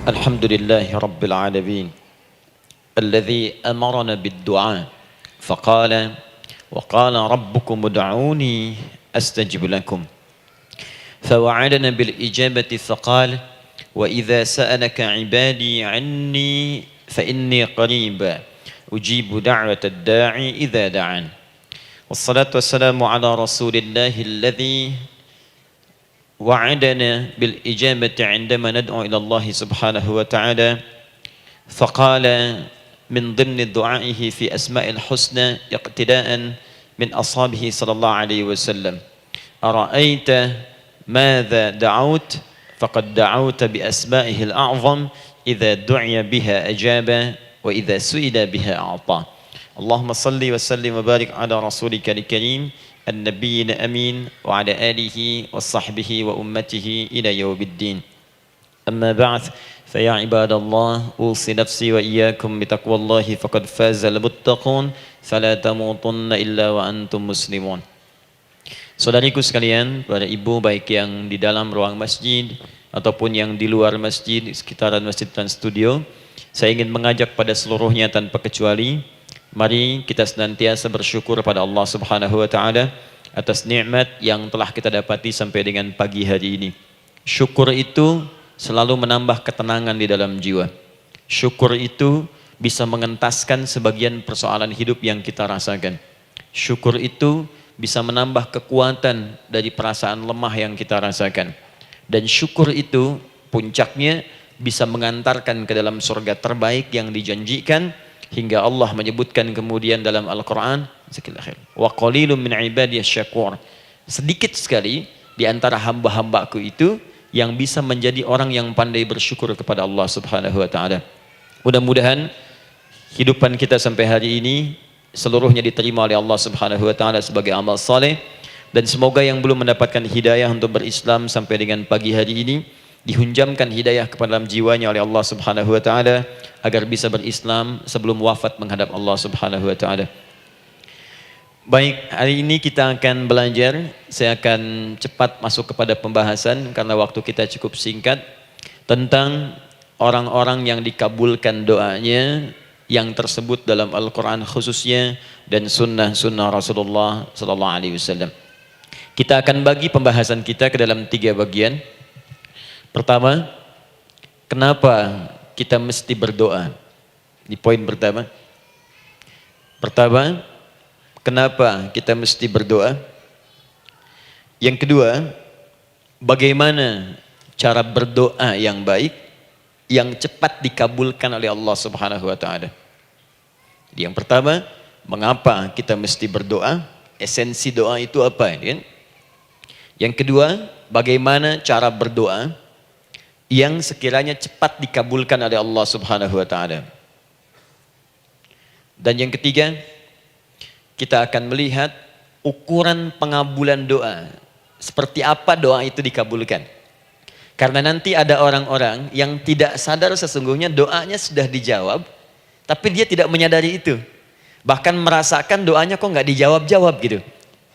الحمد لله رب العالمين الذي أمرنا بالدعاء فقال وقال ربكم ادعوني أستجب لكم فوعدنا بالإجابة فقال وإذا سألك عبادي عني فإني قريب أجيب دعوة الداعي إذا دعان والصلاة والسلام على رسول الله الذي وعدنا بالإجابة عندما ندعو إلى الله سبحانه وتعالى فقال من ضمن دعائه في أسماء الحسنى اقتداء من أصحابه صلى الله عليه وسلم أرأيت ماذا دعوت فقد دعوت بأسمائه الأعظم إذا دعي بها أجاب وإذا سئل بها أعطى اللهم صل وسلم وبارك على رسولك الكريم النبي الأمين وعلى آله وصحبه وأمته إلى يوم الدين أما بعد فيا عباد الله أوصي نفسي وإياكم بتقوى الله فقد فاز المتقون فلا تموتن إلا وأنتم مسلمون. Saudariku sekalian, para ibu baik yang di dalam ruang masjid ataupun yang di luar masjid, di sekitaran Masjid Trans Studio, saya ingin mengajak pada seluruhnya tanpa kecuali, mari kita senantiasa bersyukur pada Allah Subhanahu wa taala atas nikmat yang telah kita dapati sampai dengan pagi hari ini. Syukur itu selalu menambah ketenangan di dalam jiwa. Syukur itu bisa mengentaskan sebagian persoalan hidup yang kita rasakan. Syukur itu bisa menambah kekuatan dari perasaan lemah yang kita rasakan. Dan syukur itu puncaknya bisa mengantarkan ke dalam surga terbaik yang dijanjikan, hingga Allah menyebutkan kemudian dalam Al-Quran, wa qalilun min ibadiyas syakur, sedikit sekali di antara hamba-hambaku itu yang bisa menjadi orang yang pandai bersyukur kepada Allah Subhanahu wa taala. Mudah-mudahan hidupan kita sampai hari ini seluruhnya diterima oleh Allah Subhanahu wa taala sebagai amal saleh, dan semoga yang belum mendapatkan hidayah untuk berislam sampai dengan pagi hari ini dihunjamkan hidayah kepada dalam jiwanya oleh Allah Subhanahu wa taala agar bisa berislam sebelum wafat menghadap Allah Subhanahu wa taala. Baik, hari ini kita akan belajar. Saya akan cepat masuk kepada pembahasan karena waktu kita cukup singkat, tentang orang-orang yang dikabulkan doanya yang tersebut dalam Al-Quran khususnya dan sunnah-sunnah Rasulullah sallallahu alaihi wasallam. Kita akan bagi pembahasan kita ke dalam 3 bagian. Pertama, kenapa kita mesti berdoa? Di poin pertama. Pertama, kenapa kita mesti berdoa? Yang kedua, bagaimana cara berdoa yang baik, yang cepat dikabulkan oleh Allah Subhanahu wa taala. Yang pertama, mengapa kita mesti berdoa? Esensi doa itu apa, kan? Yang kedua, bagaimana cara berdoa yang sekiranya cepat dikabulkan oleh Allah Subhanahu wa taala. Dan yang ketiga, kita akan melihat ukuran pengabulan doa. Seperti apa doa itu dikabulkan. Karena nanti ada orang-orang yang tidak sadar sesungguhnya doanya sudah dijawab, tapi dia tidak menyadari itu. Bahkan merasakan doanya kok nggak dijawab-jawab gitu.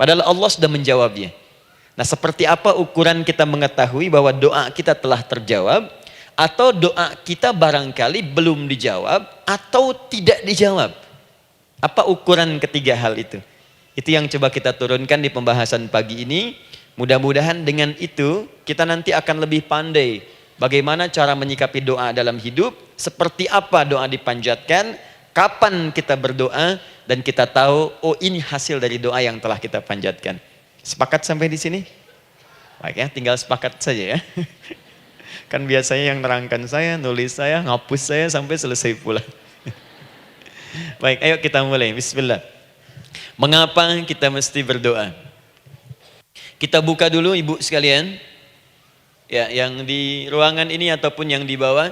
Padahal Allah sudah menjawabnya. Nah, seperti apa ukuran kita mengetahui bahwa doa kita telah terjawab, atau doa kita barangkali belum dijawab atau tidak dijawab? Apa ukuran ketiga hal itu? Itu yang coba kita turunkan di pembahasan pagi ini. Mudah-mudahan dengan itu kita nanti akan lebih pandai bagaimana cara menyikapi doa dalam hidup, seperti apa doa dipanjatkan, kapan kita berdoa, dan kita tahu, oh ini hasil dari doa yang telah kita panjatkan. Sepakat sampai di sini? Baik ya, tinggal sepakat saja ya. Kan biasanya yang nerangkan saya, nulis saya, ngapus saya sampai selesai pula. Baik, ayo kita mulai. Bismillah. Mengapa kita mesti berdoa? Kita buka dulu ibu sekalian. Ya, yang di ruangan ini ataupun yang di bawah,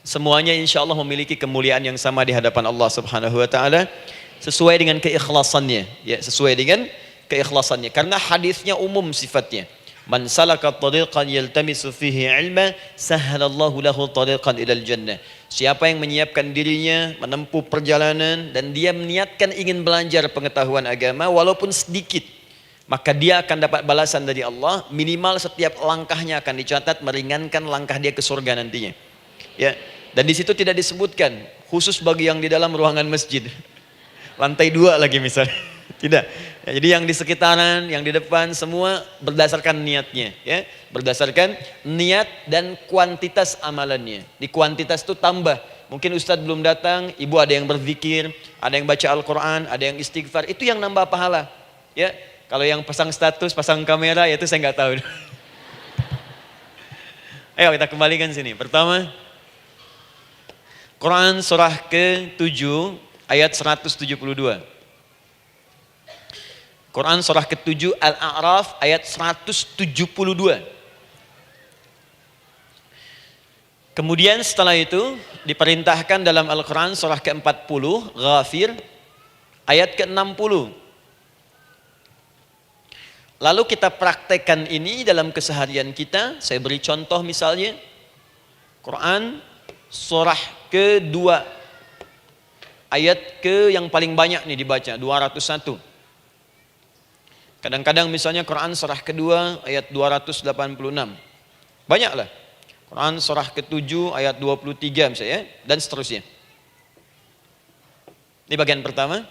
semuanya insya Allah memiliki kemuliaan yang sama di hadapan Allah Subhanahu wa taala sesuai dengan keikhlasannya. Ya, sesuai dengan keikhlasannya. Karena hadisnya umum sifatnya. Man salaka tariqan yaltamisu fihi ilma sahhalallahu lahu tariqan ilal jannah. Siapa yang menyiapkan dirinya menempuh perjalanan dan dia meniatkan ingin belajar pengetahuan agama walaupun sedikit, maka dia akan dapat balasan dari Allah. Minimal setiap langkahnya akan dicatat meringankan langkah dia ke surga nantinya. Ya. Dan di situ tidak disebutkan khusus bagi yang di dalam ruangan masjid. Lantai 2 lagi misalnya. Tidak. Ya, jadi yang di sekitaran, yang di depan semua berdasarkan niatnya, ya. Berdasarkan niat dan kuantitas amalannya. Di kuantitas itu tambah. Mungkin Ustadz belum datang, ibu ada yang berzikir, ada yang baca Al-Quran, ada yang istighfar. Itu yang nambah pahala. Ya. Kalau yang pasang status, pasang kamera, ya itu saya nggak tahu. Ayo kita kembalikan sini. Pertama, Quran surah ke-7 ayat 172. Quran surah ke-7 Al-A'raf ayat 172. Kemudian setelah itu diperintahkan dalam Al-Quran surah ke-40 Ghafir ayat ke-60. Lalu kita praktekkan ini dalam keseharian kita. Saya beri contoh misalnya Quran surah ke-2 ayat ke yang paling banyak nih dibaca 201. Kadang-kadang misalnya Quran surah ke-2 ayat 286. Banyaklah. Quran surah ke-7 ayat 23 misalnya dan seterusnya. Ini bagian pertama.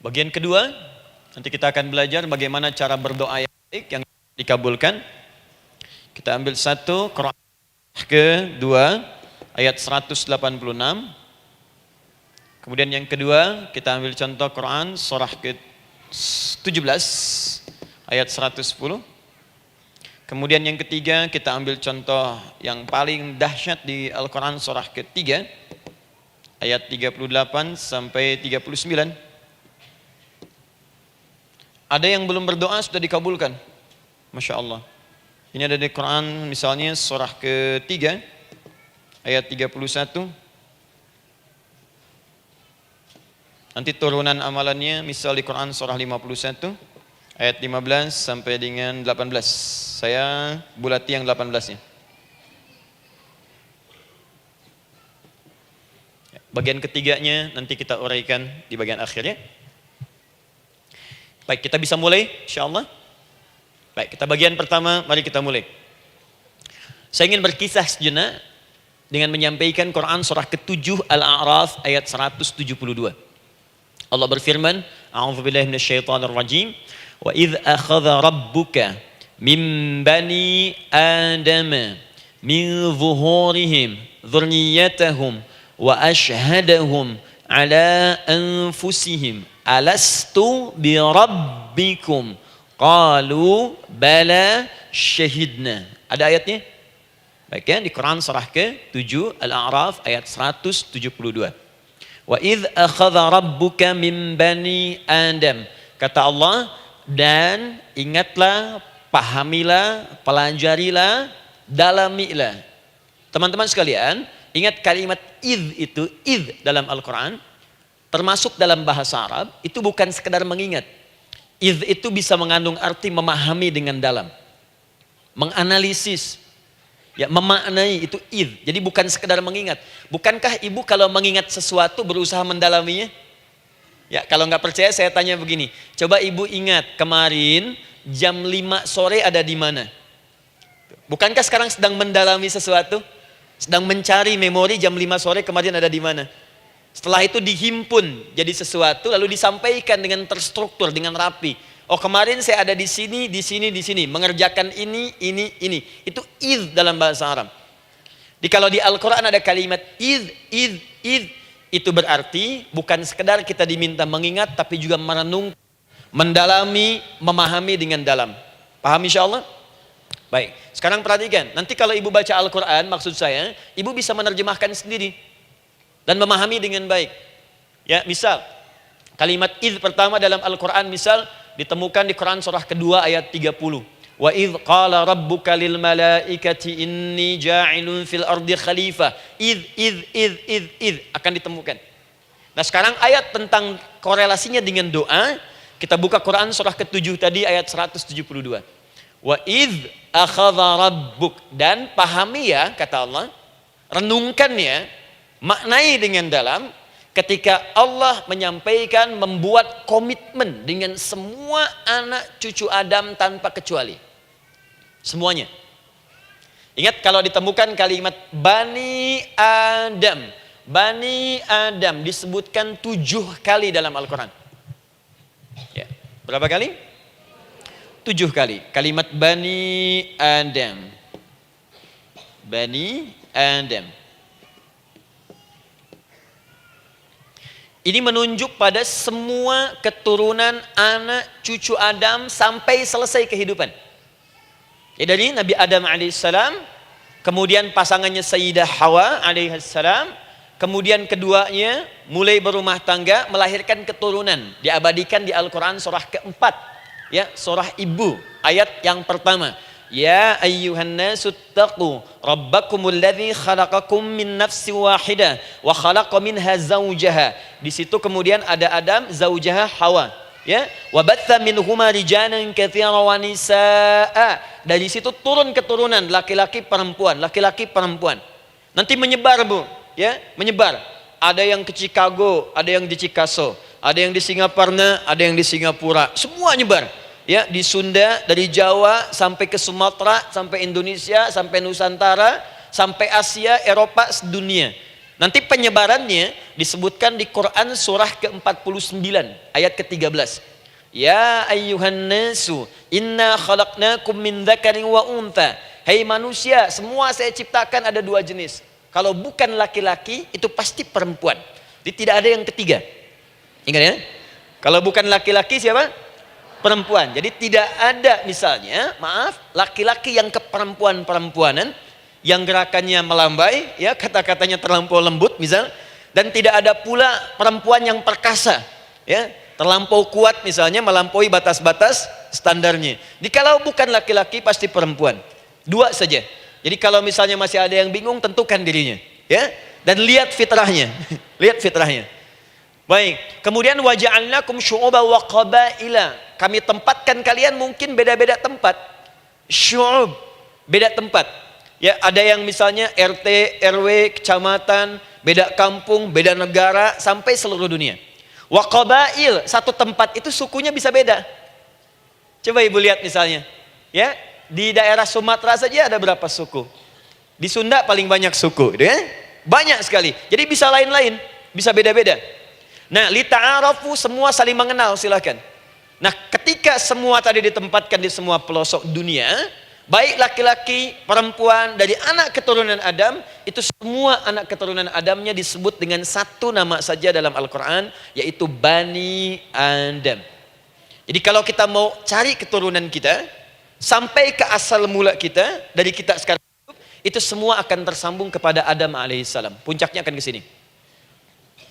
Bagian kedua, nanti kita akan belajar bagaimana cara berdoa yang baik yang dikabulkan. Kita ambil satu Quran ke-2 ayat 186. Kemudian yang kedua kita ambil contoh Quran surah ke-17 ayat 110. Kemudian yang ketiga kita ambil contoh yang paling dahsyat di Al-Quran surah ke-3 ayat 38 sampai 39. Ada yang belum berdoa sudah dikabulkan. Masya Allah. Ini ada di Quran misalnya surah ke-3 ayat 31. Nanti turunan amalannya misal di Quran surah 51 ayat 15 sampai dengan 18. Saya bulati yang 18-nya. Bagian ketiganya nanti kita uraikan di bagian akhirnya. Baik, kita bisa mulai insyaallah. Baik, kita bagian pertama, mari kita mulai. Saya ingin berkisah sejenak dengan menyampaikan Quran surah ke-7 Al-A'raf ayat 172. Allah berfirman, A'udzubillahi minasyaitonirrajim, wa idz akhadha rabbuka min bani adama min zuhurihim dzurriyyatahum wa ashhadahum ala anfusihim alastu bi rabbikum qalu bala syahidna. Ada ayatnya? Baik ya, di Quran surah ke-7 Al-A'raf ayat 172. Wa idz akhadha rabbuka min bani Adam. Kata Allah, dan ingatlah, pahamilah, pelajarilah, dalamilah. Teman-teman sekalian, ingat kalimat idz itu, idz dalam Al-Quran termasuk dalam bahasa Arab, itu bukan sekedar mengingat. Idz itu bisa mengandung arti memahami dengan dalam. Menganalisis. Ya, memaknai itu idz. Jadi bukan sekedar mengingat. Bukankah ibu kalau mengingat sesuatu berusaha mendalaminya? Ya, kalau nggak percaya saya tanya begini. Coba ibu ingat kemarin jam 5 sore ada di mana? Bukankah sekarang sedang mendalami sesuatu? Sedang mencari memori jam 5 sore kemarin ada di mana? Setelah itu dihimpun jadi sesuatu lalu disampaikan dengan terstruktur, dengan rapi. Oh, kemarin saya ada di sini, di sini, di sini, mengerjakan ini. Itu idz dalam bahasa Arab. Jadi kalau di Al-Quran ada kalimat idz, itu berarti bukan sekedar kita diminta mengingat, tapi juga merenung, mendalami, memahami dengan dalam. Paham insyaallah? Baik, sekarang perhatikan. Nanti kalau ibu baca Al-Quran, maksud saya, ibu bisa menerjemahkan sendiri dan memahami dengan baik. Ya, misal kalimat idz pertama dalam Al-Quran misal ditemukan di Quran surah kedua ayat 30. Wa idz qala rabbuka lil malaikati inni ja'ilun fil ardi khalifah. Idz akan ditemukan. Nah, sekarang ayat tentang korelasinya dengan doa, kita buka Quran surah ke-7 tadi ayat 172. Wa idz akhadha rabbuk, dan pahami ya kata Allah, renungkan ya, maknai dengan dalam ketika Allah menyampaikan, membuat komitmen dengan semua anak cucu Adam tanpa kecuali. Semuanya. Ingat kalau ditemukan kalimat Bani Adam. Bani Adam disebutkan 7 kali dalam Al-Quran. Ya. Berapa kali? 7 kali. Kalimat Bani Adam. Bani Adam. Ini menunjuk pada semua keturunan anak cucu Adam sampai selesai kehidupan. Ya, dari Nabi Adam alaihissalam, kemudian pasangannya Sayyidah Hawa alaihissalam, kemudian keduanya mulai berumah tangga, melahirkan keturunan. Diabadikan di Al-Quran surah keempat, ya, surah Ibu, ayat yang pertama. Ya ayyuhan nasu taqu rabbakumul ladzi khalaqakum min nafsin wahidah wa khalaqa minha zawjaha. Di situ kemudian ada Adam, zaujaha Hawa, ya. Wa batha minhuma rijalan katsiran wa nisaa. Dari situ turun keturunan laki-laki perempuan, laki-laki perempuan. Nanti menyebar, Bu, ya, menyebar. Ada yang ke Chicago, ada yang di Chicago, ada yang di Singaparna, ada yang di Singapura. Semua nyebar. Ya, di Sunda, dari Jawa sampai ke Sumatera, sampai Indonesia, sampai Nusantara, sampai Asia, Eropa, sedunia. Nanti penyebarannya disebutkan di Quran surah ke-49 ayat ke-13. Ya ayyuhan nasu inna khalaqnakum min dzakarin wa untha. Hai manusia, semua saya ciptakan ada 2 jenis. Kalau bukan laki-laki itu pasti perempuan. Jadi tidak ada yang ketiga. Ingat ya? Kalau bukan laki-laki siapa? Perempuan. Jadi tidak ada misalnya, maaf, laki-laki yang keperempuan-perempuanan yang gerakannya melambai, ya, kata-katanya terlampau lembut misal, dan tidak ada pula perempuan yang perkasa, ya, terlampau kuat misalnya, melampaui batas-batas standarnya. Jadi kalau bukan laki-laki pasti perempuan. 2 saja. Jadi kalau misalnya masih ada yang bingung, tentukan dirinya, ya, dan lihat fitrahnya. Lihat fitrahnya. Baik, kemudian waja'alnakum syu'uban wa qabaila. Kami tempatkan kalian mungkin beda-beda tempat. Syu'ub, beda tempat. Ya, ada yang misalnya RT, RW, kecamatan, beda kampung, beda negara, sampai seluruh dunia. Wa qabail, satu tempat itu sukunya bisa beda. Coba Ibu lihat misalnya, ya, di daerah Sumatera saja ada berapa suku? Di Sunda paling banyak suku, gitu ya. Banyak sekali. Jadi bisa lain-lain, bisa beda-beda. Nah, lita'arafu, semua saling mengenal, silakan. Nah, ketika semua tadi ditempatkan di semua pelosok dunia, baik laki-laki, perempuan, dari anak keturunan Adam, itu semua anak keturunan Adamnya disebut dengan satu nama saja dalam Al-Quran, yaitu Bani Adam. Jadi kalau kita mau cari keturunan kita, sampai ke asal mula kita, dari kita sekarang, itu semua akan tersambung kepada Adam alaihissalam. Puncaknya akan ke sini.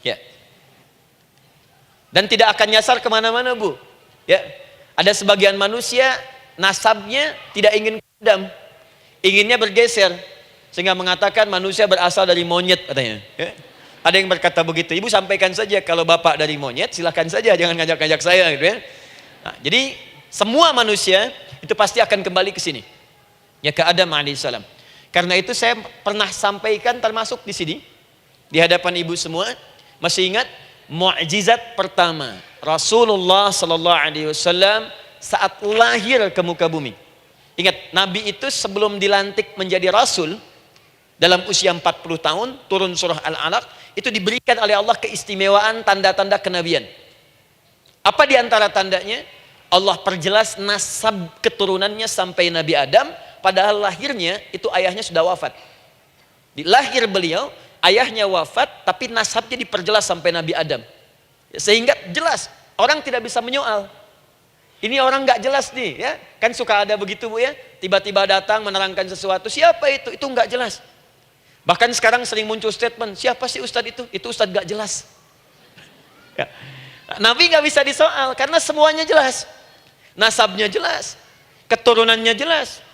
Ya. Dan tidak akan nyasar kemana-mana, Bu. Ya, ada sebagian manusia nasabnya tidak ingin ke Adam, inginnya bergeser, sehingga mengatakan manusia berasal dari monyet katanya. Ya. Ada yang berkata begitu. Ibu sampaikan saja kalau bapak dari monyet, silahkan saja, jangan ngajak-ngajak saya, gitu ya. Nah, jadi semua manusia itu pasti akan kembali ke sini, ya, ke Adam alaihissalam. Karena itu saya pernah sampaikan termasuk di sini di hadapan ibu semua, masih ingat? Mukjizat pertama Rasulullah sallallahu alaihi wasallam saat lahir ke muka bumi. Ingat, Nabi itu sebelum dilantik menjadi Rasul dalam usia 40 tahun, turun surah Al-Alaq, itu diberikan oleh Allah keistimewaan tanda-tanda kenabian. Apa di antara tandanya? Allah perjelas nasab keturunannya sampai Nabi Adam, padahal lahirnya itu ayahnya sudah wafat. Di lahir beliau, ayahnya wafat, tapi nasabnya diperjelas sampai Nabi Adam. Sehingga jelas, orang tidak bisa menyoal. Ini orang nggak jelas nih, ya. Kan suka ada begitu, Bu, ya. Tiba-tiba datang menerangkan sesuatu, siapa itu? Itu nggak jelas. Bahkan sekarang sering muncul statement, siapa sih ustadz itu? Itu ustadz nggak jelas. Ya. Nabi nggak bisa disoal, karena semuanya jelas. Nasabnya jelas, keturunannya jelas,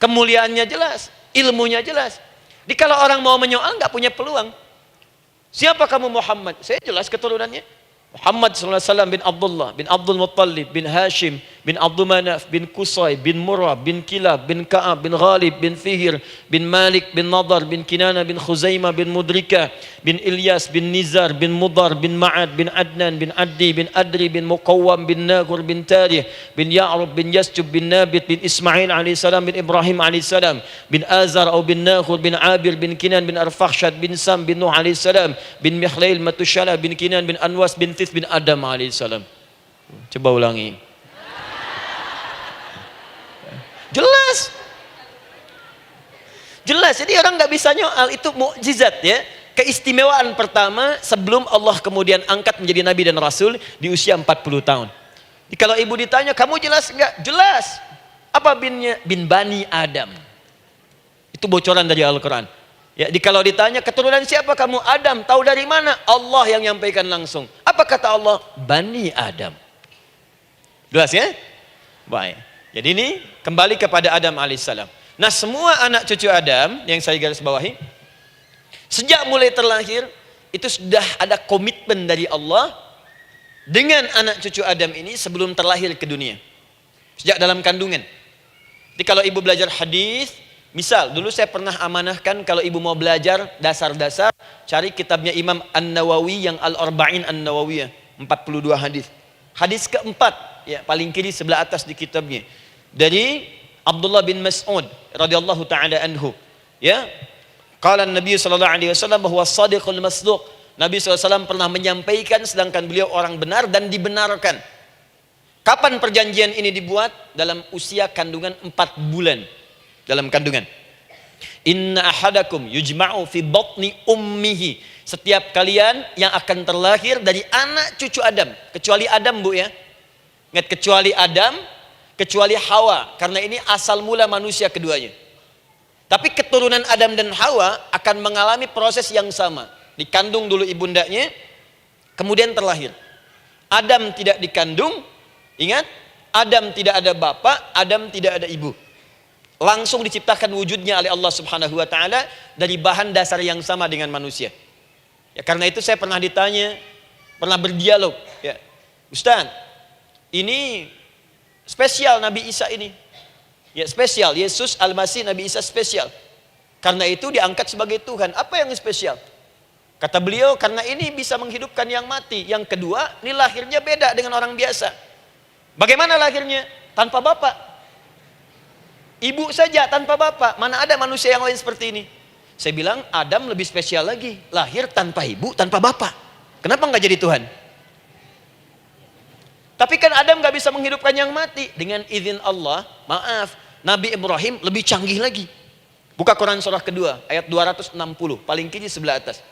kemuliaannya jelas, ilmunya jelas. Jadi kalau orang mau menyoal nggak punya peluang. Siapa kamu Muhammad? Saya jelas keturunannya. Muhammad SAW bin Abdullah, bin Abdul Muttalib, bin Hashim, bin Abdul Manaf, bin Qusay, bin Murrah, bin Kilab, bin Ka'ab, bin Ghalib, bin Fihr, bin Malik, bin Nadar, bin Kinana, bin Khuzaimah, bin Mudrika, bin Ilyas, bin Nizar, bin Mudar, bin Ma'ad, bin Adnan, bin Addi, bin Adri, bin Muqawwam, bin Nagur, bin Tarih, bin Ya'rub, bin Yasjub, bin Nabit, bin Ismail alaihissalam, bin Ibrahim alaihissalam, bin Azar atau bin Nakhur, bin Abir, bin Kinan, bin Arfakhshad, bin Sam, bin Nuh alaihissalam, bin Mikhlail, Matushala, bin Kinan, bin Anwas, bin Tith, bin Adam alaihissalam. Coba ulangi. Jelas. Jelas. Jadi orang nggak bisa nyoal, itu mukjizat ya. Keistimewaan pertama sebelum Allah kemudian angkat menjadi nabi dan rasul di usia 40 tahun. Jadi kalau ibu ditanya, kamu jelas nggak? Jelas. Apa binnya? Bin Bani Adam. Itu bocoran dari Al-Quran. Ya, kalau ditanya keturunan siapa kamu? Adam. Tahu dari mana? Allah yang nyampaikan langsung. Apa kata Allah? Bani Adam. Jelas ya? Baik. Jadi ini kembali kepada Adam alaihissalam. Nah, semua anak cucu Adam yang saya garis bawahi, sejak mulai terlahir itu sudah ada komitmen dari Allah dengan anak cucu Adam ini sebelum terlahir ke dunia. Sejak dalam kandungan. Jadi kalau ibu belajar hadis, misal dulu saya pernah amanahkan kalau ibu mau belajar dasar-dasar, cari kitabnya Imam An-Nawawi yang Al-Arba'in An-Nawawiyah, 42 hadis. Hadis keempat, ya paling kiri sebelah atas di kitabnya, dari Abdullah bin Mas'ud radhiyallahu taala anhu, ya. Qala Nabi sallallahu alaihi wasallam bahwa shadiqul masduq. Nabi SAW pernah menyampaikan sedangkan beliau orang benar dan dibenarkan. Kapan perjanjian ini dibuat? Dalam usia kandungan 4 bulan. Dalam kandungan. Inna ahadakum yujma'u fi batni ummihi. Setiap kalian yang akan terlahir dari anak cucu Adam, kecuali Adam, Bu ya. Ingat, kecuali Adam, kecuali Hawa, karena ini asal mula manusia keduanya. Tapi keturunan Adam dan Hawa akan mengalami proses yang sama. Dikandung dulu ibundanya, kemudian terlahir. Adam tidak dikandung, ingat, Adam tidak ada bapak, Adam tidak ada ibu. Langsung diciptakan wujudnya oleh Allah Subhanahu wa taala dari bahan dasar yang sama dengan manusia. Ya, karena itu saya pernah ditanya, pernah berdialog, ya. Ustaz, ini spesial Nabi Isa ini. Ya, spesial, Yesus Al-Masih Nabi Isa spesial. Karena itu diangkat sebagai Tuhan. Apa yang spesial? Kata beliau, karena ini bisa menghidupkan yang mati. Yang kedua, ini lahirnya beda dengan orang biasa. Bagaimana lahirnya? Tanpa bapak. Ibu saja tanpa bapak. Mana ada manusia yang lain seperti ini? Saya bilang, Adam lebih spesial lagi. Lahir tanpa ibu, tanpa bapak. Kenapa nggak jadi Tuhan? Tapi kan Adam nggak bisa menghidupkan yang mati. Dengan izin Allah, maaf, Nabi Ibrahim lebih canggih lagi. Buka Quran surah kedua, ayat 260, paling kiri sebelah atas.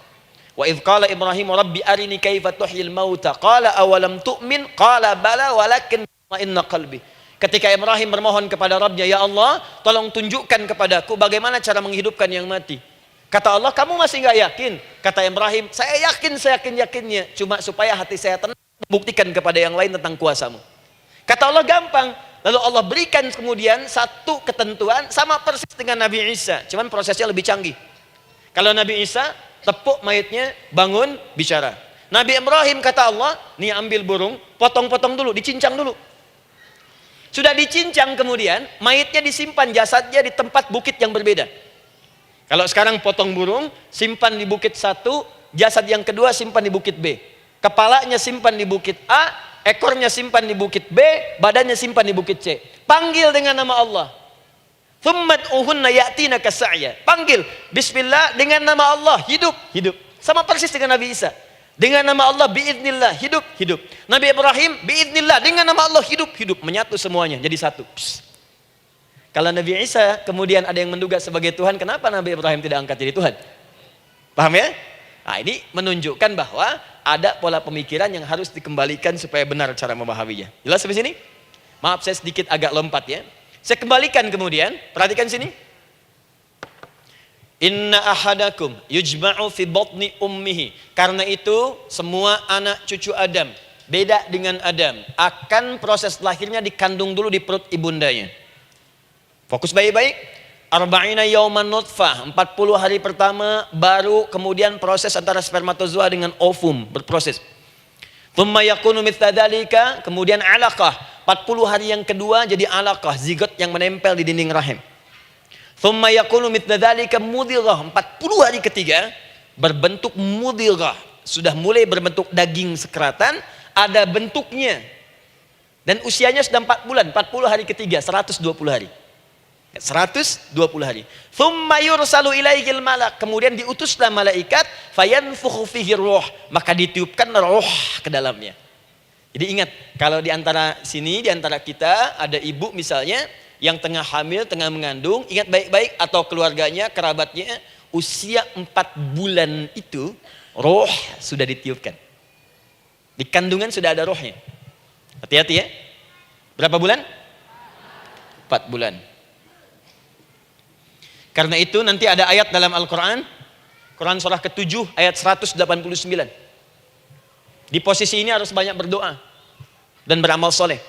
Wa idh qala Ibrahim rabbi arini kaifa tuhyil mauta qala awalam tu'min qala bala walakin inna qalbi. Ketika Ibrahim bermohon kepada Rabbnya, ya Allah, tolong tunjukkan kepadaku bagaimana cara menghidupkan yang mati. Kata Allah, kamu masih nggak yakin? Kata Ibrahim, saya yakin-yakinnya, cuma supaya hati saya tenang, buktikan kepada yang lain tentang kuasamu. Kata Allah, gampang. Lalu Allah berikan kemudian satu ketentuan sama persis dengan Nabi Isa, cuman prosesnya lebih canggih. Kalau Nabi Isa tepuk mayatnya, bangun, bicara. Nabi Ibrahim kata Allah, nih ambil burung, potong-potong dulu, dicincang dulu. Sudah dicincang kemudian, mayatnya disimpan, jasadnya di tempat bukit yang berbeda. Kalau sekarang potong burung, simpan di bukit satu, jasad yang kedua simpan di bukit B. Kepalanya simpan di bukit A, ekornya simpan di bukit B, badannya simpan di bukit C. Panggil dengan nama Allah. Thummat uhunna ya'tina kasa'ya. Panggil, bismillah, dengan nama Allah, hidup. Sama persis dengan Nabi Isa. Dengan nama Allah, biiznillah, hidup. Nabi Ibrahim, biiznillah, dengan nama Allah, hidup. Menyatu semuanya, jadi satu. Psst. Kalau Nabi Isa kemudian ada yang menduga sebagai Tuhan, kenapa Nabi Ibrahim tidak angkat jadi Tuhan? Paham ya? Nah, ini menunjukkan bahwa ada pola pemikiran yang harus dikembalikan supaya benar cara memahaminya. Jelas sampai sini? Maaf, saya sedikit agak lompat ya. Saya kembalikan kemudian, perhatikan sini. Inna ahadakum yujma'u fi batni ummihi. Karena itu semua anak cucu Adam, beda dengan Adam, akan proses lahirnya dikandung dulu di perut ibundanya. Fokus baik-baik. Arba'ina yauman nutfah, 40 hari pertama baru kemudian proses antara spermatozoa dengan ovum berproses. Thumma yakunu mithla dzalika, kemudian alaqah. 40 hari yang kedua jadi alaqah, zigot yang menempel di dinding rahim. Thumma yakunu mithla dzalika mudghah. 40 hari ketiga berbentuk mudghah, sudah mulai berbentuk daging sekeratan, ada bentuknya. Dan usianya sudah 4 bulan, 40 hari ketiga, 120 hari. 120 hari. Thumma yursalu ilaihil malak, kemudian diutuslah malaikat, fayanfukhu fihi ruh, maka ditiupkan roh ke dalamnya. Jadi ingat, kalau di antara sini, di antara kita ada ibu misalnya yang tengah hamil, tengah mengandung, ingat baik-baik, atau keluarganya, kerabatnya, usia 4 bulan itu roh sudah ditiupkan. Di kandungan sudah ada rohnya. Hati-hati ya. Berapa bulan? 4 bulan. Karena itu nanti ada ayat dalam Al-Quran, Quran surah ke-7 ayat 189. Di posisi ini harus banyak berdoa dan beramal soleh.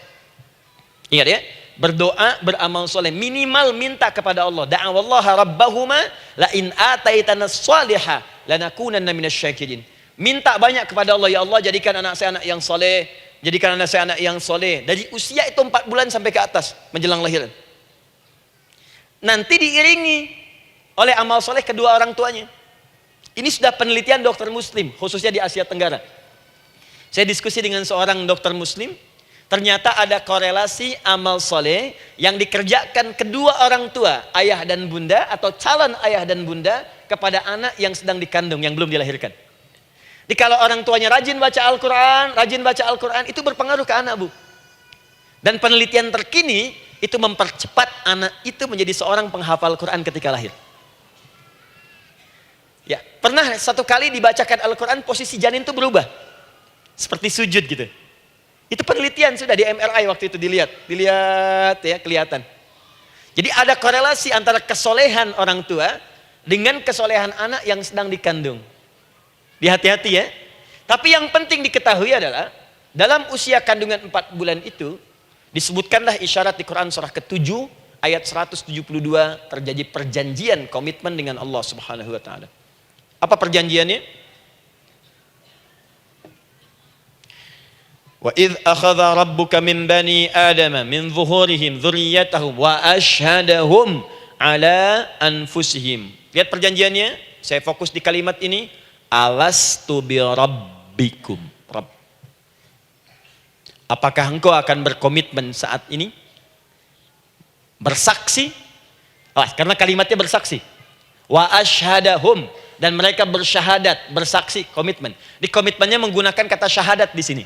Ingat ya, berdoa, beramal soleh, minimal minta kepada Allah. Da'awallaha rabbahuma la in ataitana salihah lanakunanna minasyakirin. Minta banyak kepada Allah, ya Allah jadikan anak saya anak yang soleh, jadikan anak saya anak yang soleh. Dari usia itu 4 bulan sampai ke atas menjelang lahiran. Nanti diiringi oleh amal soleh kedua orang tuanya. Ini sudah penelitian dokter muslim, khususnya di Asia Tenggara. Saya diskusi dengan seorang dokter muslim, ternyata ada korelasi amal soleh yang dikerjakan kedua orang tua, ayah dan bunda, atau calon ayah dan bunda, kepada anak yang sedang dikandung, yang belum dilahirkan. Jadi kalau orang tuanya rajin baca Al-Quran, itu berpengaruh ke anak, Bu. Dan penelitian terkini, itu mempercepat anak itu menjadi seorang penghafal Quran ketika lahir. Ya, pernah satu kali dibacakan Al-Quran, posisi janin itu berubah. Seperti sujud gitu. Itu penelitian sudah di MRI waktu itu dilihat ya, kelihatan. Jadi ada korelasi antara kesolehan orang tua dengan kesolehan anak yang sedang dikandung. Hati-hati ya. Tapi yang penting diketahui adalah dalam usia kandungan 4 bulan itu disebutkanlah isyarat di Quran surah ke-7 ayat 172 terjadi perjanjian komitmen dengan Allah Subhanahu wa taala. Apa perjanjiannya? Wa idz akhadha rabbuka min bani adama min zuhurihim dzurriyyatahum wa asyhadahum ala anfusihim. Lihat perjanjiannya, saya fokus di kalimat ini, alastu bi rabbikum. Rabb. Apakah engkau akan berkomitmen saat ini? Bersaksi? Karena kalimatnya bersaksi. Wa asyhadahum, dan mereka bersyahadat, bersaksi, komitmen. Di komitmennya menggunakan kata syahadat di sini.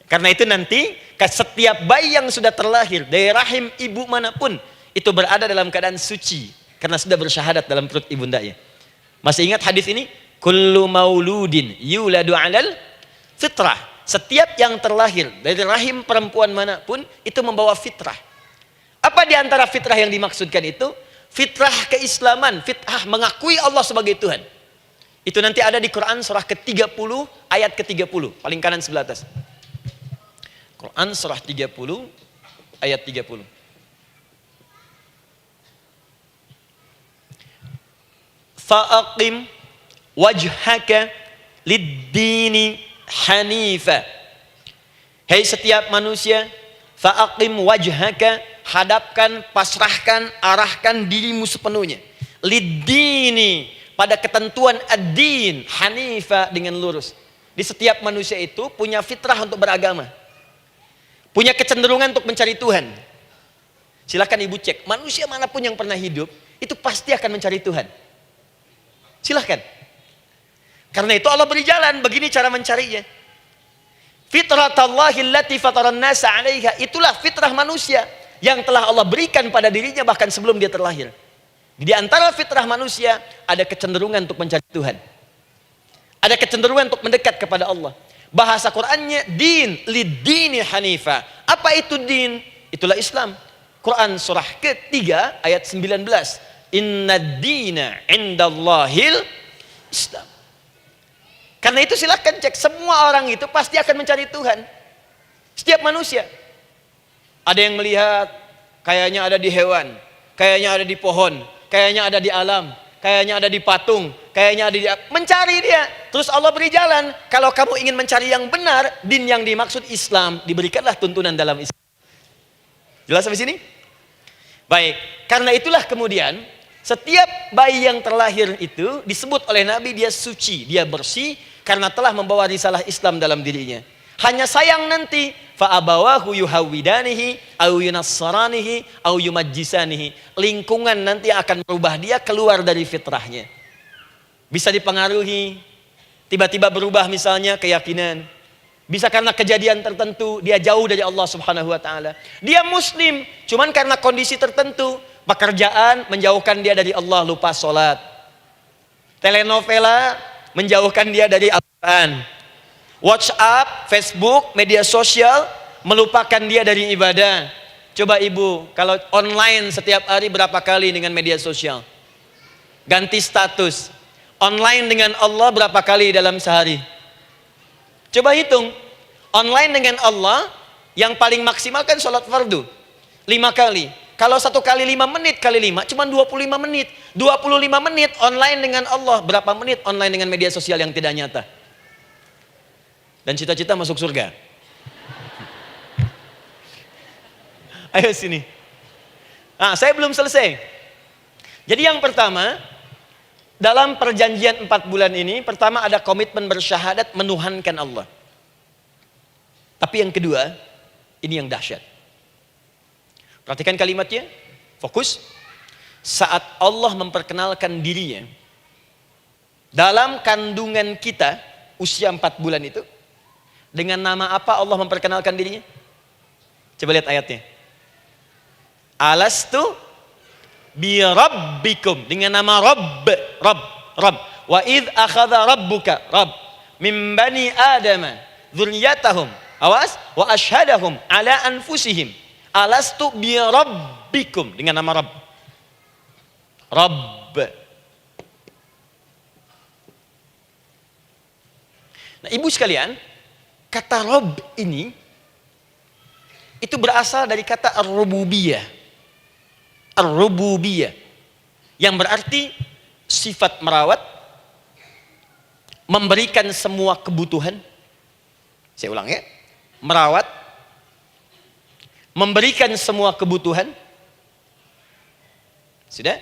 Karena itu nanti setiap bayi yang sudah terlahir dari rahim ibu manapun itu berada dalam keadaan suci karena sudah bersyahadat dalam perut ibundanya. Masih ingat hadis ini? Kullu mauludin yuladu 'alal fitrah. Setiap yang terlahir dari rahim perempuan manapun itu membawa fitrah. Apa di antara fitrah yang dimaksudkan itu? Fitrah keislaman, fitrah mengakui Allah sebagai Tuhan. Itu nanti ada di Quran surah ke-30 ayat ke-30, paling kanan sebelah atas. Quran surah 30 ayat 30. Fa'aqim wajhaka lid-dini hanifa. Hei setiap manusia, fa'aqim wajhaka, hadapkan, pasrahkan, arahkan dirimu sepenuhnya. Lid-dini, pada ketentuan ad-din, hanifa, dengan lurus. Di setiap manusia itu punya fitrah untuk beragama. Punya kecenderungan untuk mencari Tuhan. Silakan ibu cek, manusia manapun yang pernah hidup, itu pasti akan mencari Tuhan. Silahkan. Karena itu Allah beri jalan, begini cara mencarinya. Fitratallahi allati fataran nasa 'alaiha, itulah fitrah manusia yang telah Allah berikan pada dirinya bahkan sebelum dia terlahir. Di antara fitrah manusia ada kecenderungan untuk mencari Tuhan. Ada kecenderungan untuk mendekat kepada Allah. Bahasa Qur'annya din, lid-dini hanifa. Apa itu din? Itulah Islam. Quran surah ke-3 ayat 19. Inna dina indallahil Islam. Karena itu silakan cek, semua orang itu pasti akan mencari Tuhan. Setiap manusia. Ada yang melihat kayaknya ada di hewan, kayaknya ada di pohon, kayaknya ada di alam, kayaknya ada di patung, kayaknya ada di... Mencari dia. Terus Allah beri jalan. Kalau kamu ingin mencari yang benar, din yang dimaksud Islam, diberikanlah tuntunan dalam Islam. Jelas sampai sini? Baik, karena itulah kemudian setiap bayi yang terlahir itu disebut oleh Nabi dia suci, dia bersih karena telah membawa risalah Islam dalam dirinya. Hanya sayang nanti fa abawahu yuhawidanihi au yunassaranihi au yumajjisanihi. Lingkungan nanti akan merubah dia keluar dari fitrahnya. Bisa dipengaruhi, tiba-tiba berubah misalnya keyakinan. Bisa karena kejadian tertentu dia jauh dari Allah Subhanahu wa taala. Dia muslim, cuman karena kondisi tertentu, pekerjaan menjauhkan dia dari Allah, lupa sholat. Telenovela menjauhkan dia dari Al-Quran. WhatsApp, Facebook, media sosial melupakan dia dari ibadah. Coba ibu, kalau online setiap hari berapa kali dengan media sosial? Ganti status. Online dengan Allah berapa kali dalam sehari? Coba hitung. Online dengan Allah yang paling maksimal kan sholat fardu 5 kali. Kalau 1 kali 5 menit kali 5 cuma 25 menit. 25 menit online dengan Allah. Berapa menit online dengan media sosial yang tidak nyata? Dan cita-cita masuk surga. Ayo sini. Nah, saya belum selesai. Jadi yang pertama, dalam perjanjian 4 bulan ini, pertama ada komitmen bersyahadat menuhankan Allah. Tapi yang kedua, ini yang dahsyat. Perhatikan kalimatnya, fokus. Saat Allah memperkenalkan dirinya, dalam kandungan kita, usia 4 bulan itu, dengan nama apa Allah memperkenalkan dirinya? Coba lihat ayatnya. Alastu bi rabbikum, dengan nama Rabb. Wa idh akhadha rabbuka min bani adama dzurriyyatahum wa ashhadahum ala anfusihim. Alastu bi rabbikum, dengan nama Rabb. Nah, ibu sekalian, kata Rabb ini itu berasal dari kata ar-rububiyah. Ar-rububiyah yang berarti sifat merawat, memberikan semua kebutuhan. Saya ulang ya. Merawat, memberikan semua kebutuhan. Sudah?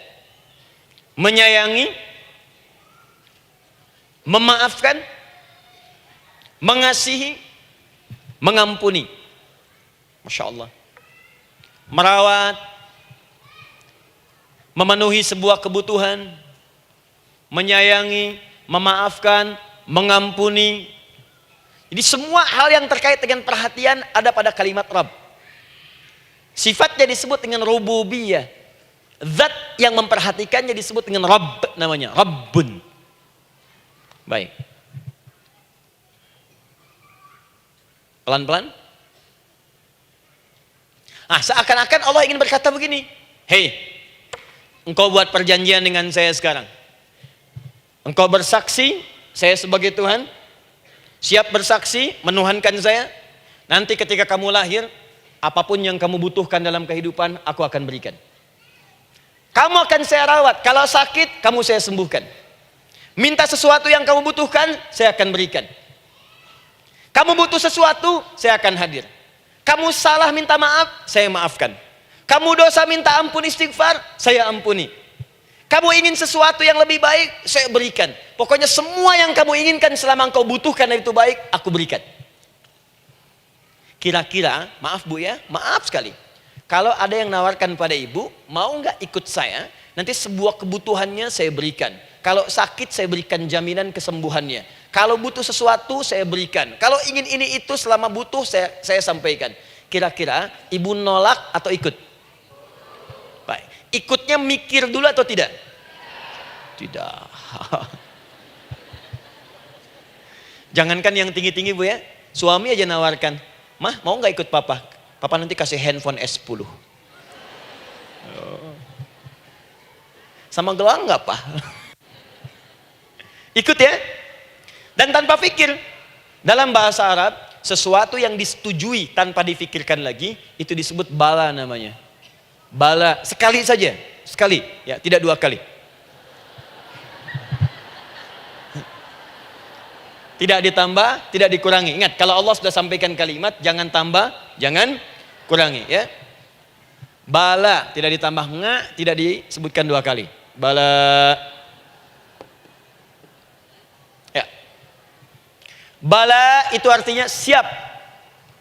Menyayangi, memaafkan, mengasihi, mengampuni. Masya Allah. Merawat, memenuhi sebuah kebutuhan, menyayangi, memaafkan, mengampuni. Jadi semua hal yang terkait dengan perhatian ada pada kalimat Rabb. Sifatnya disebut dengan rububiyah. Zat yang memperhatikannya disebut dengan Rabb, namanya Rabbun. Baik. Pelan-pelan. Seakan-akan Allah ingin berkata begini. Hei, engkau buat perjanjian dengan saya sekarang. Engkau bersaksi, saya sebagai Tuhan. Siap bersaksi, menuhankan saya. Nanti ketika kamu lahir, apapun yang kamu butuhkan dalam kehidupan, aku akan berikan. Kamu akan saya rawat. Kalau sakit, kamu saya sembuhkan. Minta sesuatu yang kamu butuhkan, saya akan berikan. Kamu butuh sesuatu, saya akan hadir. Kamu salah minta maaf, saya maafkan. Kamu dosa minta ampun istighfar, saya ampuni. Kamu ingin sesuatu yang lebih baik, saya berikan. Pokoknya semua yang kamu inginkan selama engkau butuhkan dan itu baik, aku berikan. Kira-kira, maaf Bu ya, maaf sekali. Kalau ada yang nawarkan pada ibu, mau nggak ikut saya? Nanti sebuah kebutuhannya saya berikan. Kalau sakit saya berikan jaminan kesembuhannya. Kalau butuh sesuatu saya berikan. Kalau ingin ini itu selama butuh saya sampaikan. Kira-kira ibu nolak atau ikut? Baik. Ikutnya mikir dulu atau tidak? Tidak. Jangankan yang tinggi-tinggi Bu ya. Suami aja nawarkan. Mah mau nggak ikut papa? Papa nanti kasih handphone S10. Sama gelang nggak Pak? Ikut ya. Dan tanpa pikir. Dalam bahasa Arab, sesuatu yang disetujui tanpa difikirkan lagi, itu disebut bala namanya. Bala, sekali saja. Sekali, ya, tidak 2 kali. tidak ditambah, tidak dikurangi. Ingat, kalau Allah sudah sampaikan kalimat, jangan tambah, jangan kurangi, ya. Bala tidak ditambah nga, tidak disebutkan 2 kali. Bala. Ya. Bala itu artinya siap.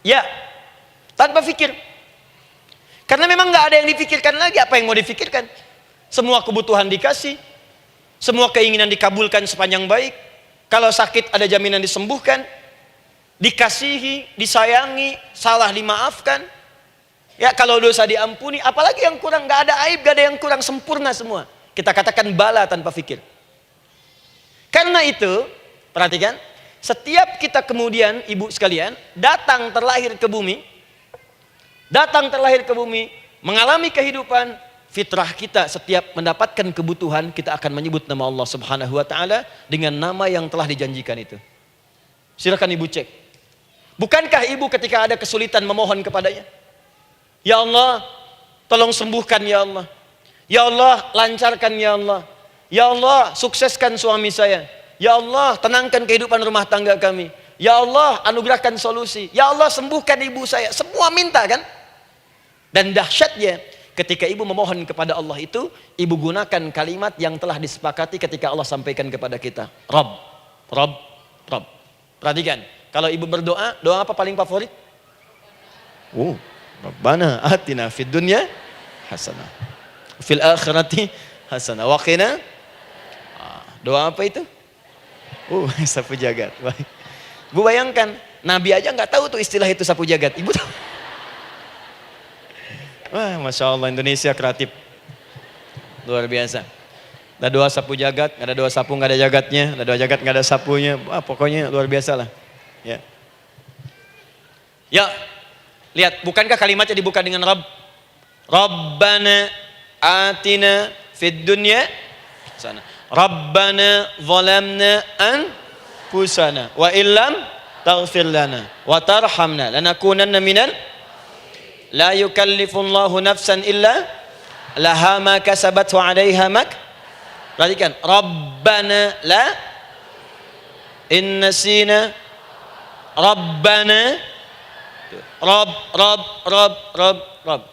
Ya. Tanpa fikir. Karena memang nggak ada yang dipikirkan lagi. Apa yang mau dipikirkan? Semua kebutuhan dikasih. Semua keinginan dikabulkan sepanjang baik. Kalau sakit ada jaminan disembuhkan. Dikasihi, disayangi, salah dimaafkan. Ya, kalau dosa diampuni, apalagi yang kurang, nggak ada aib, nggak ada yang kurang, sempurna semua. Kita katakan bala tanpa fikir. Karena itu, perhatikan, setiap kita kemudian, ibu sekalian, datang terlahir ke bumi, mengalami kehidupan, fitrah kita setiap mendapatkan kebutuhan, kita akan menyebut nama Allah Subhanahu wa Ta'ala dengan nama yang telah dijanjikan itu. Silakan ibu cek. Bukankah ibu ketika ada kesulitan memohon kepadanya? Ya Allah, tolong sembuhkan ya Allah. Ya Allah, lancarkan ya Allah. Ya Allah, sukseskan suami saya. Ya Allah, tenangkan kehidupan rumah tangga kami. Ya Allah, anugerahkan solusi. Ya Allah, sembuhkan ibu saya. Semua minta kan? Dan dahsyatnya, ketika ibu memohon kepada Allah itu, ibu gunakan kalimat yang telah disepakati ketika Allah sampaikan kepada kita. Rabb, Rabb, Rabb. Perhatikan, kalau ibu berdoa, doa apa paling favorit? Rabbana atina fid dunya hasanah fil akhirati hasanah wa qina. Doa apa itu? Sapu jagat. Bu bayangkan, Nabi aja nggak tahu tuh istilah itu sapu jagat. Ibu tahu? Wah, Masya Allah, Indonesia kreatif. Luar biasa. Ada doa sapu jagat, nggak ada doa sapu nggak ada jagatnya, ada doa jagat nggak ada sapunya. Pokoknya luar biasa lah. Ya. Ya. Lihat, bukankah kalimatnya dibuka dengan Rabb? Rabbana atina fid dunya sana. Rabbana zalamna anfusana wa illam taghfir lana wa tarhamna lanakunanna minal la yukallifullahu nafsan illa laha ma kasabat wa 'alaiha mak. Perhatikan, Rabbana la innasina Rabbana Rabb.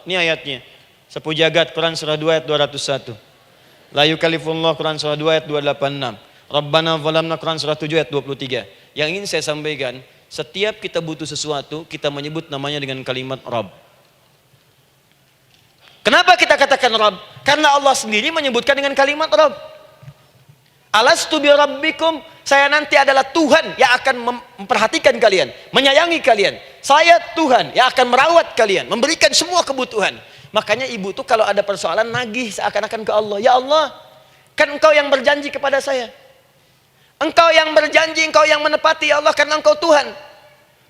Ini ayatnya. Sapu jagat Quran surah 2 ayat 201. La yukallifullah Quran surah 2 ayat 286. Rabbana zalamna Quran surah 7 ayat 23. Yang ingin saya sampaikan, setiap kita butuh sesuatu, kita menyebut namanya dengan kalimat Rabb. Kenapa kita katakan Rabb? Karena Allah sendiri menyebutkan dengan kalimat Rabb. Alastu bi rabbikum, saya nanti adalah Tuhan yang akan memperhatikan kalian, menyayangi kalian. Saya Tuhan yang akan merawat kalian, memberikan semua kebutuhan. Makanya ibu tuh kalau ada persoalan nagih seakan-akan ke Allah. Ya Allah, kan engkau yang berjanji kepada saya. Engkau yang berjanji, engkau yang menepati ya Allah, karena engkau Tuhan.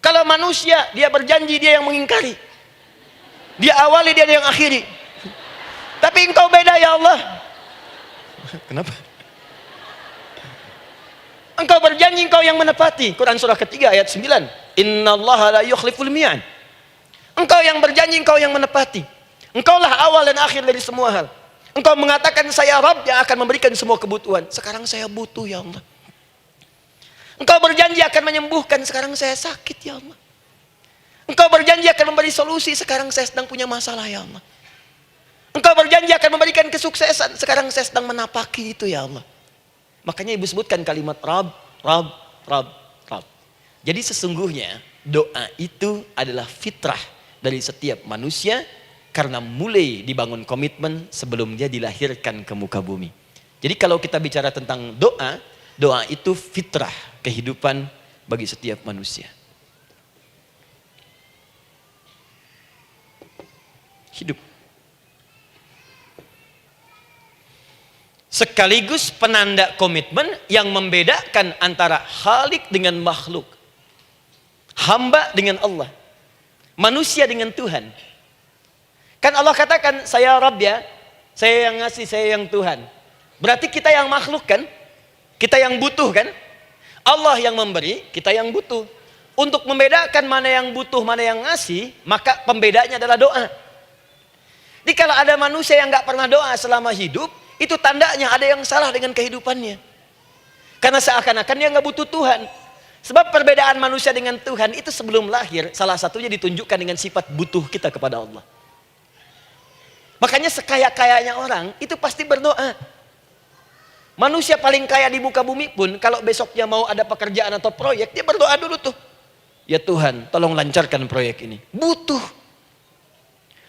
Kalau manusia, dia berjanji, dia yang mengingkari. Dia awali, dia yang akhiri. Tapi engkau beda ya Allah. Kenapa? Engkau berjanji, engkau yang menepati. Quran surah ketiga ayat 9. Innallaha la yukhliful mi'ad. Engkau yang berjanji, engkau yang menepati. Engkaulah awal dan akhir dari semua hal. Engkau mengatakan saya Rabb yang akan memberikan semua kebutuhan. Sekarang saya butuh ya Allah. Engkau berjanji akan menyembuhkan, sekarang saya sakit ya Allah. Engkau berjanji akan memberi solusi, sekarang saya sedang punya masalah ya Allah. Engkau berjanji akan memberikan kesuksesan, sekarang saya sedang menapaki itu ya Allah. Makanya ibu sebutkan kalimat Rabb, Rabb, Rabb, Rabb. Jadi sesungguhnya doa itu adalah fitrah dari setiap manusia karena mulai dibangun komitmen sebelum dia dilahirkan ke muka bumi. Jadi kalau kita bicara tentang doa, doa itu fitrah kehidupan bagi setiap manusia. Hidup. Sekaligus penanda komitmen yang membedakan antara Khalik dengan makhluk. Hamba dengan Allah. Manusia dengan Tuhan. Kan Allah katakan, saya Rabb ya. Saya yang ngasih, saya yang Tuhan. Berarti kita yang makhluk kan? Kita yang butuh kan? Allah yang memberi, kita yang butuh. Untuk membedakan mana yang butuh, mana yang ngasih, maka pembedanya adalah doa. Jadi kalau ada manusia yang gak pernah doa selama hidup, itu tandanya ada yang salah dengan kehidupannya. Karena seakan-akan dia gak butuh Tuhan. Sebab perbedaan manusia dengan Tuhan itu sebelum lahir, salah satunya ditunjukkan dengan sifat butuh kita kepada Allah. Makanya sekaya-kayanya orang itu pasti berdoa. Manusia paling kaya di muka bumi pun kalau besoknya mau ada pekerjaan atau proyek, dia berdoa dulu tuh. Ya Tuhan, tolong lancarkan proyek ini. Butuh.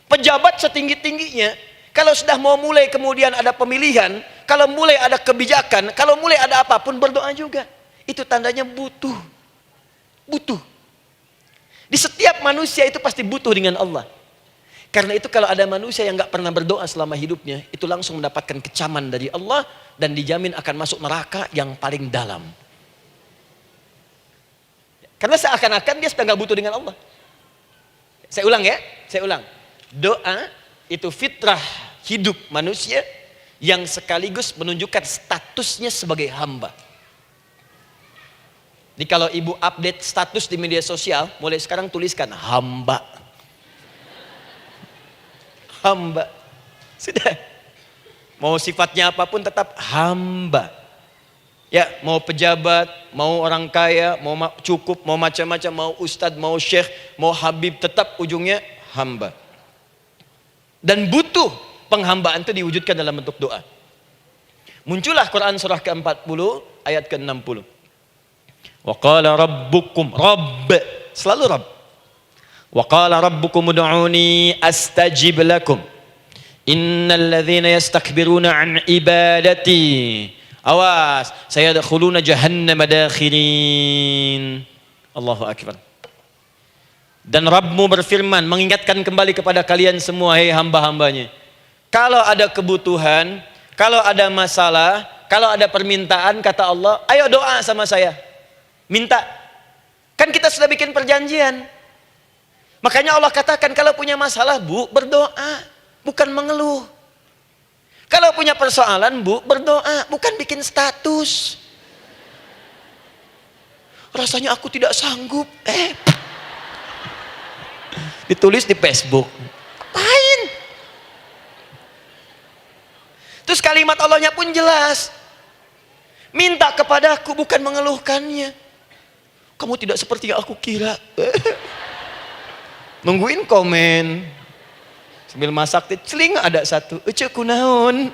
Pejabat setinggi-tingginya, kalau sudah mau mulai kemudian ada pemilihan, kalau mulai ada kebijakan, kalau mulai ada apapun berdoa juga. Itu tandanya butuh. Butuh. Di setiap manusia itu pasti butuh dengan Allah. Karena itu kalau ada manusia yang gak pernah berdoa selama hidupnya, itu langsung mendapatkan kecaman dari Allah dan dijamin akan masuk neraka yang paling dalam. Karena seakan-akan dia sudah gak butuh dengan Allah. Saya ulang ya, saya ulang. Doa itu fitrah hidup manusia yang sekaligus menunjukkan statusnya sebagai hamba. Jadi kalau ibu update status di media sosial, mulai sekarang tuliskan hamba. Hamba. Sudah. Mau sifatnya apapun tetap hamba. Ya, mau pejabat, mau orang kaya, mau cukup, mau macam-macam, mau ustadz, mau syekh, mau habib, tetap ujungnya hamba. Dan butuh penghambaan itu diwujudkan dalam bentuk doa. Muncullah Quran surah ke-40 ayat ke-60. Wa qala rabbukum, rabb, selalu rabb. Wa qala rabbukum ud'uni astajib lakum. Innal ladzina yastakbiruna an ibadati, awas, sayadkhuluna jahannam dakhirin. Allahu akbar. Dan Rabbmu berfirman, mengingatkan kembali kepada kalian semua, hei hamba-hambanya. Kalau ada kebutuhan, kalau ada masalah, kalau ada permintaan, kata Allah, ayo doa sama saya. Minta. Kan kita sudah bikin perjanjian. Makanya Allah katakan, kalau punya masalah, Bu, berdoa. Bukan mengeluh. Kalau punya persoalan, Bu, berdoa. Bukan bikin status. Rasanya aku tidak sanggup. Ditulis di Facebook. Apain? Terus kalimat Allahnya pun jelas. Minta kepadaku, bukan mengeluhkannya. Kamu tidak seperti yang aku kira. Nungguin komen. Sambil masak, celing ada satu. Ucuk kunaun.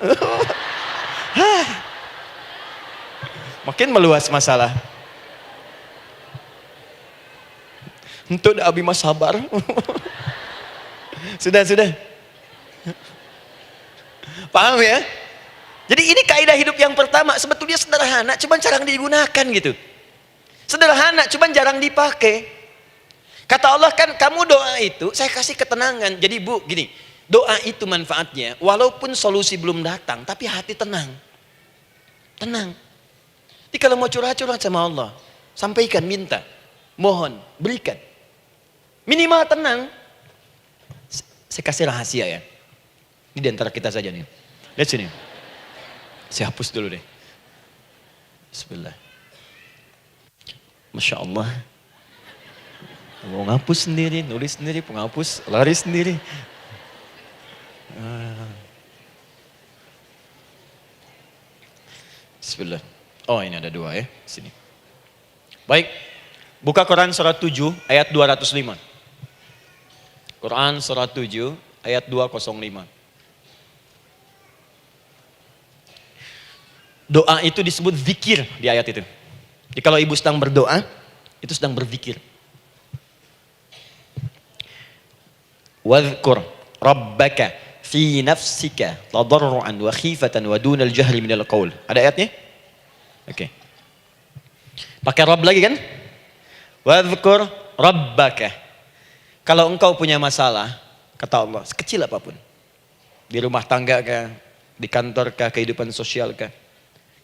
Makin meluas masalah. Untuk abi mas sabar. Sudah. Paham ya? Jadi ini kaidah hidup yang pertama. Sebetulnya sederhana, cuman jarang digunakan gitu. Sederhana, cuman jarang dipakai. Kata Allah kan, kamu doa itu, saya kasih ketenangan. Jadi Bu, gini, doa itu manfaatnya, walaupun solusi belum datang, tapi hati tenang. Tenang. Jadi kalau mau curhat-curhat sama Allah, sampaikan, minta, mohon, berikan. Minimal tenang. Saya kasih rahasia ya. Ini di antara kita saja nih. Lihat sini. Saya hapus dulu deh. Bismillah. Masya Allah. Mau ngapus sendiri, nulis sendiri, penghapus, lari sendiri. Bismillah. Oh ini ada dua ya. Sini. Baik. Buka Quran surah 7 ayat 205. Quran surah 7 ayat 205. Doa itu disebut zikir di ayat itu. Jadi kalau ibu sedang berdoa, itu sedang berzikir. Wadhkur rabbaka fi nafsika tadarruan wa khifatan wa dunal jahri minal qaul. Ada ayatnya? Oke. Pakai rabb lagi kan? Wadhkur rabbaka. Kalau engkau punya masalah, kata Allah, sekecil apapun. Di rumah tangga kah, di kantor kah, kehidupan sosial kah.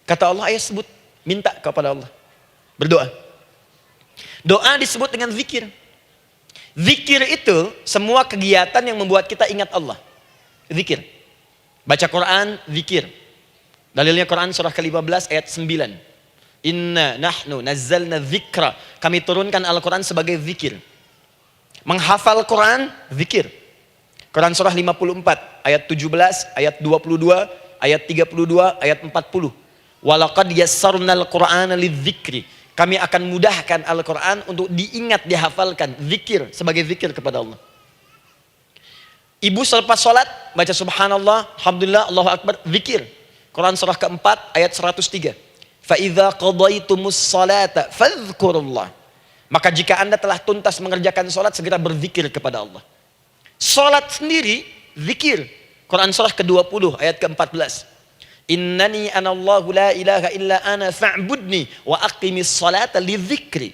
Kata Allah, ayat sebut, minta kepada Allah. Berdoa. Doa disebut dengan zikir. Zikir itu semua kegiatan yang membuat kita ingat Allah. Zikir. Baca Quran, zikir. Dalilnya Quran surah ke-15 ayat 9. Inna nahnu nazzalna dzikra. Kami turunkan Al-Quran sebagai zikir. Menghafal Quran, zikir. Quran surah 54 ayat 17, ayat 22, ayat 32, ayat 40. Walaqad yassarnal Qur'ana lidzikri. Kami akan mudahkan Al-Quran untuk diingat, dihafalkan. Zikir, sebagai zikir kepada Allah. Ibu selepas sholat, baca subhanallah, alhamdulillah, Allahu Akbar, zikir. Quran surah keempat, ayat 103. فَإِذَا قَضَيْتُمُ الصَّلَاةَ فَاذْكُرُوا اللَّهَ. Maka jika anda telah tuntas mengerjakan sholat, segera berzikir kepada Allah. Sholat sendiri, zikir. Quran surah ke-20, ayat ke-14. Innani anallahu la ilaha illa ana fa'budni wa aqimis salata li dzikri.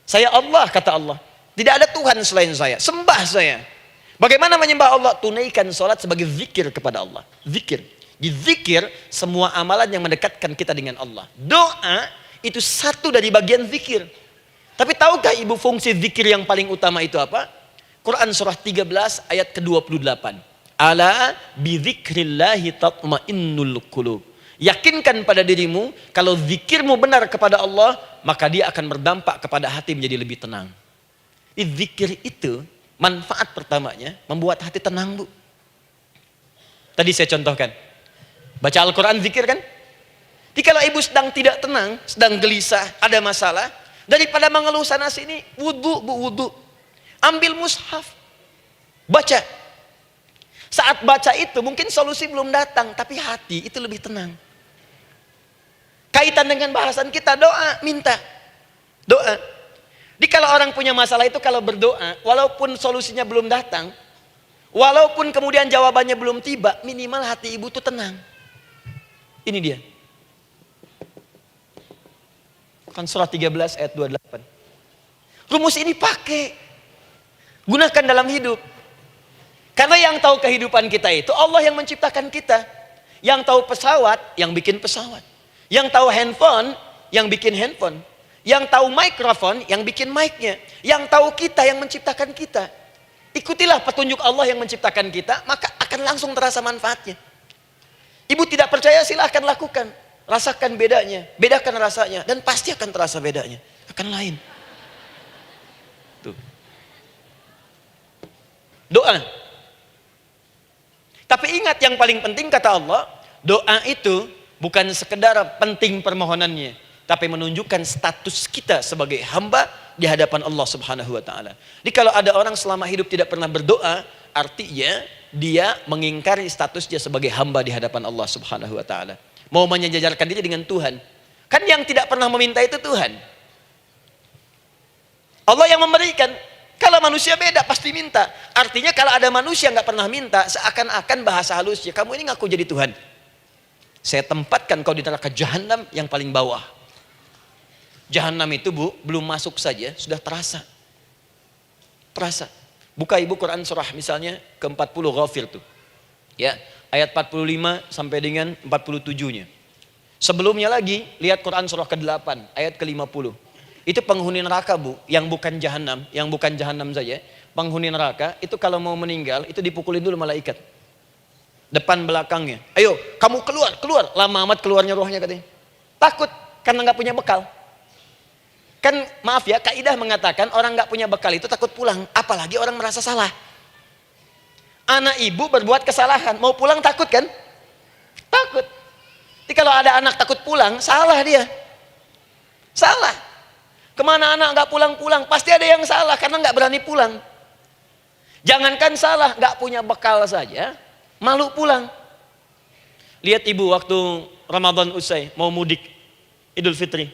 Saya Allah, kata Allah. Tidak ada Tuhan selain saya. Sembah saya. Bagaimana menyembah Allah? Tunaikan salat sebagai zikir kepada Allah. Zikir. Di zikir semua amalan yang mendekatkan kita dengan Allah. Doa itu satu dari bagian zikir. Tapi tahukah ibu fungsi zikir yang paling utama itu apa? Quran surah 13 ayat ke-28. Ala bidzikrillahi tatmainnul qulub. Yakinkan pada dirimu, kalau zikirmu benar kepada Allah, maka dia akan berdampak kepada hati menjadi lebih tenang. Zikir itu manfaat pertamanya membuat hati tenang, Bu. Tadi saya contohkan. Baca Al-Quran zikir kan? Jadi kalau ibu sedang tidak tenang, sedang gelisah, ada masalah, daripada mengeluh sana sini, wudu, Bu, wudu. Ambil mushaf. Baca. Saat baca itu mungkin solusi belum datang, tapi hati itu lebih tenang. Kaitan dengan bahasan kita, doa, minta. Doa. Jadi kalau orang punya masalah itu kalau berdoa, walaupun solusinya belum datang, walaupun kemudian jawabannya belum tiba, minimal hati ibu itu tenang. Ini dia. Kan surah 13 ayat 28. Rumus ini pakai. Gunakan dalam hidup. Karena yang tahu kehidupan kita itu Allah yang menciptakan kita. Yang tahu pesawat, yang bikin pesawat. Yang tahu handphone, yang bikin handphone. Yang tahu mikrofon, yang bikin mic-nya. Yang tahu kita, yang menciptakan kita. Ikutilah petunjuk Allah yang menciptakan kita, maka akan langsung terasa manfaatnya. Ibu tidak percaya, silahkan lakukan. Rasakan bedanya, bedakan rasanya, dan pasti akan terasa bedanya. Akan lain. Tuh. Doa. Tapi ingat, yang paling penting kata Allah, doa itu bukan sekedar penting permohonannya, tapi menunjukkan status kita sebagai hamba di hadapan Allah Subhanahu wa taala. Jadi kalau ada orang selama hidup tidak pernah berdoa, artinya dia mengingkari statusnya sebagai hamba di hadapan Allah Subhanahu wa taala. Mau menyejajarkan diri dengan Tuhan. Kan yang tidak pernah meminta itu Tuhan. Allah yang memberikan. Kalau manusia beda pasti minta. Artinya kalau ada manusia nggak pernah minta, seakan-akan bahasa halusnya, kamu ini ngaku jadi Tuhan. Saya tempatkan kau di neraka jahanam yang paling bawah. Jahanam itu, Bu, belum masuk saja sudah terasa. Terasa. Buka ibu Quran surah misalnya ke-40 Ghafir tuh. Ya, ayat 45 sampai dengan 47-nya. Sebelumnya lagi lihat Quran surah ke-8 ayat ke-50. Itu penghuni neraka, Bu, yang bukan jahanam saja. Penghuni neraka itu kalau mau meninggal itu dipukulin dulu malaikat. Depan belakangnya. Ayo, kamu keluar. Lama amat keluarnya rohnya katanya. Takut karena nggak punya bekal. Kan maaf ya, kaidah mengatakan orang nggak punya bekal itu takut pulang, apalagi orang merasa salah. Anak ibu berbuat kesalahan, mau pulang takut kan? Takut. Jadi kalau ada anak takut pulang, salah dia. Salah. Kemana anak nggak pulang-pulang, pasti ada yang salah karena nggak berani pulang. Jangankan salah, nggak punya bekal saja, malu pulang. Lihat ibu waktu Ramadan usai, mau mudik, Idul Fitri.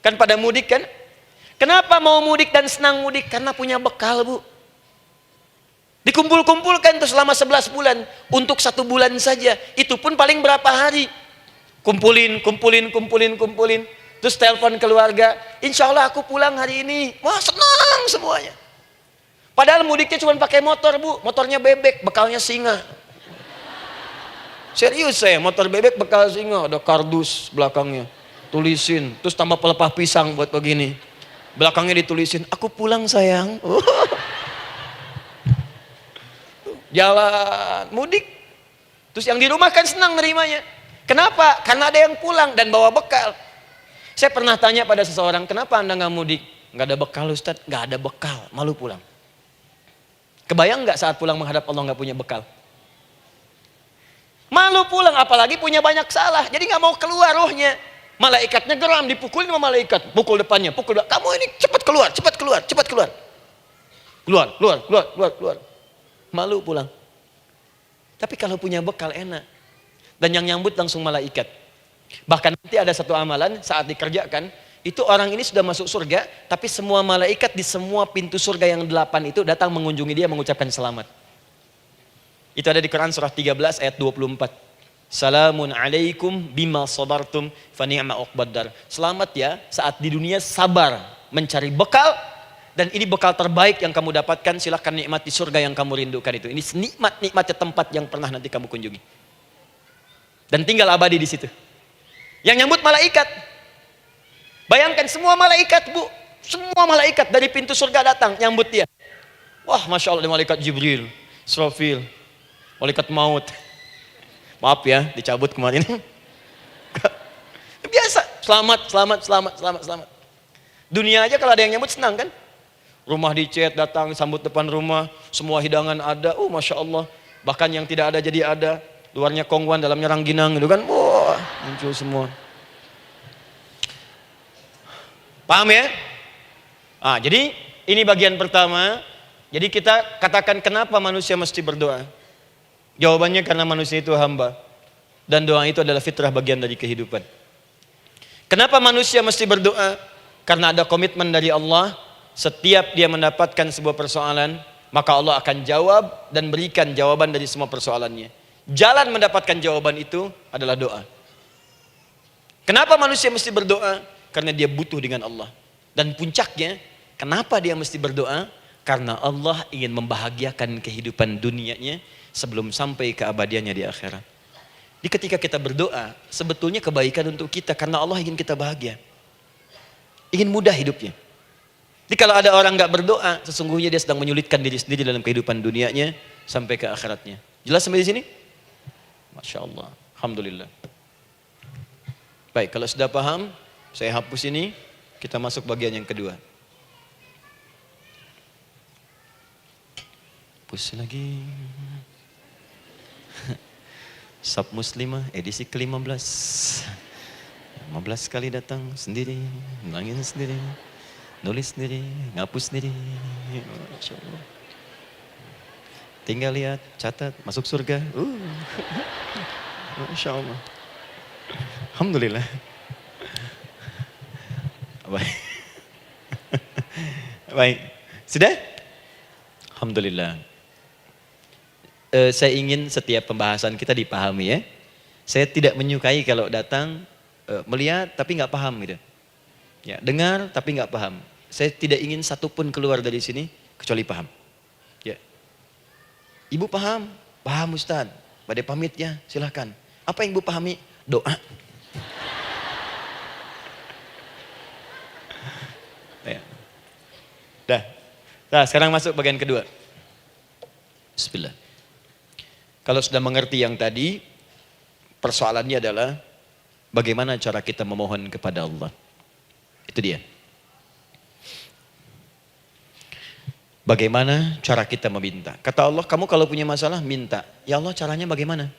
Kan pada mudik kan? Kenapa mau mudik dan senang mudik? Karena punya bekal, Bu. Dikumpul-kumpulkan tuh selama 11 bulan. Untuk 1 bulan saja. Itu pun paling berapa hari. Kumpulin. Terus telepon keluarga, insya Allah aku pulang hari ini. Wah, senang semuanya. Padahal mudiknya cuma pakai motor, Bu. Motornya bebek, bekalnya singa. Serius saya, motor bebek bekal singa. Ada kardus belakangnya. Tulisin, terus tambah pelepah pisang buat begini. Belakangnya ditulisin, aku pulang sayang. Jalan, mudik. Terus yang di rumah kan senang nerimanya. Kenapa? Karena ada yang pulang dan bawa bekal. Saya pernah tanya pada seseorang, kenapa anda nggak mudik? Nggak ada bekal Ustadz, nggak ada bekal, malu pulang. Kebayang nggak saat pulang menghadap Allah nggak punya bekal? Malu pulang, apalagi punya banyak salah, jadi nggak mau keluar rohnya. Malaikatnya geram, dipukulin sama malaikat. Pukul depannya, pukul depan. Kamu ini cepat keluar, cepat keluar, cepat keluar. Keluar, keluar, keluar, keluar, keluar. Malu pulang. Tapi kalau punya bekal enak. Dan yang nyambut langsung malaikat. Bahkan nanti ada satu amalan saat dikerjakan, itu orang ini sudah masuk surga, tapi semua malaikat di semua pintu surga yang 8 itu datang mengunjungi dia mengucapkan selamat. Itu ada di Quran surah 13 ayat 24. Salamun alaikum bima sabartum fa ni'ma uqbaddar. Selamat ya saat di dunia sabar mencari bekal, dan ini bekal terbaik yang kamu dapatkan, silahkan nikmati surga yang kamu rindukan itu. Ini nikmat-nikmatnya tempat yang pernah nanti kamu kunjungi. Dan tinggal abadi di situ. Yang nyambut malaikat. Bayangkan semua malaikat, Bu. Semua malaikat dari pintu surga datang nyambut dia. Wah, Masya Allah, malaikat Jibril, Israfil, malaikat maut. Maaf ya, dicabut kemarin. Biasa, selamat, selamat, selamat, selamat, selamat. Dunia aja kalau ada yang nyambut senang kan? Rumah dicet, datang, sambut depan rumah, semua hidangan ada, Masya Allah. Bahkan yang tidak ada jadi ada. Luarnya kongwan, dalamnya rangginang gitu kan. Wah, muncul semua. Paham ya? Jadi ini bagian pertama. Jadi kita katakan kenapa manusia mesti berdoa. Jawabannya karena manusia itu hamba. Dan doa itu adalah fitrah, bagian dari kehidupan. Kenapa manusia mesti berdoa? Karena ada komitmen dari Allah. Setiap dia mendapatkan sebuah persoalan, maka Allah akan jawab dan berikan jawaban dari semua persoalannya. Jalan mendapatkan jawaban itu adalah doa. Kenapa manusia mesti berdoa? Karena dia butuh dengan Allah. Dan puncaknya, kenapa dia mesti berdoa? Karena Allah ingin membahagiakan kehidupan dunianya sebelum sampai keabadiannya di akhirat. Jadi ketika kita berdoa, sebetulnya kebaikan untuk kita karena Allah ingin kita bahagia. Ingin mudah hidupnya. Jadi kalau ada orang nggak berdoa, sesungguhnya dia sedang menyulitkan diri sendiri dalam kehidupan dunianya sampai ke akhiratnya. Jelas sampai di sini? Masya Allah. Alhamdulillah. Baik, kalau sudah paham, saya hapus ini, kita masuk bagian yang kedua. Hapus lagi. Sab Muslimah edisi ke-15. 15 kali datang sendiri, nangis sendiri, nulis sendiri, ngapus sendiri. Masya Allah. Tinggal lihat, catat, masuk surga. Masya Allah. Alhamdulillah. Baik. Baik. Sudah? Alhamdulillah. Saya ingin setiap pembahasan kita dipahami ya. Saya tidak menyukai kalau datang melihat tapi nggak paham gitu. Ya, dengar tapi nggak paham. Saya tidak ingin satupun keluar dari sini kecuali paham. Ya. Ibu paham? Paham Ustaz. Pada pamit ya, silahkan. Apa yang Ibu pahami? Doa. Ya. Dah. Nah, sekarang masuk bagian kedua. Bismillah. Kalau sudah mengerti yang tadi, persoalannya adalah bagaimana cara kita memohon kepada Allah. Itu dia. Bagaimana cara kita meminta? Kata Allah, kamu kalau punya masalah, minta. Ya Allah, caranya bagaimana?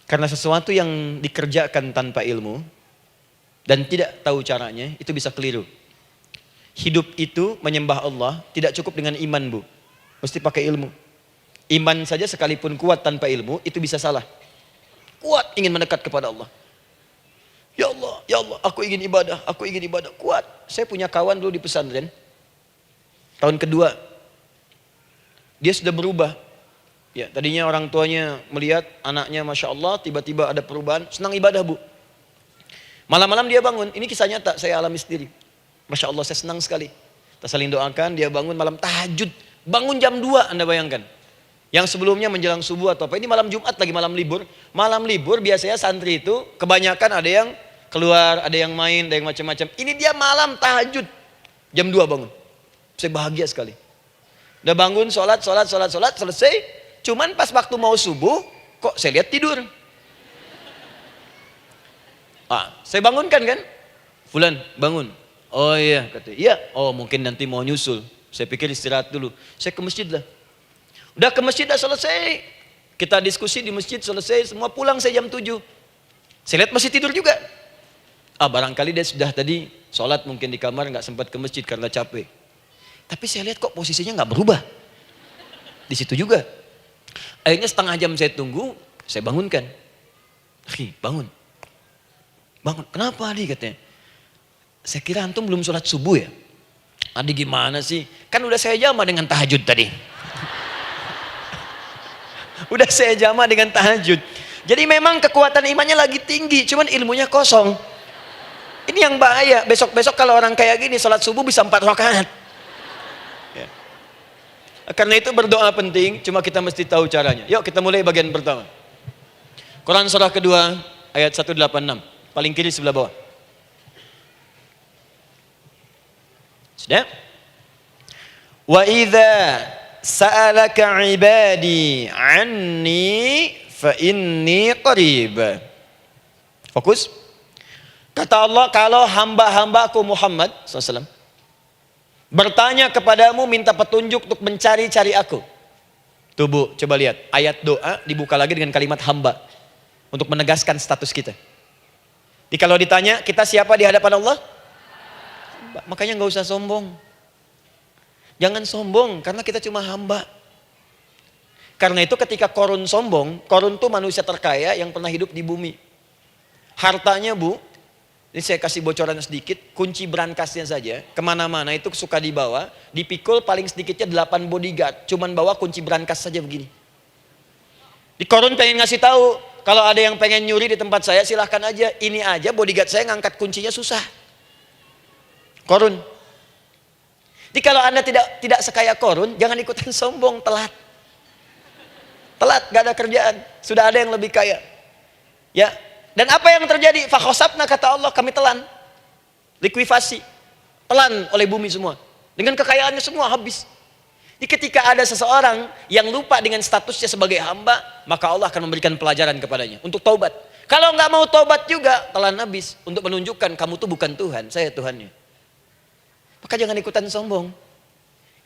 Karena sesuatu yang dikerjakan tanpa ilmu dan tidak tahu caranya, itu bisa keliru. Hidup itu menyembah Allah tidak cukup dengan iman, Bu. Mesti pakai ilmu. Iman saja sekalipun kuat tanpa ilmu, itu bisa salah. Kuat ingin mendekat kepada Allah. Ya Allah, aku ingin ibadah, aku ingin ibadah. Kuat. Saya punya kawan dulu di pesantren. Tahun kedua, dia sudah berubah. Ya, tadinya orang tuanya melihat anaknya Masya Allah, tiba-tiba ada perubahan, senang ibadah, Bu. Malam-malam dia bangun, ini kisah nyata, saya alami sendiri. Masya Allah, saya senang sekali. Kita saling doakan, dia bangun malam tahajud. Bangun jam 2, Anda bayangkan. Yang sebelumnya menjelang subuh atau apa, ini malam Jumat lagi, malam libur. Malam libur biasanya santri itu kebanyakan ada yang keluar, ada yang main, ada yang macam-macam. Ini dia malam tahajud, jam 2 bangun. Saya bahagia sekali. Udah bangun, sholat, selesai. Cuman pas waktu mau subuh, kok saya lihat tidur. Saya bangunkan kan, Fulan bangun. Oh iya, kata iya. Oh mungkin nanti mau nyusul. Saya pikir istirahat dulu. Saya ke masjid lah. Udah ke masjid, dah selesai. Kita diskusi di masjid, selesai. Semua pulang saya jam 7. Saya lihat masih tidur juga. Barangkali dia sudah tadi sholat mungkin di kamar, nggak sempat ke masjid karena capek. Tapi saya lihat kok posisinya nggak berubah. Di situ juga. Akhirnya setengah jam saya tunggu, saya bangunkan. Bangun. Bangun. Kenapa Adi katanya? Saya kira antum belum sholat subuh ya? Adi gimana sih? Kan udah saya jama dengan tahajud tadi. Udah saya jama dengan tahajud. Jadi memang kekuatan imannya lagi tinggi, cuman ilmunya kosong. Ini yang bahaya. Besok-besok kalau orang kayak gini sholat subuh bisa 4 rakaat. Ya. Karena itu berdoa penting, cuma kita mesti tahu caranya. Yuk kita mulai bagian pertama. Quran surah kedua ayat 186, paling kiri sebelah bawah. Sudah? Wa idza sa'alaka 'ibadi 'anni fa inni qarib. Fokus. Kata Allah, kalau hamba-hambaku Muhammad SAW bertanya kepadamu minta petunjuk untuk mencari-cari aku. Tuh Bu, coba lihat. Ayat doa dibuka lagi dengan kalimat hamba. Untuk menegaskan status kita. Jadi kalau ditanya, kita siapa di hadapan Allah? Hamba. Makanya gak usah sombong. Jangan sombong, karena kita cuma hamba. Karena itu ketika Korun sombong, Korun tuh manusia terkaya yang pernah hidup di bumi. Hartanya Bu, ini saya kasih bocoran sedikit, kunci berangkasnya saja, kemana-mana itu suka dibawa, dipikul paling sedikitnya 8 bodyguard, cuman bawa kunci berangkas saja begini. Di Korun pengen ngasih tahu, kalau ada yang pengen nyuri di tempat saya silahkan aja, ini aja bodyguard saya ngangkat kuncinya susah. Korun. Jadi kalau Anda tidak sekaya Korun, jangan ikutan sombong, telat. Telat, gak ada kerjaan, sudah ada yang lebih kaya. Ya. Dan apa yang terjadi? Fakhosabna kata Allah, kami telan. Likuifasi. Telan oleh bumi semua. Dengan kekayaannya semua habis. Jadi ketika ada seseorang yang lupa dengan statusnya sebagai hamba, maka Allah akan memberikan pelajaran kepadanya untuk taubat. Kalau nggak mau taubat juga, telan habis. Untuk menunjukkan kamu tuh bukan Tuhan, saya Tuhannya. Maka jangan ikutan sombong.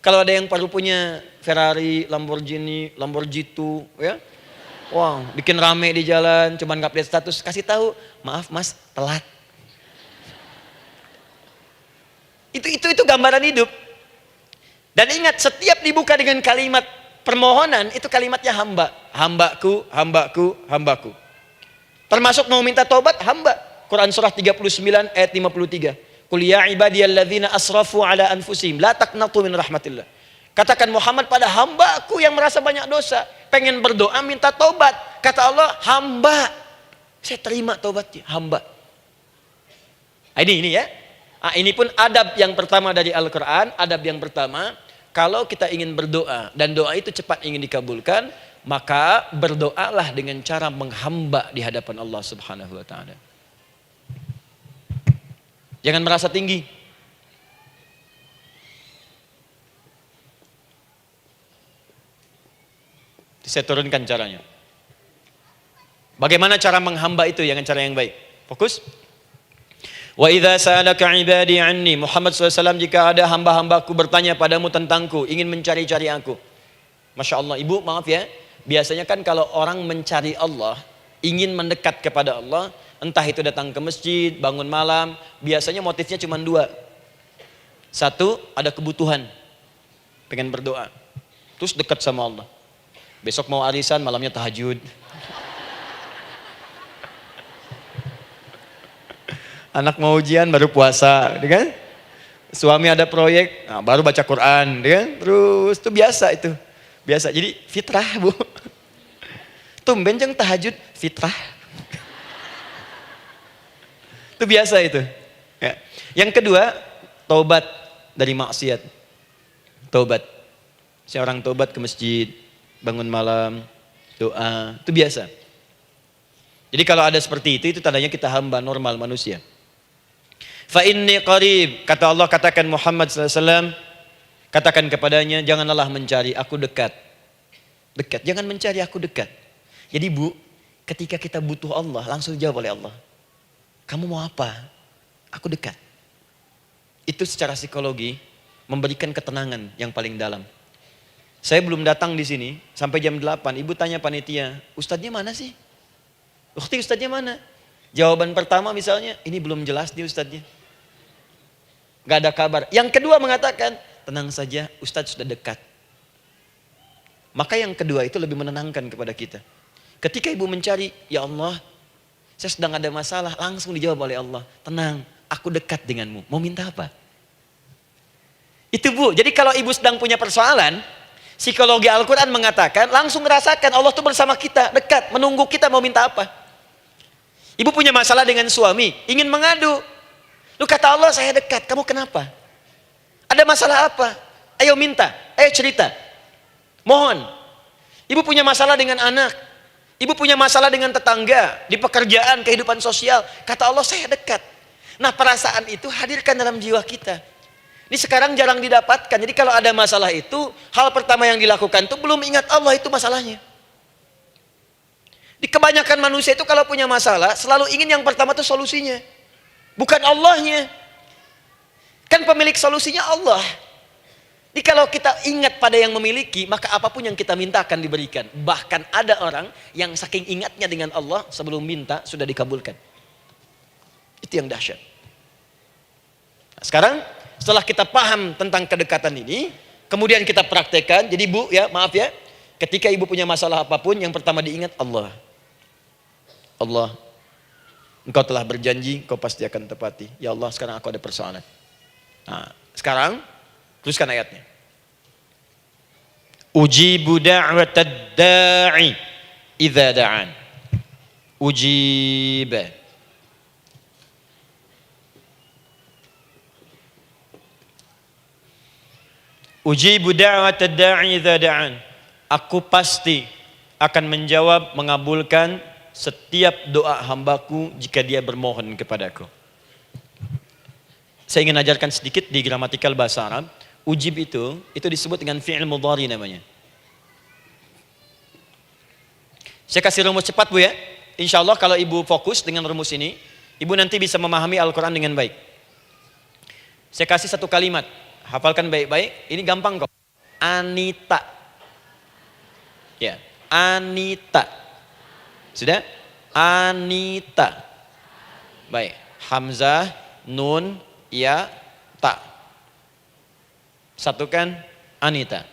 Kalau ada yang baru punya Ferrari, Lamborghini, Lamborghini, ya, wah, bikin rame di jalan, cuman nggak update status, kasih tahu, maaf Mas, telat. Itu gambaran hidup. Dan ingat, setiap dibuka dengan kalimat permohonan, itu kalimatnya hamba. Hambaku, hambaku, hambaku. Termasuk mau minta taubat, hamba. Quran surah 39 ayat 53. Qul ya ibadiyalladzina asrafu ala anfusihim la taqnatu min rahmatillah. Katakan Muhammad pada hambaku yang merasa banyak dosa, pengen berdoa minta taubat. Kata Allah, hamba. Saya terima taubatnya, hamba. Ini ya. Ini pun adab yang pertama dari Al-Quran. Adab yang pertama, kalau kita ingin berdoa dan doa itu cepat ingin dikabulkan, maka berdoalah dengan cara menghamba di hadapan Allah Subhanahu wa taala. Jangan merasa tinggi. Saya turunkan caranya. Bagaimana cara menghamba itu dengan cara yang baik? Fokus. Wa idza sa'alaka 'ibadi 'anni, Muhammad SAW, jika ada hamba-hambaku bertanya padamu tentangku, ingin mencari-cari aku. Masya Allah, Ibu maaf ya, biasanya kan kalau orang mencari Allah, ingin mendekat kepada Allah, entah itu datang ke masjid, bangun malam, biasanya motifnya cuma 2. Satu, ada kebutuhan, pengen berdoa, terus dekat sama Allah. Besok mau arisan, malamnya tahajud. Anak mau ujian, baru puasa, kan? Suami ada proyek, nah, baru baca Quran, kan? Terus itu biasa itu, biasa. Jadi fitrah Bu. Tumben jeng tahajud, fitrah. Itu biasa itu. Ya. Yang kedua, taubat dari maksiat. Taubat. Seorang taubat ke masjid, bangun malam, doa, itu biasa. Jadi kalau ada seperti itu tandanya kita hamba normal manusia. Fa inni qarib, kata Allah, katakan Muhammad SAW, katakan kepadanya, janganlah mencari, aku dekat. Dekat, jangan mencari, aku dekat. Jadi Bu, ketika kita butuh Allah, langsung dijawab oleh Allah. Kamu mau apa? Aku dekat. Itu secara psikologi memberikan ketenangan yang paling dalam. Saya belum datang di sini sampai jam 8. Ibu tanya panitia, ustadznya mana sih? Ustadznya mana? Jawaban pertama misalnya, ini belum jelas nih ustadznya. Gak ada kabar. Yang kedua mengatakan, tenang saja, ustadz sudah dekat. Maka yang kedua itu lebih menenangkan kepada kita. Ketika ibu mencari, ya Allah, saya sedang ada masalah, langsung dijawab oleh Allah. Tenang, aku dekat denganmu. Mau minta apa? Itu bu, jadi kalau ibu sedang punya persoalan, psikologi Al-Quran mengatakan, langsung rasakan Allah tuh bersama kita, dekat, menunggu kita mau minta apa. Ibu punya masalah dengan suami, ingin mengadu. Lu kata Allah, saya dekat, kamu kenapa? Ada masalah apa? Ayo minta, ayo cerita. Mohon. Ibu punya masalah dengan anak. Ibu punya masalah dengan tetangga, di pekerjaan, kehidupan sosial. Kata Allah, saya dekat. Nah, perasaan itu hadirkan dalam jiwa kita. Ini sekarang jarang didapatkan. Jadi kalau ada masalah itu, hal pertama yang dilakukan itu belum ingat Allah itu masalahnya. Di kebanyakan manusia itu kalau punya masalah, selalu ingin yang pertama itu solusinya. Bukan Allahnya. Kan pemilik solusinya Allah. Jadi kalau kita ingat pada yang memiliki, maka apapun yang kita minta akan diberikan. Bahkan ada orang yang saking ingatnya dengan Allah, sebelum minta sudah dikabulkan. Itu yang dahsyat. Nah, sekarang setelah kita paham tentang kedekatan ini, kemudian kita praktekkan. Jadi bu ya, maaf ya, ketika ibu punya masalah apapun, yang pertama diingat Allah. Allah, engkau telah berjanji, engkau pasti akan tepati. Ya Allah, sekarang aku ada persoalan. Nah, sekarang teruskan ayatnya. Ujibu da'watad da'i idza da'an. Ujiba. Ujibu da'watad da'i idza da'an. Aku pasti akan menjawab, mengabulkan setiap doa hambaku jika dia bermohon kepadaku. Saya ingin ajarkan sedikit di gramatikal bahasa Arab. Ujib itu disebut dengan fi'il mudhari namanya. Saya kasih rumus cepat bu ya. Insya Allah kalau ibu fokus dengan rumus ini, ibu nanti bisa memahami Al-Quran dengan baik. Saya kasih satu kalimat, hafalkan baik-baik. Ini gampang kok. Anita. Ya, Anita. Sudah? Anita. Baik. Hamzah, nun, ya, ta. Satukan Anita.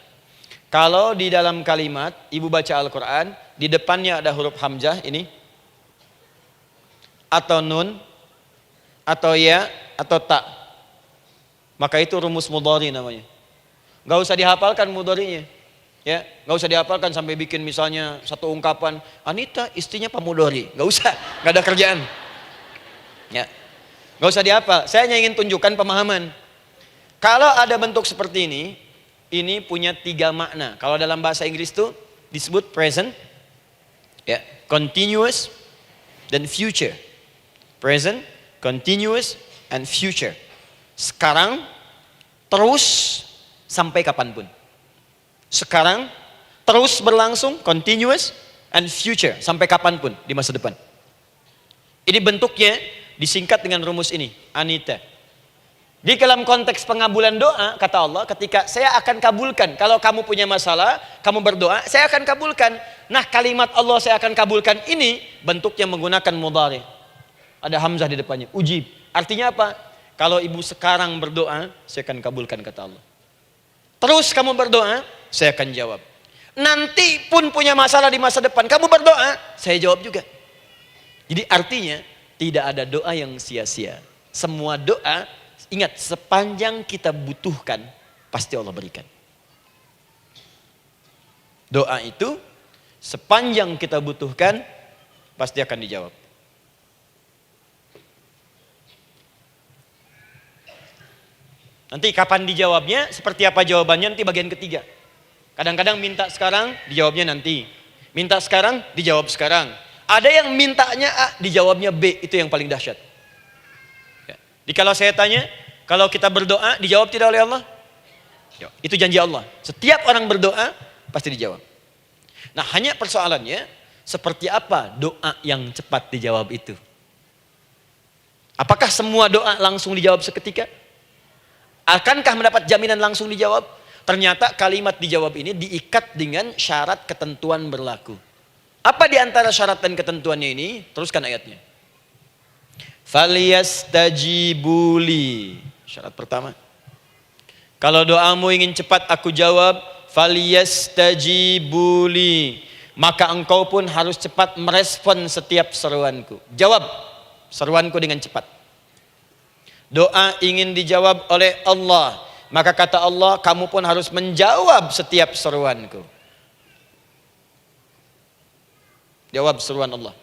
Kalau di dalam kalimat ibu baca Al-Quran, di depannya ada huruf hamzah ini, atau nun, atau ya, atau ta, maka itu rumus mudhari namanya. Gak usah dihafalkan mudharinya. Ya, nggak usah dihafalkan sampai bikin misalnya satu ungkapan Anita istrinya Pak Mudhari, nggak usah, nggak ada kerjaan. Ya, nggak usah dihafal. Saya hanya ingin tunjukkan pemahaman. Kalau ada bentuk seperti ini punya 3 makna. Kalau dalam bahasa Inggris itu disebut present, ya, continuous, dan future. Present, continuous, and future. Sekarang, terus, sampai kapanpun. Sekarang, terus berlangsung, continuous, and future, sampai kapanpun di masa depan. Ini bentuknya disingkat dengan rumus ini, Anita. Di dalam konteks pengabulan doa, kata Allah, ketika saya akan kabulkan, kalau kamu punya masalah, kamu berdoa, saya akan kabulkan. Nah, kalimat Allah saya akan kabulkan ini, bentuknya menggunakan mudhari. Ada hamzah di depannya, ujib. Artinya apa? Kalau ibu sekarang berdoa, saya akan kabulkan, kata Allah. Terus kamu berdoa, saya akan jawab. Nanti pun punya masalah di masa depan, kamu berdoa, saya jawab juga. Jadi artinya tidak ada doa yang sia-sia. Semua doa, ingat, sepanjang kita butuhkan, pasti Allah berikan. Doa itu sepanjang kita butuhkan, pasti akan dijawab. Nanti kapan dijawabnya, seperti apa jawabannya, nanti bagian ketiga. Kadang-kadang minta sekarang, dijawabnya nanti. Minta sekarang, dijawab sekarang. Ada yang mintanya A, dijawabnya B, itu yang paling dahsyat. Ya. Jadi kalau saya tanya, kalau kita berdoa, dijawab tidak oleh Allah? Ya, itu janji Allah. Setiap orang berdoa, pasti dijawab. Nah, hanya persoalannya, seperti apa doa yang cepat dijawab itu? Apakah semua doa langsung dijawab seketika? Akankah mendapat jaminan langsung dijawab? Ternyata kalimat dijawab ini diikat dengan syarat ketentuan berlaku. Apa di antara syarat dan ketentuannya ini? Teruskan ayatnya. Falyastajibuli. Syarat pertama. Kalau doamu ingin cepat aku jawab, falyastajibuli. Maka engkau pun harus cepat merespon setiap seruanku. Jawab seruanku dengan cepat. Doa ingin dijawab oleh Allah. Maka kata Allah, kamu pun harus menjawab setiap seruanku. Jawab seruan Allah.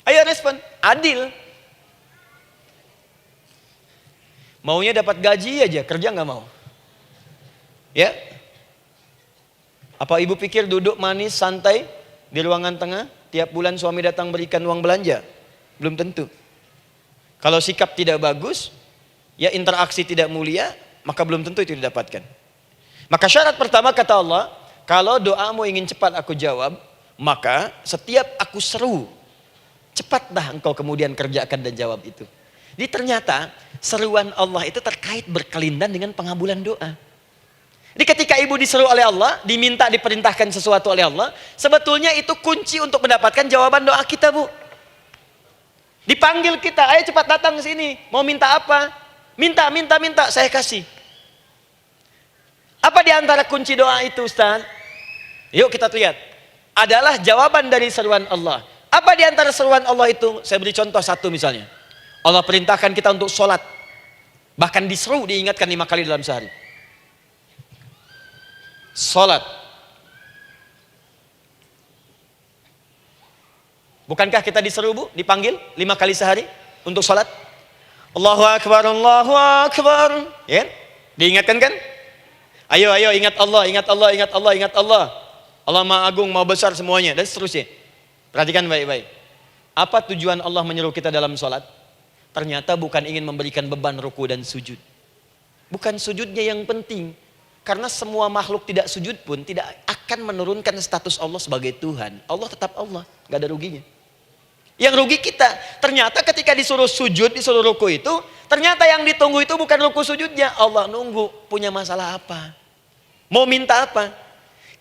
Ayo respon, adil. Maunya dapat gaji aja, kerja nggak mau. Ya? Apa ibu pikir duduk manis, santai di ruangan tengah, tiap bulan suami datang berikan uang belanja? Belum tentu. Kalau sikap tidak bagus, ya interaksi tidak mulia, maka belum tentu itu didapatkan. Maka syarat pertama kata Allah, kalau doamu ingin cepat aku jawab, maka setiap aku seru, cepatlah engkau kemudian kerjakan dan jawab itu. Jadi ternyata seruan Allah itu terkait berkelindan dengan pengabulan doa. Jadi ketika ibu diseru oleh Allah, diminta diperintahkan sesuatu oleh Allah, sebetulnya itu kunci untuk mendapatkan jawaban doa kita, Bu. Dipanggil kita, ayo cepat datang ke sini, mau minta apa? Minta, saya kasih. Apa di antara kunci doa itu, Ustaz? Yuk kita lihat. Adalah jawaban dari seruan Allah. Apa di antara seruan Allah itu? Saya beri contoh satu misalnya. Allah perintahkan kita untuk sholat. Bahkan diseru, diingatkan 5 kali dalam sehari. Sholat. Bukankah kita diseru, Bu? Dipanggil 5 kali sehari untuk sholat? Allahu Akbar, Allahu Akbar. Ya? Diingatkan kan? Ayo ingat Allah, ingat Allah, ingat Allah, ingat Allah. Allah Maha Agung, Maha Besar semuanya. Dan seterusnya. Perhatikan baik-baik. Apa tujuan Allah menyeru kita dalam sholat? Ternyata bukan ingin memberikan beban ruku dan sujud. Bukan sujudnya yang penting. Karena semua makhluk tidak sujud pun tidak akan menurunkan status Allah sebagai Tuhan. Allah tetap Allah, gak ada ruginya. Yang rugi kita, ternyata ketika disuruh sujud, disuruh ruku itu, ternyata yang ditunggu itu bukan ruku sujudnya. Allah nunggu, punya masalah apa? Mau minta apa?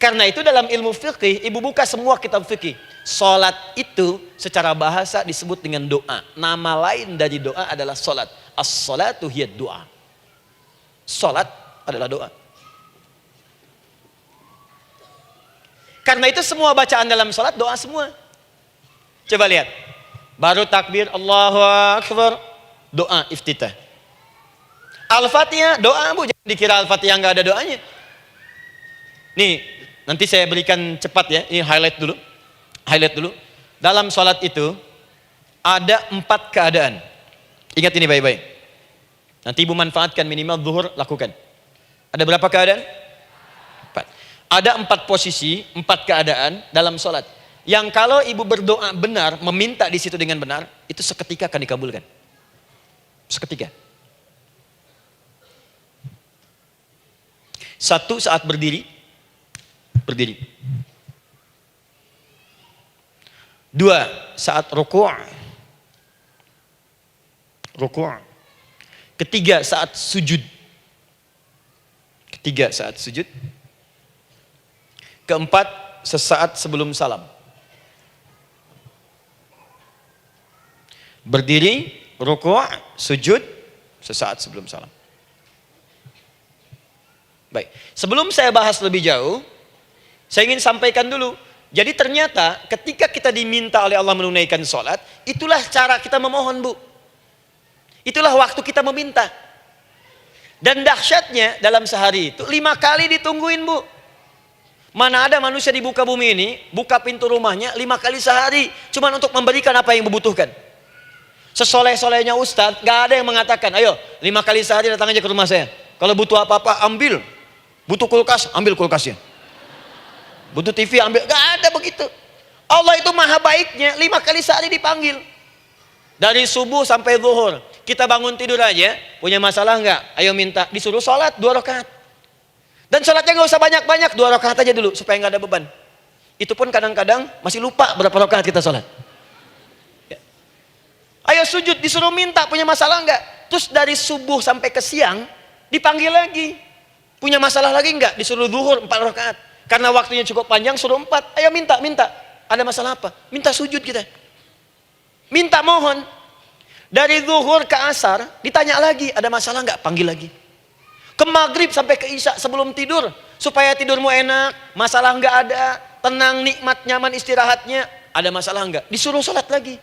Karena itu dalam ilmu fikih, ibu buka semua kitab fikih. Salat itu secara bahasa disebut dengan doa. Nama lain dari doa adalah salat. As-salatu hiya doa. Salat adalah doa. Karena itu semua bacaan dalam salat doa semua. Coba lihat. Baru takbir Allahu Akbar, doa iftitah. Al-Fatihah doa, Bu. Jangan dikira Al-Fatihah enggak ada doanya. Nih, nanti saya berikan cepat ya. Ini highlight dulu. Dalam sholat itu ada 4 keadaan. Ingat ini baik-baik. Nanti ibu manfaatkan, minimal zuhur lakukan. Ada berapa keadaan? 4. Ada 4 posisi, 4 keadaan dalam sholat. Yang kalau ibu berdoa benar, meminta di situ dengan benar, itu seketika akan dikabulkan. Seketika. 1 saat berdiri. 2 saat ruku'. 3 saat sujud. 4 sesaat sebelum salam. Berdiri, ruku', sujud, sesaat sebelum salam. Baik, sebelum saya bahas lebih jauh, saya ingin sampaikan dulu. Jadi ternyata ketika kita diminta oleh Allah menunaikan sholat, itulah cara kita memohon, Bu. Itulah waktu kita meminta. Dan dahsyatnya dalam sehari itu 5 kali ditungguin, Bu. Mana ada manusia di muka bumi ini buka pintu rumahnya 5 kali sehari cuma untuk memberikan apa yang dibutuhkan. Sesoleh-solehnya Ustadz, gak ada yang mengatakan, ayo 5 kali sehari datang aja ke rumah saya. Kalau butuh apa-apa ambil. Butuh kulkas, ambil kulkasnya. Butuh TV ambil, gak ada begitu. Allah itu maha baiknya, 5 kali sehari dipanggil. Dari subuh sampai zuhur. Kita bangun tidur aja, punya masalah gak? Ayo minta, disuruh sholat 2 rakaat. Dan sholatnya gak usah banyak-banyak, 2 rakaat aja dulu supaya gak ada beban. Itu pun kadang-kadang masih lupa berapa rakaat kita sholat. Ya. Ayo sujud, disuruh minta, punya masalah gak? Terus dari subuh sampai ke siang, dipanggil lagi. Punya masalah lagi gak? Disuruh zuhur 4 rakaat. Karena waktunya cukup panjang, suruh 4. Ayo minta. Ada masalah apa? Minta sujud kita. Minta mohon. Dari zuhur ke asar, ditanya lagi, ada masalah nggak? Panggil lagi. Ke maghrib sampai ke isya sebelum tidur. Supaya tidurmu enak, masalah nggak ada, tenang, nikmat, nyaman istirahatnya. Ada masalah nggak? Disuruh sholat lagi.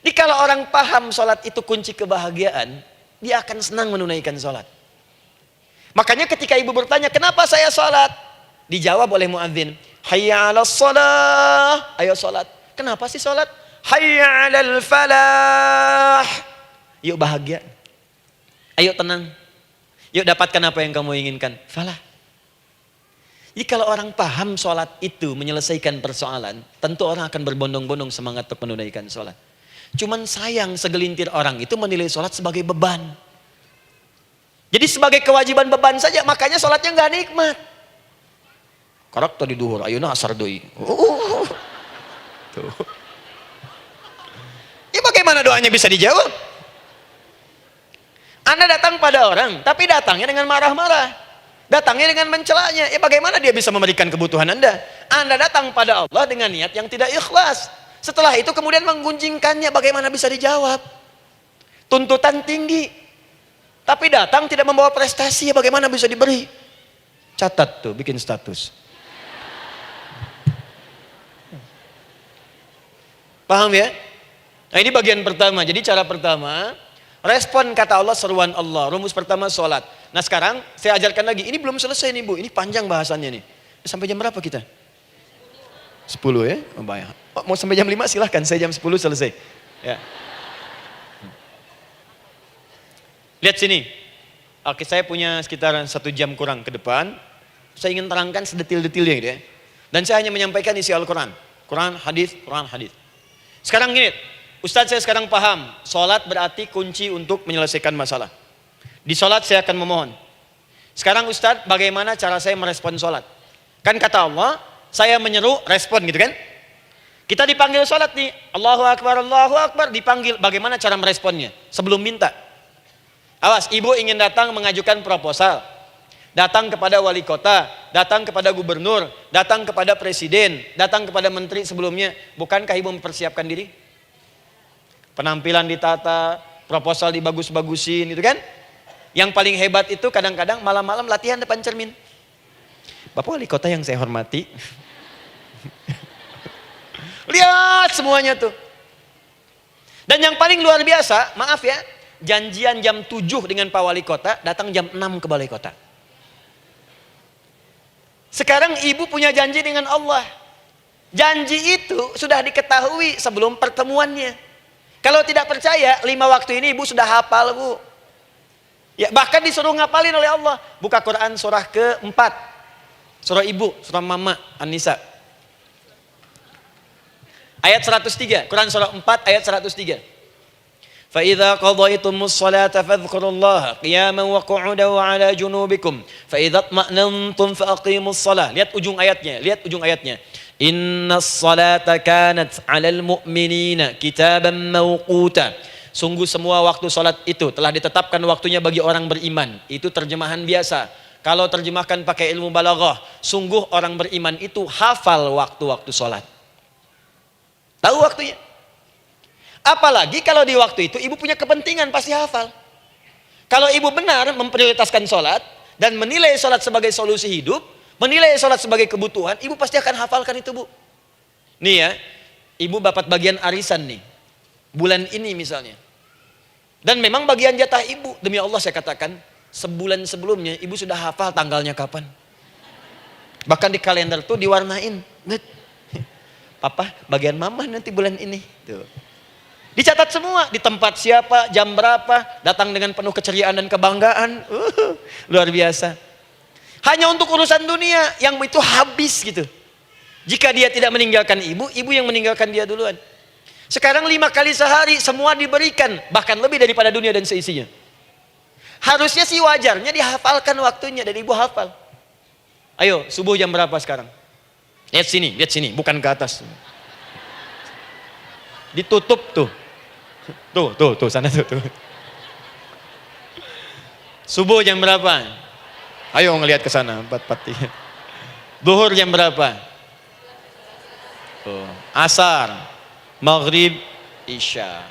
Jadi kalau orang paham sholat itu kunci kebahagiaan, dia akan senang menunaikan sholat. Makanya ketika ibu bertanya, kenapa saya sholat? Dijawab oleh muadzin, hayya 'alas shalah, ayo sholat. Kenapa sih sholat? Hayya 'alal falah. Yuk bahagia. Ayo tenang. Yuk dapatkan apa yang kamu inginkan. Falah. Jadi kalau orang paham sholat itu menyelesaikan persoalan, tentu orang akan berbondong-bondong semangat untuk menunaikan sholat. Cuman sayang segelintir orang itu menilai sholat sebagai beban. Jadi sebagai kewajiban beban saja, makanya sholatnya nggak nikmat. Karak tadi duhur, ayeuna asar deui. Tuh. Ya bagaimana doanya bisa dijawab? Anda datang pada orang, tapi datangnya dengan marah-marah. Datangnya dengan mencelanya. Ya bagaimana dia bisa memberikan kebutuhan Anda? Anda datang pada Allah dengan niat yang tidak ikhlas. Setelah itu kemudian menggunjingkannya, bagaimana bisa dijawab? Tuntutan tinggi. Tapi datang tidak membawa prestasi, ya bagaimana bisa diberi? Catat tuh, bikin status. Paham ya? Nah ini bagian pertama. Jadi cara pertama, respon kata Allah, seruan Allah. Rumus pertama sholat. Nah sekarang saya ajarkan lagi. Ini belum selesai nih Bu, ini panjang bahasannya nih. Sampai jam berapa kita? 10 ya? Oh, banyak. Oh, mau sampai jam 5 silahkan, saya jam 10 selesai. Ya. Lihat sini. Oke, saya punya sekitar 1 jam kurang ke depan. Saya ingin terangkan sedetil-detilnya gitu ya. Dan saya hanya menyampaikan isi Al-Quran. Quran, hadis, Quran, hadis. Sekarang gini, Ustadz saya sekarang paham, sholat berarti kunci untuk menyelesaikan masalah. Di sholat saya akan memohon. Sekarang Ustadz, bagaimana cara saya merespon sholat? Kan kata Allah, saya menyeru, respon gitu kan? Kita dipanggil sholat nih, Allahu Akbar, dipanggil. Bagaimana cara meresponnya? Sebelum minta. Awas, ibu ingin datang mengajukan proposal. Datang kepada wali kota, datang kepada gubernur, datang kepada presiden, datang kepada menteri sebelumnya. Bukankah ibu mempersiapkan diri? Penampilan ditata, proposal dibagus-bagusin, itu kan? Yang paling hebat itu kadang-kadang malam-malam latihan depan cermin. Bapak wali kota yang saya hormati. Lihat semuanya tuh. Dan yang paling luar biasa, maaf ya, janjian jam 7 dengan Pak Wali Kota, datang jam 6 ke Balai Kota. Sekarang ibu punya janji dengan Allah. Janji itu sudah diketahui sebelum pertemuannya. Kalau tidak percaya, 5 waktu ini ibu sudah hafal Bu. Ya, bahkan disuruh ngapalin oleh Allah. Buka Quran surah ke-4. Surah ibu, surah mama, An-Nisa. Ayat 103, Quran surah 4 ayat 103. فَإِذَا قَضَيْتُمُ الصَّلَاةَ فَاذْكُرُوا اللَّهَ قِيَامًا وَقُعُودًا وَعَلَى جُنُوبِكُمْ فَإِذَا اطْمَأْنَنْتُمْ فَأَقِيمُوا الصَّلَاةَ. Lihat ujung ayatnya. Inna as-salata kanat 'alal mu'minina kitaban mawquta. Sungguh semua waktu salat itu telah ditetapkan waktunya bagi orang beriman. Itu terjemahan biasa. Kalau terjemahkan pakai ilmu balaghah, sungguh orang beriman itu hafal waktu-waktu salat. Tahu waktunya. Apalagi kalau di waktu itu ibu punya kepentingan, pasti hafal. Kalau ibu benar memprioritaskan sholat dan menilai sholat sebagai solusi hidup, menilai sholat sebagai kebutuhan, ibu pasti akan hafalkan itu Bu. Nih ya, ibu dapat bagian arisan nih, bulan ini misalnya. Dan memang bagian jatah ibu, demi Allah saya katakan, sebulan sebelumnya ibu sudah hafal tanggalnya kapan. Bahkan di kalender tuh diwarnain. Papa, bagian mama nanti bulan ini. Tuh. Dicatat semua, di tempat siapa, jam berapa, datang dengan penuh keceriaan dan kebanggaan. Luar biasa. Hanya untuk urusan dunia yang itu habis gitu. Jika dia tidak meninggalkan ibu, ibu yang meninggalkan dia duluan. Sekarang 5 kali sehari semua diberikan, bahkan lebih daripada dunia dan seisinya. Harusnya sih wajarnya dihafalkan waktunya dan ibu hafal. Ayo, subuh jam berapa sekarang? Lihat sini, bukan ke atas. Ditutup tuh. Tuh, sana tuh. Subuh jam berapa? Ayo ngelihat ke sana, 4:43. Duhur jam berapa? Tuh. Asar, maghrib, isya.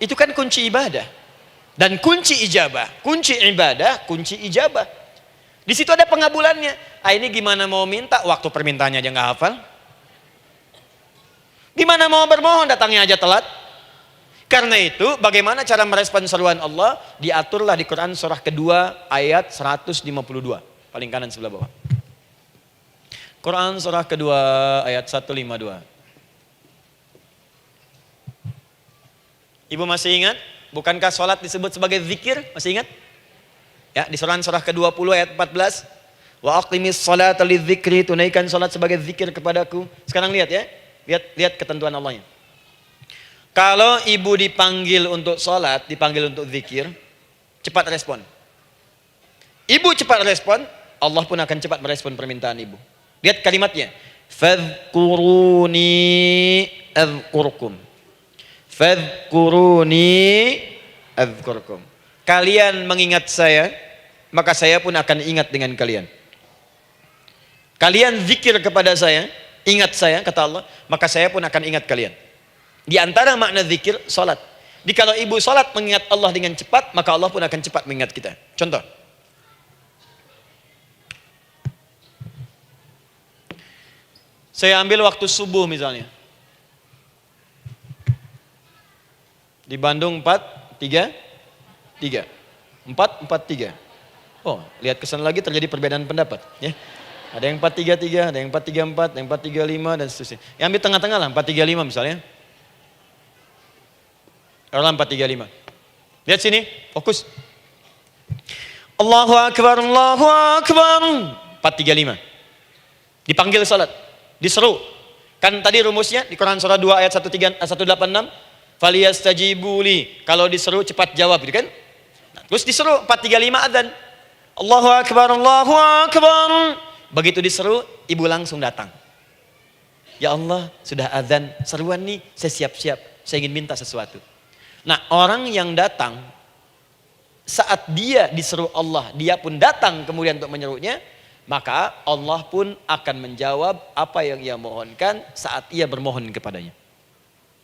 Itu kan kunci ibadah. Dan kunci ijabah, kunci ibadah, kunci ijabah. Di situ ada pengabulannya. Ah, ini gimana mau minta, waktu permintaannya aja nggak hafal. Gimana mau bermohon, datangnya aja telat. Karena itu, bagaimana cara merespon seruan Allah? Diaturlah di Quran surah kedua ayat 152. Paling kanan sebelah bawah. Quran surah kedua ayat 152. Ibu masih ingat? Bukankah sholat disebut sebagai zikir? Masih ingat? Ya, di surah ke-20 ayat 14. Wa aqimis sholata lidzikri, tunaikan sholat sebagai zikir kepadaku. Sekarang lihat ya. Lihat ketentuan Allahnya. Kalau ibu dipanggil untuk sholat, dipanggil untuk zikir, cepat respon. Ibu cepat respon, Allah pun akan cepat merespon permintaan ibu. Lihat kalimatnya. Fadhkuruni adzkurkum. Fadhkuruni adzkurkum. Kalian mengingat saya, maka saya pun akan ingat dengan kalian. Kalian zikir kepada saya, ingat saya, kata Allah, maka saya pun akan ingat kalian. Di antara makna zikir, salat. Jadi kalau ibu salat mengingat Allah dengan cepat, maka Allah pun akan cepat mengingat kita. Contoh. Saya ambil waktu subuh misalnya. Di Bandung 4-3-3. 4-4-3. Oh, lihat kesan lagi terjadi perbedaan pendapat. Ya. Ada yang 4-3-3, ada yang 4-3-4, ada yang 4-3-5 dan seterusnya. Yang ambil tengah-tengah lah, 4-3-5 misalnya. Orang 4-3-5. Lihat sini, fokus. Allahu Akbar, Allahu Akbar. 4-3-5. Dipanggil salat, diseru. Kan tadi rumusnya di Quran surah 2 ayat 186. Faliyastajibuli. Kalau diseru cepat jawab, gitu kan? Nah, terus diseru 4-3-5 adzan. Allahu Akbar, Allahu Akbar. Begitu diseru, ibu langsung datang. Ya Allah, sudah adzan, seruan nih, saya siap-siap, saya ingin minta sesuatu. Nah, orang yang datang saat dia diseru Allah, dia pun datang kemudian untuk menyerunya, maka Allah pun akan menjawab apa yang ia mohonkan saat ia bermohon kepadanya.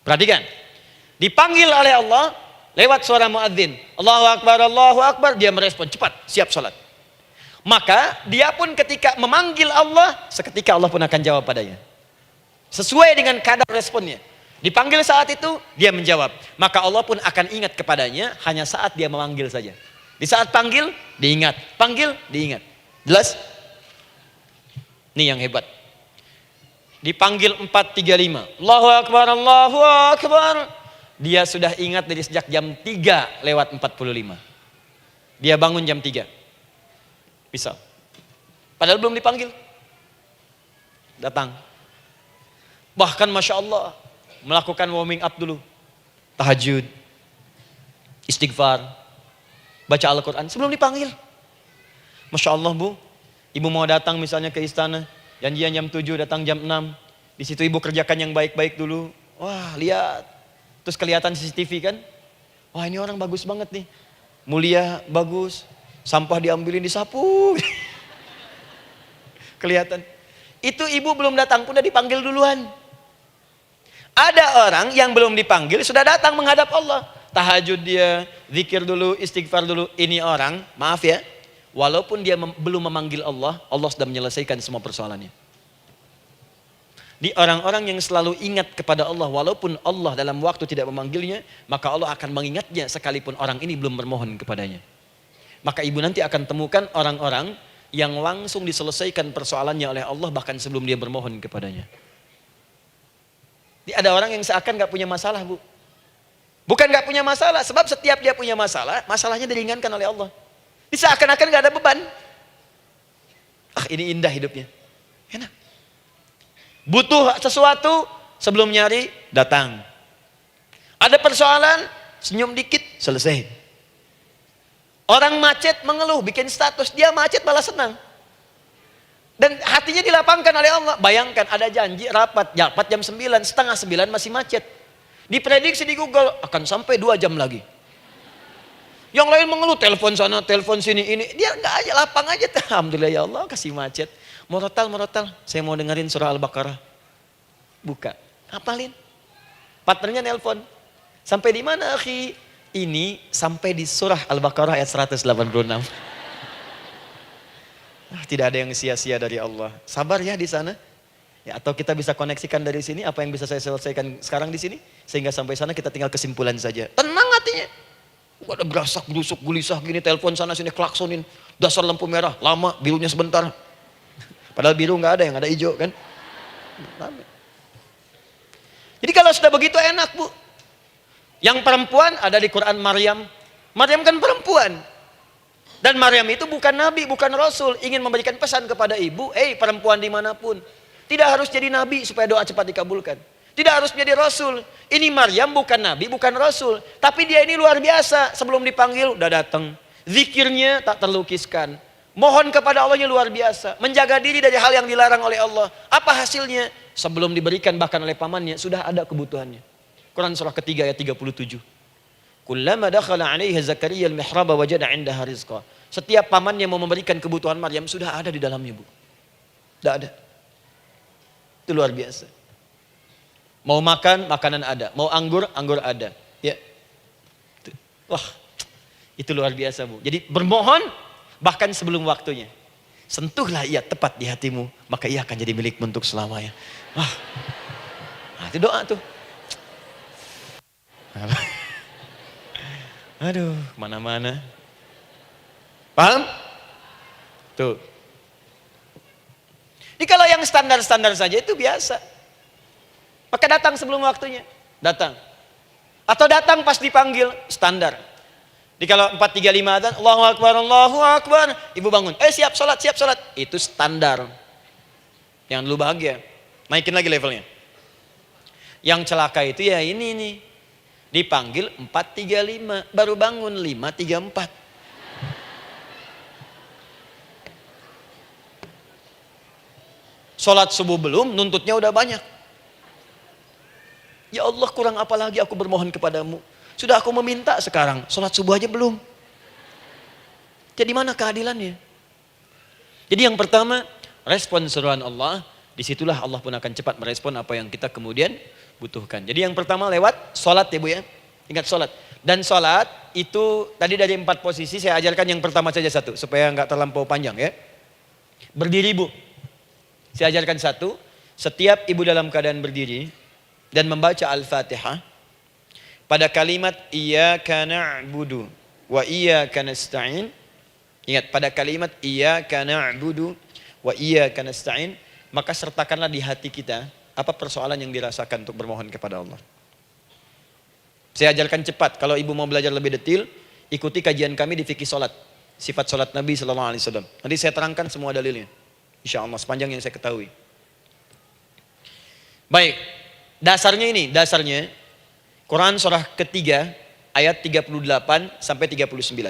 Perhatikan. Dipanggil oleh Allah lewat suara muadzin. Allahu Akbar, dia merespon cepat, siap salat. Maka dia pun ketika memanggil Allah, seketika Allah pun akan jawab padanya. Sesuai dengan kadar responnya. Dipanggil saat itu, dia menjawab. Maka Allah pun akan ingat kepadanya hanya saat dia memanggil saja. Di saat panggil, diingat. Panggil, diingat. Jelas? Ini yang hebat. Dipanggil 4-3-5. Allahu Akbar, Allahu Akbar. Dia sudah ingat dari sejak jam 3:45. Dia bangun jam 3. Misal. Padahal belum dipanggil. Datang. Bahkan Masya Allah, melakukan warming up dulu. Tahajud. Istighfar. Baca Al-Quran sebelum dipanggil. Masya Allah Bu, ibu mau datang misalnya ke istana. Janjian jam 7, datang jam 6. Di situ ibu kerjakan yang baik-baik dulu. Wah, lihat. Terus kelihatan CCTV kan. Wah, ini orang bagus banget nih. Mulia, bagus. Sampah diambilin, disapu. Kelihatan. Itu ibu belum datang pun udah dipanggil duluan. Ada orang yang belum dipanggil sudah datang menghadap Allah. Tahajud dia, zikir dulu, istighfar dulu. Ini orang, maaf ya. Walaupun dia belum memanggil Allah, Allah sudah menyelesaikan semua persoalannya. Di orang-orang yang selalu ingat kepada Allah, walaupun Allah dalam waktu tidak memanggilnya, maka Allah akan mengingatnya sekalipun orang ini belum bermohon kepadanya. Maka ibu nanti akan temukan orang-orang yang langsung diselesaikan persoalannya oleh Allah bahkan sebelum dia bermohon kepadanya. Ada orang yang seakan gak punya masalah Bu. Bukan gak punya masalah, sebab setiap dia punya masalah, masalahnya diringankan oleh Allah. Seakan-akan gak ada beban. Ah, ini indah hidupnya. Enak. Butuh sesuatu, sebelum nyari, datang. Ada persoalan, senyum dikit, selesai. Orang macet mengeluh, bikin status, dia macet malah senang. Dan hatinya dilapangkan oleh Allah. Bayangkan ada janji rapat jam 9, setengah 9 masih macet. Diprediksi di Google, akan sampai 2 jam lagi. Yang lain mengeluh, telepon sana, telepon sini, ini. Dia enggak aja, lapang aja. Alhamdulillah ya Allah, kasih macet. Murotal, saya mau dengerin surah Al-Baqarah. buka. Hafalin. Partnernya nelpon. Sampai di mana, akhi? Ini sampai di surah Al-Baqarah ayat 186. Tidak ada yang sia-sia dari Allah. Sabar ya di sana. Ya, atau kita bisa koneksikan dari sini apa yang bisa saya selesaikan sekarang di sini sehingga sampai sana kita tinggal kesimpulan saja. Tenang hatinya. Gak ada gerasak, gerusuk, gelisah gini, telepon sana sini, klaksonin, dasar lampu merah, lama, birunya sebentar. Padahal biru nggak ada, yang ada hijau kan. Jadi kalau sudah begitu enak, Bu. Yang perempuan ada di Quran Maryam. Maryam kan perempuan. Dan Maryam itu bukan nabi, bukan rasul. Ingin memberikan pesan kepada ibu, perempuan dimanapun. Tidak harus jadi nabi supaya doa cepat dikabulkan. Tidak harus menjadi rasul. Ini Maryam bukan nabi, bukan rasul. Tapi dia ini luar biasa. Sebelum dipanggil udah datang. Zikirnya tak terlukiskan. Mohon kepada Allahnya luar biasa. Menjaga diri dari hal yang dilarang oleh Allah. Apa hasilnya? Sebelum diberikan bahkan oleh pamannya sudah ada kebutuhannya. Quran surah ketiga ayat 37. Kullama dakhala 'alaiha Zakaria al-mihraba wajada 'indaha rizqa. Setiap pamannya mau memberikan kebutuhan Maryam sudah ada di dalamnya, Bu. Sudah ada. Itu luar biasa. Mau makan, makanan ada. Mau anggur, anggur ada. Ya. Wah, itu luar biasa, Bu. Jadi bermohon bahkan sebelum waktunya. Sentuhlah ia tepat di hatimu, maka ia akan jadi milikmu untuk selamanya. Wah. Nah, itu doa tuh. Aduh, mana-mana. Paham? Tuh. Jadi kalau yang standar-standar saja itu biasa. Maka datang sebelum waktunya. Datang. Atau datang pas dipanggil. Standar. Jadi kalau 4-3-5 adzan, Allahu Akbar, Allahu Akbar. Ibu bangun. Siap sholat, siap sholat. Itu standar. Yang dulu bahagia. Naikin lagi levelnya. Yang celaka itu ya ini nih. Dipanggil 4-3-5. Baru bangun 5-3-4. Sholat subuh belum, nuntutnya udah banyak. Ya Allah, kurang apa lagi aku bermohon kepadamu. Sudah aku meminta sekarang, sholat subuh aja belum. Jadi mana keadilannya? Jadi yang pertama, respon seruan Allah. Disitulah Allah pun akan cepat merespon apa yang kita kemudian butuhkan. Jadi yang pertama lewat sholat ya Bu ya. Ingat sholat. Dan sholat itu tadi dari 4 posisi saya ajarkan yang pertama saja satu. Supaya nggak terlampau panjang ya. Berdiri Bu. Saya ajarkan satu, setiap ibu dalam keadaan berdiri dan membaca Al-Fatihah pada kalimat iyyaka na'budu wa iyyaka nasta'in. Ingat, pada kalimat iyyaka na'budu wa iyyaka nasta'in, maka sertakanlah di hati kita apa persoalan yang dirasakan untuk bermohon kepada Allah. Saya ajarkan cepat, kalau ibu mau belajar lebih detail, ikuti kajian kami di fikih salat, sifat salat Nabi sallallahu alaihi wasallam. Nanti saya terangkan semua dalilnya. Insya Allah sepanjang yang saya ketahui. Baik, dasarnya ini, dasarnya Quran surah ketiga ayat 38 sampai 39.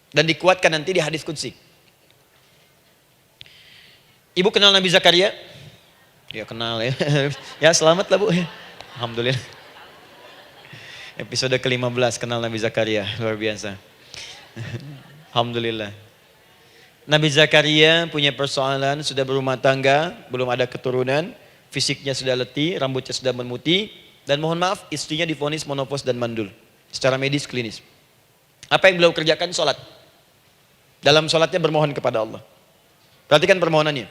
Dan dikuatkan nanti di hadis qudsi. Ibu kenal Nabi Zakaria? Ya kenal ya. Ya selamat lah Bu. Alhamdulillah. Episode ke-15 kenal Nabi Zakaria, luar biasa. Alhamdulillah. Nabi Zakaria punya persoalan, sudah berumah tangga, belum ada keturunan, fisiknya sudah letih, rambutnya sudah memutih, dan mohon maaf istrinya divonis menopause dan mandul. Secara medis klinis. Apa yang beliau kerjakan? Sholat. Dalam sholatnya bermohon kepada Allah. Perhatikan permohonannya.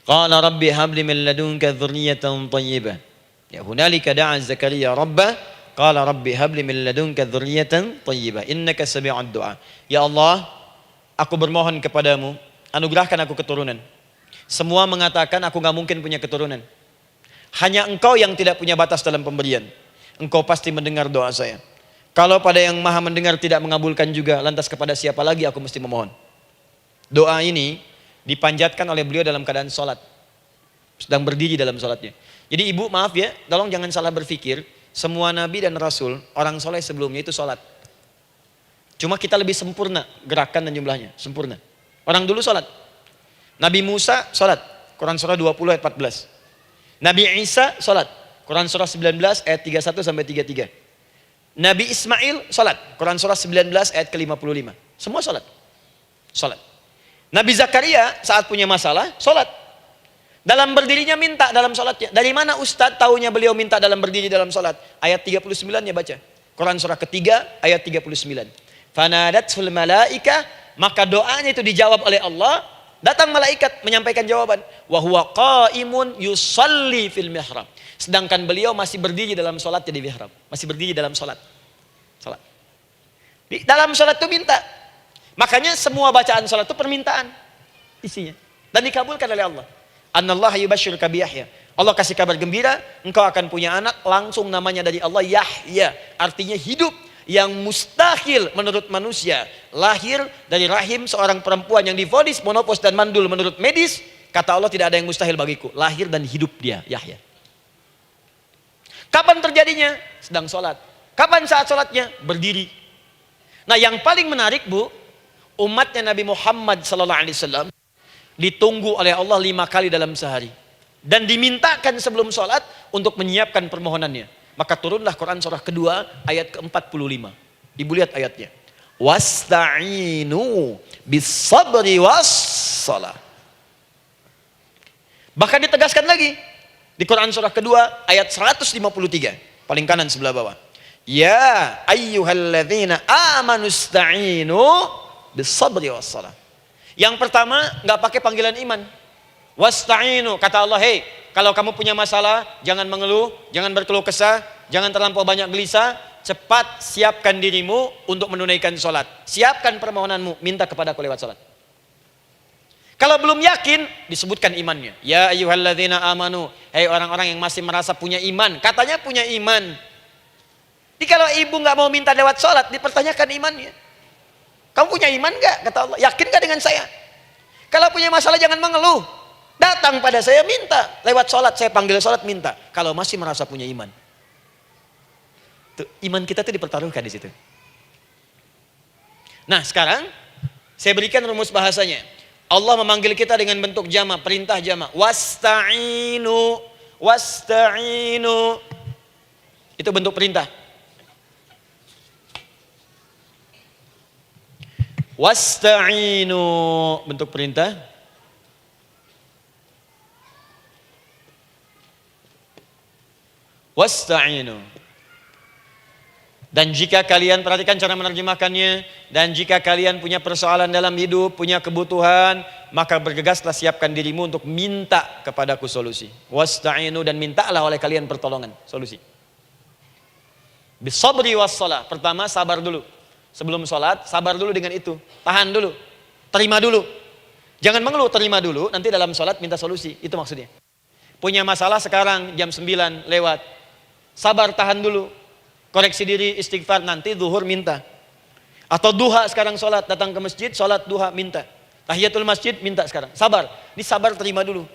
Qala rabbi habli min ladunka dzurriyyatan thayyibah. Ya hunalika da'a Zakaria rabbah. Qala rabbi habli min ladunka dzurriyyatan thayyibah. Innaka sami'ud du'a. Ya Allah, aku bermohon kepadamu, anugerahkan aku keturunan. Semua mengatakan aku gak mungkin punya keturunan. Hanya engkau yang tidak punya batas dalam pemberian. Engkau pasti mendengar doa saya. Kalau pada yang maha mendengar tidak mengabulkan juga, lantas kepada siapa lagi aku mesti memohon? Doa ini dipanjatkan oleh beliau dalam keadaan sholat. Sedang berdiri dalam sholatnya. Jadi ibu maaf ya, tolong jangan salah berpikir. Semua nabi dan rasul, orang soleh sebelumnya itu sholat. Cuma kita lebih sempurna gerakan dan jumlahnya, sempurna. Orang dulu sholat. Nabi Musa sholat, Quran surah 20 ayat 14. Nabi Isa sholat, Quran surah 19 ayat 31 sampai 33. Nabi Ismail sholat, Quran surah 19 ayat ke-55. Semua sholat. Sholat. Nabi Zakaria saat punya masalah, sholat. Dalam berdirinya minta dalam sholatnya. Dari mana Ustadz taunya beliau minta dalam berdiri dalam sholat? Ayat 39-nya baca. Quran surah ketiga ayat 39. Fanadatul malaika, maka doanya itu dijawab oleh Allah. Datang malaikat menyampaikan jawaban. Wa huwa qaimun yusalli fil mihrab. Sedangkan beliau masih berdiri dalam sholatnya di mihrab. Masih berdiri dalam sholat. Di dalam sholat itu minta. Makanya semua bacaan sholat itu permintaan isinya. Dan dikabulkan oleh Allah. Anallaha yubashshiruka bi Yahya. Allah kasih kabar gembira, engkau akan punya anak, langsung namanya dari Allah Yahya. Artinya hidup yang mustahil menurut manusia. Lahir dari rahim seorang perempuan yang divonis monopos dan mandul menurut medis. Kata Allah tidak ada yang mustahil bagiku. Lahir dan hidup dia, Yahya. Kapan terjadinya? Sedang sholat. Kapan saat sholatnya? Berdiri. Nah yang paling menarik Bu, umatnya Nabi Muhammad SAW ditunggu oleh Allah 5 kali dalam sehari. Dan dimintakan sebelum sholat untuk menyiapkan permohonannya. Maka turunlah Quran surah kedua ayat ke-45. Ibu lihat ayatnya. Wasta'inu bis-sabri was-salah. Bahkan ditegaskan lagi. Di Quran surah kedua ayat 153. Paling kanan sebelah bawah. Ya ayyuhalladzina amanusta'inu bis-sabri was-salah. Yang pertama, nggak pakai panggilan iman. Wasta'inu, kata Allah, hei, kalau kamu punya masalah, jangan mengeluh, jangan berkeluh kesah, jangan terlampau banyak gelisah, cepat siapkan dirimu untuk menunaikan sholat. Siapkan permohonanmu, minta kepada aku lewat sholat. Kalau belum yakin, disebutkan imannya. Ya ayyuhalladzina amanu, hei orang-orang yang masih merasa punya iman, katanya punya iman. Jadi kalau ibu nggak mau minta lewat sholat, dipertanyakan imannya. Kamu punya iman gak? Kata Allah. Yakin gak dengan saya? Kalau punya masalah jangan mengeluh. Datang pada saya minta. Lewat sholat, saya panggil sholat minta. Kalau masih merasa punya iman. Tuh, iman kita tuh dipertaruhkan di situ. Nah sekarang, saya berikan rumus bahasanya. Allah memanggil kita dengan bentuk jama, perintah jama. Wasta'inu. Wasta'inu. Itu bentuk perintah. Wasta'inu, bentuk perintah. Wasta'inu. Dan jika kalian, perhatikan cara menerjemahkannya, dan jika kalian punya persoalan dalam hidup, punya kebutuhan, maka bergegaslah siapkan dirimu untuk minta kepadaku solusi. Wasta'inu, dan mintalah oleh kalian pertolongan, solusi. Bisabri wassalah. Pertama, sabar dulu. Sebelum sholat, sabar dulu dengan itu. Tahan dulu. Terima dulu. Jangan mengeluh, terima dulu. Nanti dalam sholat minta solusi. Itu maksudnya. Punya masalah sekarang jam 9 lewat. Sabar, tahan dulu. Koreksi diri, istighfar. Nanti zuhur minta. Atau duha sekarang sholat. Datang ke masjid, sholat duha minta. Tahiyatul masjid minta sekarang. Sabar. Ini sabar, terima dulu.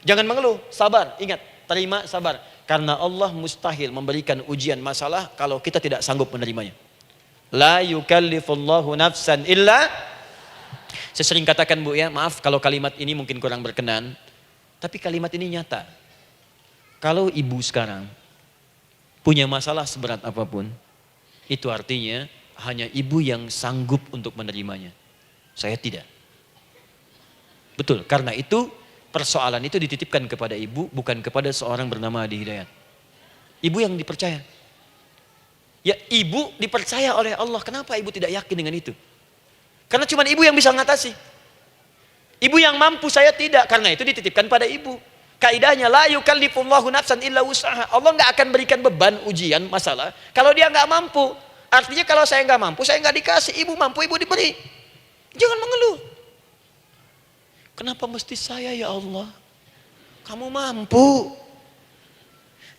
Jangan mengeluh, sabar. Ingat, terima, sabar. Karena Allah mustahil memberikan ujian masalah kalau kita tidak sanggup menerimanya. La yukallifullahu nafsan illa. Saya sering katakan Bu ya, maaf kalau kalimat ini mungkin kurang berkenan, tapi kalimat ini nyata. Kalau ibu sekarang punya masalah seberat apapun, itu artinya hanya ibu yang sanggup untuk menerimanya. Saya tidak. Betul, karena itu persoalan itu dititipkan kepada ibu, bukan kepada seorang bernama Adi Hidayat. Ibu yang dipercaya. Ya ibu dipercaya oleh Allah. Kenapa ibu tidak yakin dengan itu? Karena cuma ibu yang bisa mengatasi. Ibu yang mampu, saya tidak. Karena itu dititipkan pada ibu. Kaidahnya la yukallifullahu nafsan illa wus'aha. Allah nggak akan berikan beban ujian masalah kalau dia nggak mampu. Artinya kalau saya nggak mampu, saya nggak dikasih. Ibu mampu, ibu diberi. Jangan mengeluh. Kenapa mesti saya ya Allah? Kamu mampu.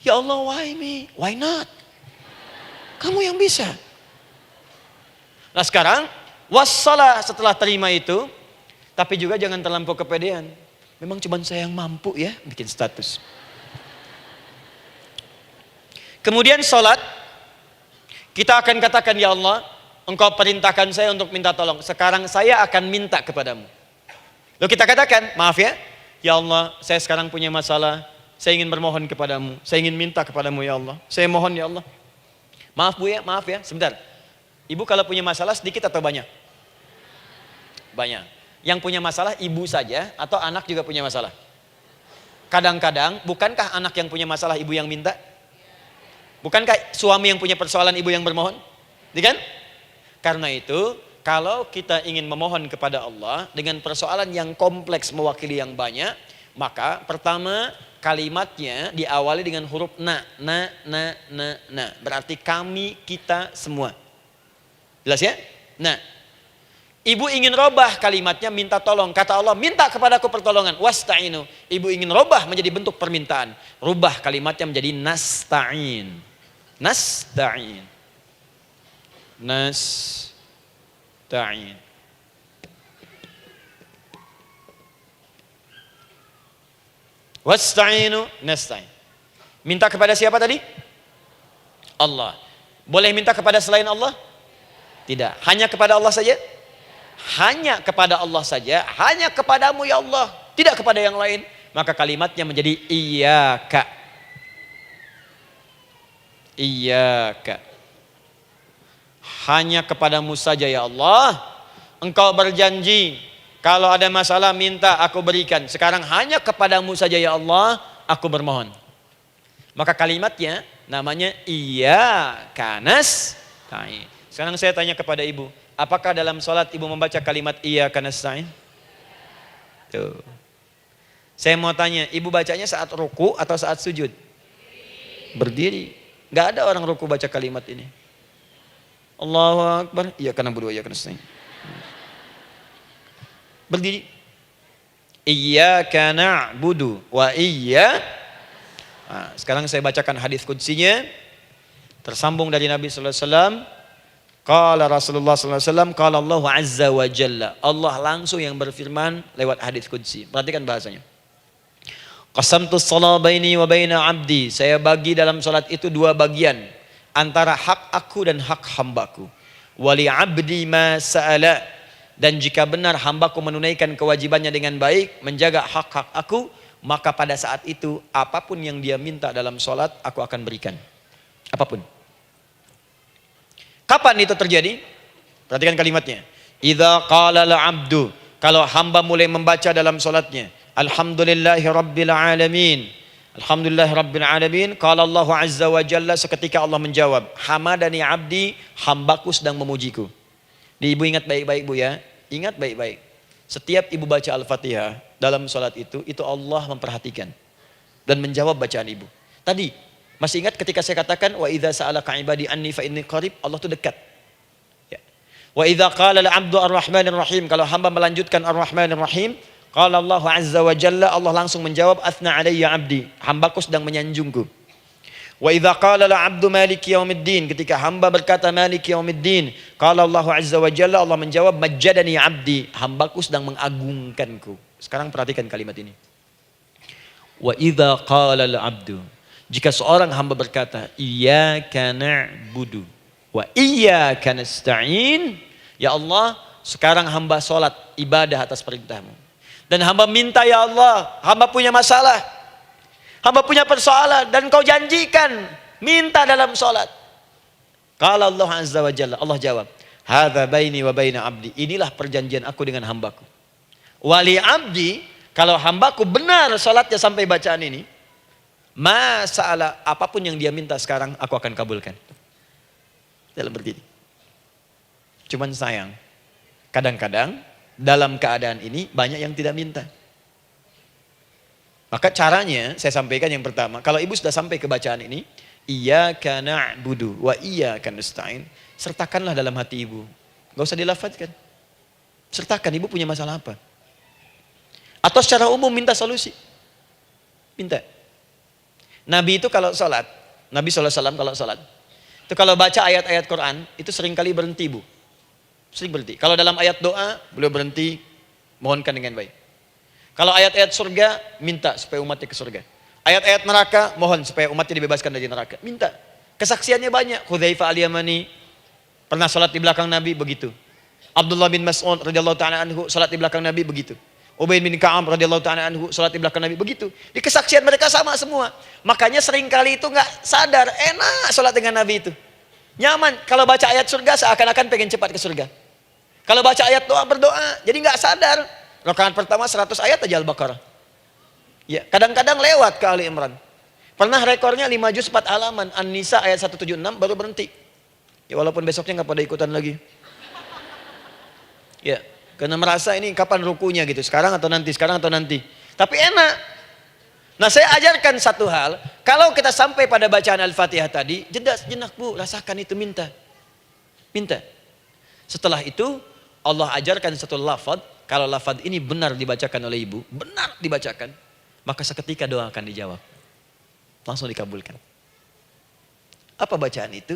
Ya Allah, why me? Why not? Kamu yang bisa. Nah sekarang, wassalah setelah terima itu, tapi juga jangan terlampau kepedean. Memang cuma saya yang mampu ya, bikin status. Kemudian sholat, kita akan katakan, ya Allah, Engkau perintahkan saya untuk minta tolong. Sekarang saya akan minta kepadamu. Lalu kita katakan, maaf ya Allah, saya sekarang punya masalah, saya ingin bermohon kepadamu, saya ingin minta kepadamu ya Allah. Saya mohon ya Allah. Maaf Bu ya, maaf ya, sebentar. Ibu kalau punya masalah sedikit atau banyak? Banyak. Yang punya masalah ibu saja atau anak juga punya masalah? Kadang-kadang, bukankah anak yang punya masalah ibu yang minta? Bukankah suami yang punya persoalan ibu yang bermohon? Kan? Karena itu, kalau kita ingin memohon kepada Allah dengan persoalan yang kompleks mewakili yang banyak, maka pertama kalimatnya diawali dengan huruf na. Berarti kami, kita, semua. Jelas ya? Nah, ibu ingin robah kalimatnya minta tolong. Kata Allah, minta kepadaku pertolongan. Wasta'inu. Ibu ingin robah menjadi bentuk permintaan. Rubah kalimatnya menjadi nasta'in. Nasta'in. Nasta'in. Wasta'inu nasta'in. Minta kepada siapa tadi? Allah. Boleh minta kepada selain Allah? Tidak. Hanya kepada Allah saja? Hanya kepada Allah saja, hanya kepadamu ya Allah, tidak kepada yang lain. Maka kalimatnya menjadi iyyaka. Iyyaka. Hanya kepadamu saja ya Allah. Engkau berjanji kalau ada masalah minta aku berikan. Sekarang hanya kepadamu saja ya Allah aku bermohon. Maka kalimatnya namanya iyyaka nasta'in. Sekarang saya tanya kepada ibu, apakah dalam sholat ibu membaca kalimat iyyaka nasta'in? Tuh. Saya mau tanya, ibu bacanya saat ruku atau saat sujud? Berdiri. Gak ada orang ruku baca kalimat ini. Allahu Akbar, iyyaka na'budu wa iyyaka nasta'in. Berdiri. Iyyaka na'budu wa iyyaka. Nah, sekarang saya bacakan hadis qudsinya. Tersambung dari Nabi sallallahu alaihi wasallam. Qala Rasulullah sallallahu alaihi wasallam, qala Allah azza wa jalla. Allah langsung yang berfirman lewat hadis qudsi. Perhatikan bahasanya. Qasamtu shalah baini wa baina 'abdi. Saya bagi dalam salat itu dua bagian, antara hak aku dan hak hambaku. Wali 'abdi ma sa'ala. Dan jika benar hambaku menunaikan kewajibannya dengan baik, menjaga hak-hak aku, maka pada saat itu apapun yang dia minta dalam salat aku akan berikan. Apapun. Kapan itu terjadi? Perhatikan kalimatnya. Idza qala al-'abdu, kalau hamba mulai membaca dalam salatnya, alhamdulillahi rabbil alamin. Alhamdulillahi rabbil alamin. Qala Allah azza wa jalla, seketika Allah menjawab, hamadani 'abdi, hambaku sedang memujiku. Ibu ingat baik-baik Bu ya. Ingat baik-baik. Setiap ibu baca Al-Fatihah dalam salat itu Allah memperhatikan dan menjawab bacaan ibu. Tadi masih ingat ketika saya katakan wa idza sa'alaka 'ibadi anni fa inni qarib, Allah itu dekat. Ya. Wa idza qala al-'abdu ar-rahmanir rahim, kalau hamba melanjutkan ar-rahmanir rahim, qala Allah azza wa jalla, Allah langsung menjawab athna 'alayya 'abdi, hambaku sedang menyanjungku. Wa idza qala al-'abdu maliki yaumiddin, ketika hamba berkata maliki yaumiddin, qala Allah azza wa jalla, Allah menjawab majjadani 'abdi, hambaku sedang mengagungkanku. Sekarang perhatikan kalimat ini. Wa idza qala al-'abdu, jika seorang hamba berkata, iyyaka na'budu wa iyyaka nasta'in, ya Allah, sekarang hamba sholat ibadah atas perintahmu. Dan hamba minta ya Allah, hamba punya masalah, hamba punya persoalan, dan kau janjikan minta dalam sholat. Qala Allah azza wa jalla, Allah jawab, hadza baini wa baina abdi, inilah perjanjian aku dengan hambaku. Wali abdi, kalau hambaku benar sholatnya sampai bacaan ini, masalah apapun yang dia minta sekarang aku akan kabulkan. Dalam berdiri. Cuman sayang, kadang-kadang dalam keadaan ini banyak yang tidak minta. Maka caranya saya sampaikan yang pertama, kalau ibu sudah sampai ke bacaan ini, iyyaka na'budu wa iyyaka nasta'in, sertakanlah dalam hati ibu. Gak usah dilafadzkan. Sertakan ibu punya masalah apa. Atau secara umum minta solusi. Minta. Nabi itu kalau sholat, Nabi SAW kalau sholat, itu kalau baca ayat-ayat Quran, itu seringkali berhenti Bu. Sering berhenti. Kalau dalam ayat doa, beliau berhenti, mohonkan dengan baik. Kalau ayat-ayat surga, minta supaya umatnya ke surga. Ayat-ayat neraka, mohon supaya umatnya dibebaskan dari neraka. Minta. Kesaksiannya banyak. Hudzaifah al-Yamani, pernah sholat di belakang Nabi, begitu. Abdullah bin Mas'ud radhiyallahu ta'ala anhu, sholat di belakang Nabi, begitu. Ubay bin Ka'ab radhiyallahu ta'ala anhu salat di belakang Nabi, begitu. Di kesaksian mereka sama semua. Makanya seringkali itu enggak sadar, enak salat dengan Nabi itu. Nyaman. Kalau baca ayat surga seakan-akan pengen cepat ke surga. Kalau baca ayat doa berdoa, jadi enggak sadar. Rakaat pertama 100 ayat aja Al-Baqarah. Ya, kadang-kadang lewat ke Ali Imran. Pernah rekornya 5 juz 4 halaman, An-Nisa ayat 176 baru berhenti. Ya walaupun besoknya nggak pada ikutan lagi. Ya, karena merasa ini kapan rukunya gitu, sekarang atau nanti, sekarang atau nanti. Tapi enak. Nah saya ajarkan satu hal, kalau kita sampai pada bacaan Al-Fatihah tadi, jeda sejenak Bu, rasakan itu, minta. Minta. Setelah itu Allah ajarkan satu lafaz, kalau lafaz ini benar dibacakan oleh ibu, benar dibacakan, maka seketika doa akan dijawab. Langsung dikabulkan. Apa bacaan itu?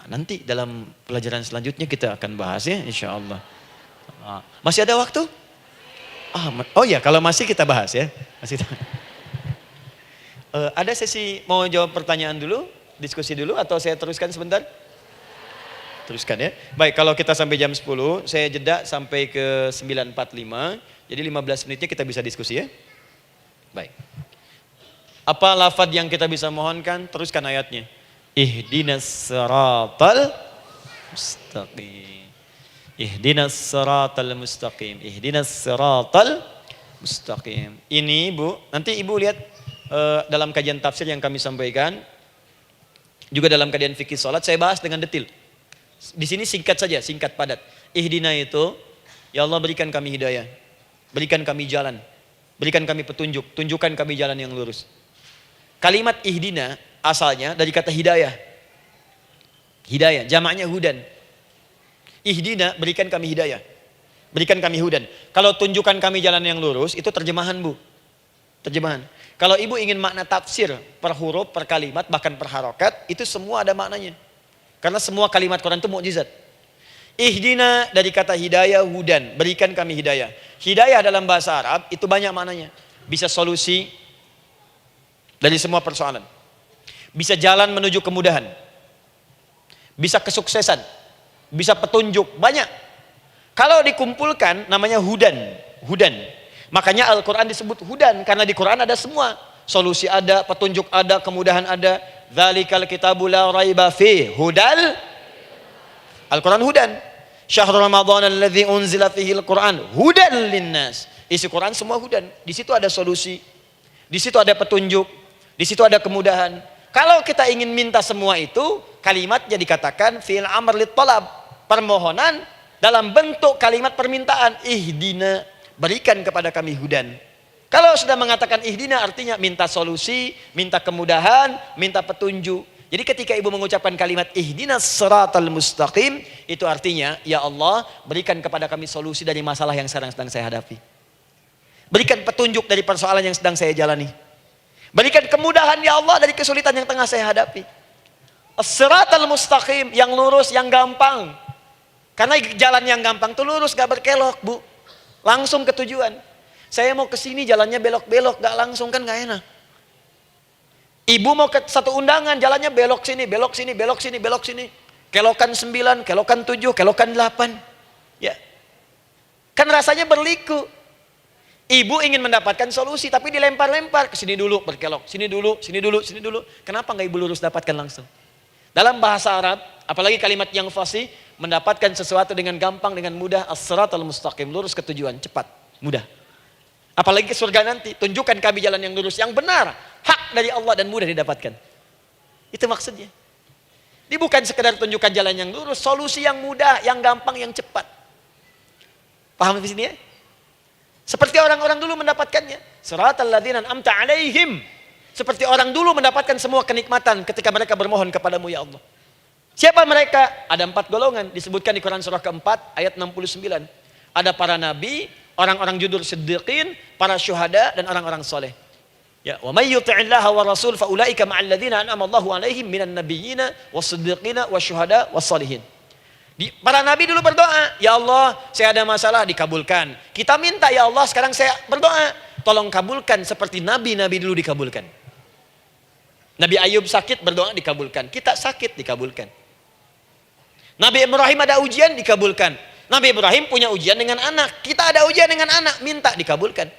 Nanti dalam pelajaran selanjutnya kita akan bahas ya, insya Allah. Masih ada waktu? Oh ya, kalau masih kita bahas ya. Masih. Ada sesi mau jawab pertanyaan dulu, diskusi dulu, atau saya teruskan sebentar? Teruskan ya. Baik, kalau kita sampai jam 10, saya jeda sampai ke 9.45. Jadi 15 menitnya kita bisa diskusi ya. Baik. Apa lafaz yang kita bisa mohonkan? Teruskan ayatnya. Ihdinas siratal mustaqim. Ihdinas siratal mustaqim. Ihdinas siratal mustaqim. Ini Bu, nanti Ibu lihat dalam kajian tafsir yang kami sampaikan, juga dalam kajian fikih salat saya bahas dengan detail. Di sini singkat saja, singkat padat. Ihdina itu, ya Allah berikan kami hidayah, berikan kami jalan, berikan kami petunjuk, tunjukkan kami jalan yang lurus. Kalimat ihdina asalnya dari kata hidayah. Hidayah, jamaknya hudan. Ihdina, berikan kami hidayah. Berikan kami hudan. Kalau tunjukkan kami jalan yang lurus, itu terjemahan Bu. Terjemahan. Kalau ibu ingin makna tafsir per huruf, per kalimat, bahkan per harokat, itu semua ada maknanya. Karena semua kalimat Quran itu mukjizat. Ihdina dari kata hidayah, hudan. Berikan kami hidayah. Hidayah dalam bahasa Arab itu banyak maknanya. Bisa solusi dari semua persoalan. Bisa jalan menuju kemudahan. Bisa kesuksesan. Bisa petunjuk. Banyak. Kalau dikumpulkan namanya hudan. Hudan. Makanya Al-Quran disebut hudan. Karena di Quran ada semua. Solusi ada, petunjuk ada, kemudahan ada. Dzalikal kitabu la raiba fih. Hudal. Al-Quran hudan. Syahrul Ramadan alladzi unzila fihi al-Quran. Hudan linnas. Isi Quran semua hudan. Di situ ada solusi. Di situ ada petunjuk. Di situ ada kemudahan. Kalau kita ingin minta semua itu, kalimatnya dikatakan fi'il amr lit talab, permohonan dalam bentuk kalimat permintaan. Ihdina, berikan kepada kami hudan. Kalau sudah mengatakan ihdina artinya minta solusi, minta kemudahan, minta petunjuk. Jadi ketika ibu mengucapkan kalimat ihdinas siratal mustaqim, itu artinya ya Allah berikan kepada kami solusi dari masalah yang sedang saya hadapi. Berikan petunjuk dari persoalan yang sedang saya jalani. Berikan kemudahan ya Allah dari kesulitan yang tengah saya hadapi. As-siratal mustaqim, yang lurus, yang gampang. Karena jalan yang gampang itu lurus, gak berkelok Bu. Langsung ke tujuan. Saya mau ke sini jalannya belok-belok, gak langsung kan gak enak. Ibu mau ke satu undangan, jalannya belok sini, belok sini, belok sini, belok sini. Kelokan 9, kelokan 7, kelokan 8. Ya. Kan rasanya berliku. Ibu ingin mendapatkan solusi, tapi dilempar-lempar. Ke sini dulu, berkelok. Sini dulu, sini dulu, sini dulu. Kenapa nggak ibu lurus dapatkan langsung? Dalam bahasa Arab, apalagi kalimat yang fasih, mendapatkan sesuatu dengan gampang, dengan mudah. As-siratal mustaqim, lurus ke tujuan, cepat, mudah. Apalagi ke surga nanti, tunjukkan kami jalan yang lurus, yang benar. Hak dari Allah dan mudah didapatkan. Itu maksudnya. Ini bukan sekedar tunjukkan jalan yang lurus, solusi yang mudah, yang gampang, yang cepat. Paham di sini ya? Seperti orang-orang dulu mendapatkannya. Siratal ladzina an'amta 'alaihim. Seperti orang dulu mendapatkan semua kenikmatan ketika mereka bermohon kepadamu ya Allah. Siapa mereka? Ada 4 golongan disebutkan di Quran surah keempat ayat 69. Ada para nabi, orang-orang jujur siddiqin, para syuhada dan orang-orang soleh. Ya, wa may yuti'illaha wa rasul fa ulaika ma'al ladzina an'ama Allahu 'alaihim minan nabiyyina was-siddiqina wasyuhada was-shalihin. Para nabi dulu berdoa, ya Allah saya ada masalah, dikabulkan. Kita minta ya Allah sekarang saya berdoa, tolong kabulkan seperti nabi-nabi dulu dikabulkan. Nabi Ayub sakit berdoa dikabulkan, kita sakit dikabulkan. Nabi Ibrahim ada ujian dikabulkan. Nabi Ibrahim punya ujian dengan anak, kita ada ujian dengan anak, minta dikabulkan.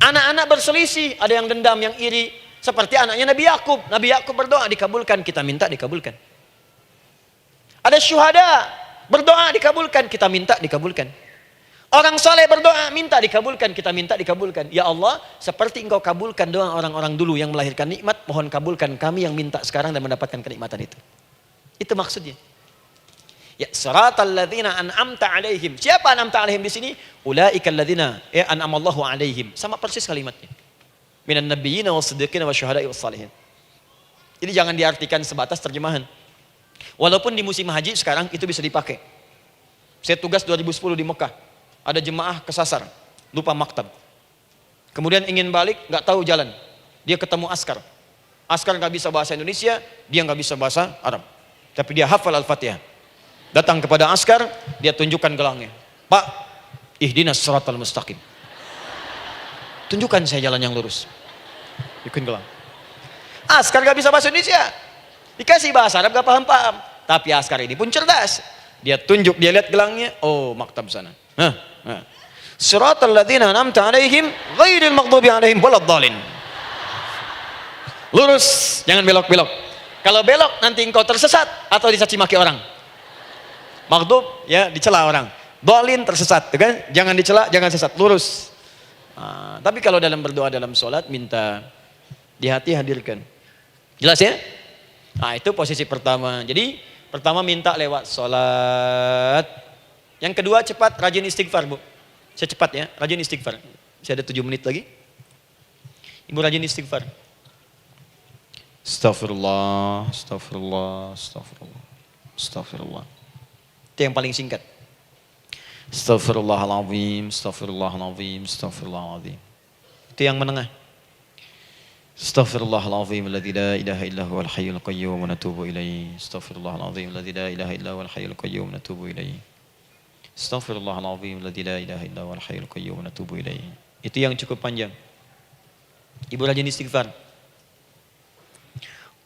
Anak-anak berselisih, ada yang dendam, yang iri, seperti anaknya Nabi Yakub. Nabi Yakub berdoa dikabulkan, kita minta dikabulkan. Ada syuhada, berdoa dikabulkan, kita minta dikabulkan. Orang soleh berdoa, minta dikabulkan. Kita minta dikabulkan. Ya Allah, seperti engkau kabulkan doa orang-orang dulu yang melahirkan nikmat, mohon kabulkan kami yang minta sekarang dan mendapatkan kenikmatan itu. Itu maksudnya. Ya, siratal ladzina an'amta alaihim. Siapa an'amta alaihim di sini? Ulaikal ladzina an'amallahu alaihim. Sama persis kalimatnya. Minan nabiyyin was-siddiqin wasyuhada'i was-salihin. Jadi jangan diartikan sebatas terjemahan. Walaupun di musim haji sekarang itu bisa dipakai. Saya tugas 2010 di Mekah. Ada jemaah kesasar, lupa maktab. Kemudian ingin balik, nggak tahu jalan. Dia ketemu askar. Askar nggak bisa bahasa Indonesia, dia nggak bisa bahasa Arab. Tapi dia hafal Al-Fatihah. Datang kepada askar, dia tunjukkan gelangnya. Pak, ihdinas siratal mustaqim. Tunjukkan saya jalan yang lurus. Bikin gelang. Askar nggak bisa bahasa Indonesia. Dikasih bahasa Arab nggak paham-paham. Tapi askar ini pun cerdas. Dia tunjuk, dia lihat gelangnya. Oh, maktab sana. Siratal ladzina an'amta alaihim ghairil maghdubi alaihim waladdallin. Lurus, jangan belok-belok. Kalau belok nanti engkau tersesat atau dicaci maki orang. Maghdub ya dicela orang. Dhalin tersesat, kan? Jangan dicela, jangan sesat, lurus. Tapi kalau dalam berdoa dalam sholat minta di hati hadirkan. Jelas ya? Itu posisi pertama. Jadi pertama minta lewat sholat. Yang kedua cepat rajin istighfar, Bu. Saya cepat ya, rajin istighfar. Saya ada 7 menit lagi. Ibu rajin istighfar. Astaghfirullah, astaghfirullah, astaghfirullah, astaghfirullah. Itu yang paling singkat. Astaghfirullahaladzim, astaghfirullahaladzim, astaghfirullahaladzim. Itu yang menengah. Astaghfirullahaladzim alladzi la ilaha illa huwal hayyul qayyum wa natubu ilaihi. Astaghfirullahaladzim alladzi la ilaha illa huwal hayyul qayyum wa natubu ilaihi. Astaghfirullahaladzim alladzi la ilaha illa huwal hayyul qayyum wa natubu ilaihi. Itu yang cukup panjang. Ibu rajin istighfar.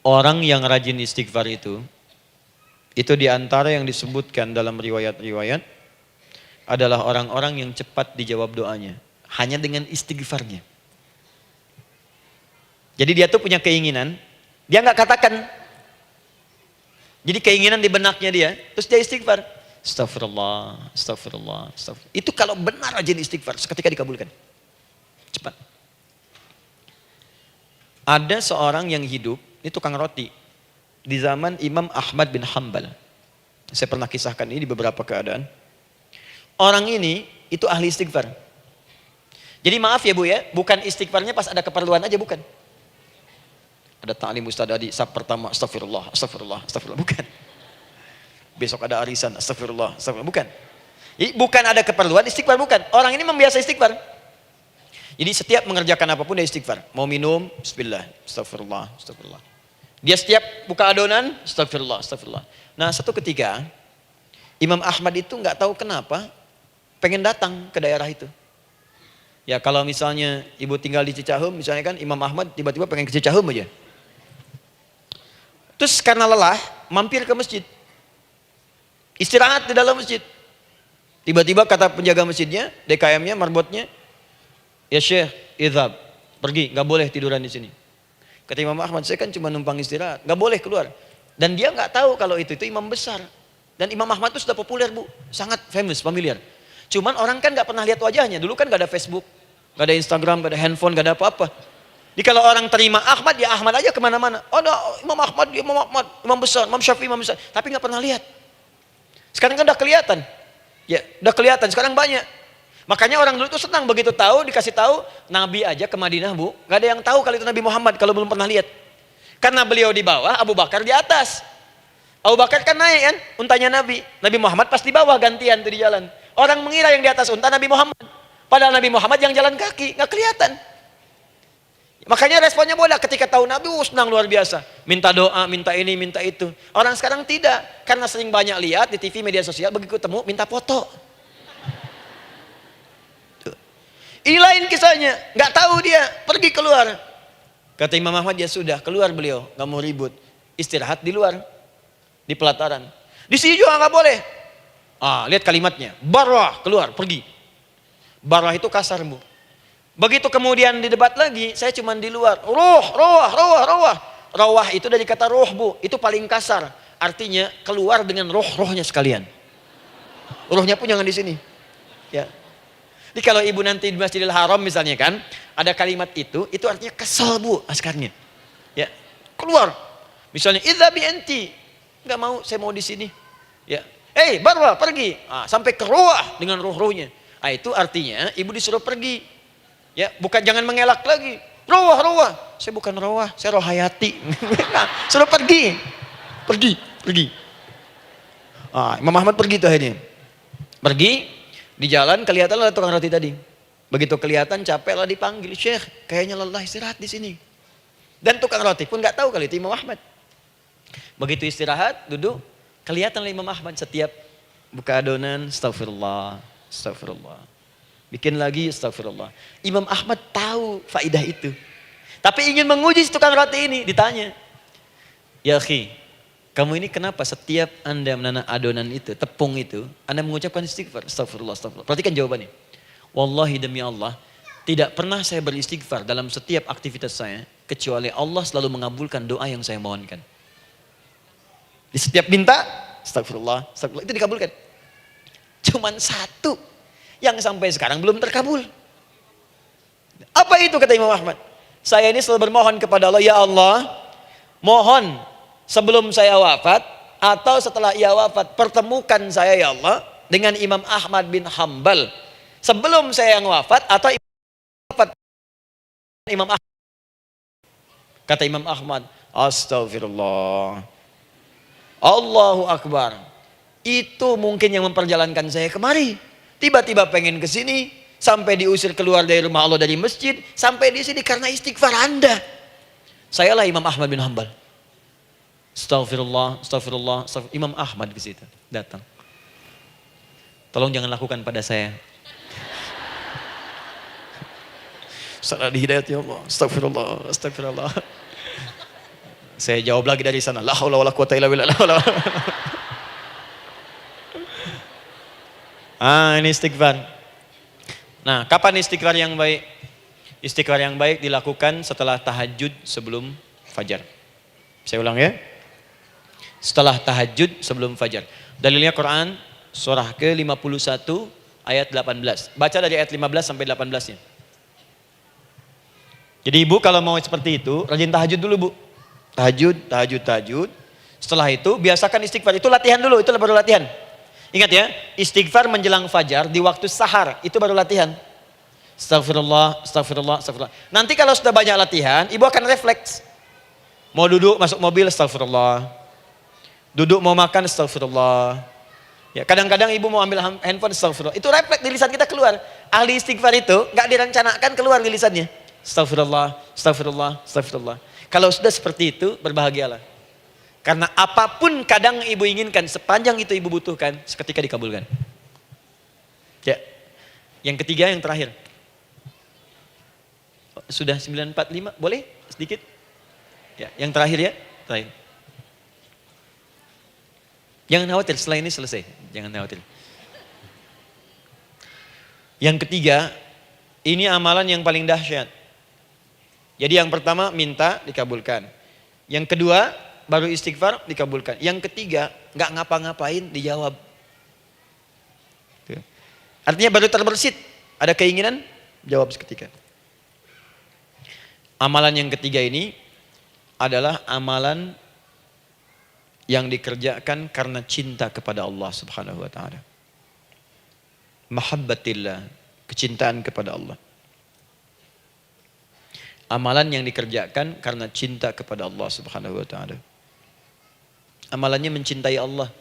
Orang yang rajin istighfar itu diantara yang disebutkan dalam riwayat-riwayat adalah orang-orang yang cepat dijawab doanya. Hanya dengan istighfarnya. Jadi dia tuh punya keinginan, dia nggak katakan. Jadi keinginan di benaknya dia, terus dia istighfar. Astagfirullah, astagfirullah, astagfirullah. Itu kalau benar rajin istighfar, seketika dikabulkan. Cepat. Ada seorang yang hidup, ini tukang roti. Di zaman Imam Ahmad bin Hanbal. Saya pernah kisahkan ini di beberapa keadaan. Orang ini, itu ahli istighfar. Jadi maaf ya Bu ya, bukan istighfarnya pas ada keperluan aja, bukan. Ada ta'lim ustaz adi, sab pertama, astagfirullah, astagfirullah, astagfirullah, bukan. Besok ada arisan, astagfirullah, astagfirullah, bukan. Jadi bukan ada keperluan, istighfar bukan. Orang ini membiasa istighfar. Jadi setiap mengerjakan apapun dia istighfar. Mau minum, bismillah, astagfirullah, astagfirullah. Dia setiap buka adonan, astagfirullah, astagfirullah. Nah satu ketika, Imam Ahmad itu nggak tahu kenapa, pengen datang ke daerah itu. Ya kalau misalnya ibu tinggal di Cicahem, misalnya kan Imam Ahmad tiba-tiba pengen ke Cicahem aja. Terus karena lelah, mampir ke masjid. Istirahat di dalam masjid. Tiba-tiba kata penjaga masjidnya, DKM-nya, marbotnya, ya Syekh, idhab, pergi, nggak boleh tiduran di sini. Kata Imam Ahmad, saya kan cuma numpang istirahat, nggak boleh keluar. Dan dia nggak tahu kalau itu imam besar. Dan Imam Ahmad itu sudah populer Bu, sangat famous, familiar. Cuman orang kan nggak pernah lihat wajahnya. Dulu kan nggak ada Facebook, nggak ada Instagram, nggak ada handphone, nggak ada apa-apa. Jadi kalau orang terima Ahmad, ya Ahmad aja kemana-mana. Oh, no, Imam Ahmad, Imam besar, Imam Syafi'i, Imam besar. Tapi nggak pernah lihat. Sekarang kan udah kelihatan. Ya, udah kelihatan. Sekarang banyak. Makanya orang dulu itu senang begitu tahu, dikasih tahu, Nabi aja ke Madinah Bu. Gak ada yang tahu kalau itu Nabi Muhammad kalau belum pernah lihat. Karena beliau di bawah, Abu Bakar di atas. Abu Bakar kan naik kan, untanya Nabi. Nabi Muhammad pas di bawah gantian tuh di jalan. Orang mengira yang di atas unta Nabi Muhammad. Padahal Nabi Muhammad yang jalan kaki, gak kelihatan. Makanya responnya bola ketika tahu Nabi senang luar biasa. Minta doa, minta ini, minta itu. Orang sekarang tidak. Karena sering banyak lihat di TV, media sosial, begitu ketemu minta foto. Ini lain kisahnya. Gak tahu dia, pergi keluar. Kata Imam Ahmad, ya sudah, keluar beliau. Gak mau ribut. Istirahat di luar. Di pelataran. Di sini juga gak boleh. Lihat kalimatnya. Barwah, keluar, pergi. Barwah itu kasar Bu. Begitu kemudian didebat lagi, saya cuma di luar. Rawah itu dari kata roh Bu, itu paling kasar. Artinya keluar dengan roh-rohnya sekalian. Rohnya pun jangan di sini. Ya. Jadi kalau ibu nanti di Masjidil Haram misalnya kan, ada kalimat itu artinya kesel bu askarnya. Ya, keluar. Misalnya, idzabi enti. Enggak mau, saya mau di sini. Ya. Barwa, pergi. Sampai ke ruah dengan ruh-ruhnya. Itu artinya ibu disuruh pergi. Ya, bukan jangan mengelak lagi. Ruah. Saya bukan ruah, saya rohayati. Suruh pergi. Pergi. Imam Ahmad pergi tuh akhirnya. Pergi, di jalan kelihatan ada tukang roti tadi. Begitu kelihatan capek lah dipanggil, Syekh, kayaknya lelah istirahat di sini. Dan tukang roti pun nggak tahu kali itu Imam Ahmad. Begitu istirahat, duduk, kelihatan Imam Ahmad setiap buka adonan, astagfirullah. Bikin lagi, astagfirullah. Imam Ahmad tahu faidah itu. Tapi ingin menguji tukang roti ini, ditanya. Ya akhi, kamu ini kenapa setiap Anda menanam adonan itu, tepung itu, Anda mengucapkan istighfar, astagfirullah. Perhatikan jawabannya. Wallahi demi Allah, tidak pernah saya beristighfar dalam setiap aktivitas saya, kecuali Allah selalu mengabulkan doa yang saya mohonkan. Di setiap minta, astagfirullah, itu dikabulkan. Cuman satu yang sampai sekarang belum terkabul. Apa itu kata Imam Ahmad? Saya ini selalu bermohon kepada Allah, ya Allah, mohon sebelum saya wafat atau setelah ia wafat, pertemukan saya ya Allah dengan Imam Ahmad bin Hambal. Sebelum saya yang wafat atau wafat Imam Ahmad. Kata Imam Ahmad, astagfirullah. Allahu Akbar. Itu mungkin yang memperjalankan saya kemari. Tiba-tiba pengen ke sini, sampai diusir keluar dari rumah Allah dari masjid, sampai di sini karena istighfar Anda. Sayalah Imam Ahmad bin Hambal. Astagfirullah. Imam Ahmad ke situ datang. Tolong jangan lakukan pada saya. Salah di hidayat ya Allah. Astagfirullah. Saya jawab lagi dari sana. La haula wala quwata illa billah. Ini istighfar. Nah, kapan istighfar yang baik? Istighfar yang baik dilakukan setelah tahajud sebelum fajar. Saya ulang ya. Setelah tahajud sebelum fajar. Dalilnya Quran surah ke-51 ayat 18. Baca dari ayat 15 sampai 18-nya. Jadi ibu kalau mau seperti itu, rajin tahajud dulu bu. Tahajud. Setelah itu biasakan istighfar. Itu latihan dulu, itu baru latihan. Ingat ya, istighfar menjelang fajar di waktu sahar, itu baru latihan. Astagfirullah. Nanti kalau sudah banyak latihan, ibu akan refleks. Mau duduk masuk mobil, astagfirullah. Duduk mau makan, astagfirullah. Ya, kadang-kadang ibu mau ambil handphone, astagfirullah. Itu refleks di lisan kita keluar. Ahli istighfar itu nggak direncanakan keluar di lisannya. Astagfirullah. Kalau sudah seperti itu, berbahagialah. Karena apapun kadang ibu inginkan, sepanjang itu ibu butuhkan, seketika dikabulkan. Ya. Yang ketiga, yang terakhir. Sudah 9:45, boleh sedikit? Ya, yang terakhir ya, terakhir. Jangan khawatir, setelah ini selesai. Jangan khawatir. Yang ketiga, ini amalan yang paling dahsyat. Jadi yang pertama minta dikabulkan. Yang kedua baru istighfar dikabulkan. Yang ketiga nggak ngapa-ngapain dijawab. Artinya baru terbersit, ada keinginan jawab seketika. Amalan yang ketiga ini adalah amalan yang dikerjakan karena cinta kepada Allah Subhanahu wa taala. Mahabbatillah, kecintaan kepada Allah. Amalan yang dikerjakan karena cinta kepada Allah Subhanahu wa taala. Amalannya mencintai Allah.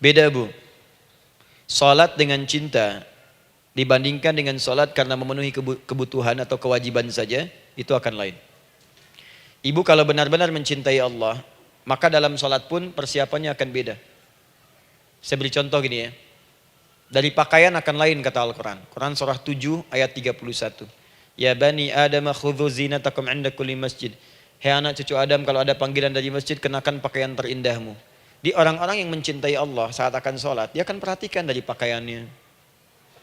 Beda bu. Salat dengan cinta dibandingkan dengan salat karena memenuhi kebutuhan atau kewajiban saja, itu akan lain. Ibu kalau benar-benar mencintai Allah, maka dalam salat pun persiapannya akan beda. Saya beri contoh gini ya. Dari pakaian akan lain kata Al-Quran. Quran surah 7 ayat 31. Ya bani Adam khudhu zinatakum inda kulli masjid. Hei anak cucu Adam, kalau ada panggilan dari masjid, kenakan pakaian terindahmu. Di orang-orang yang mencintai Allah saat akan sholat, dia akan perhatikan dari pakaiannya.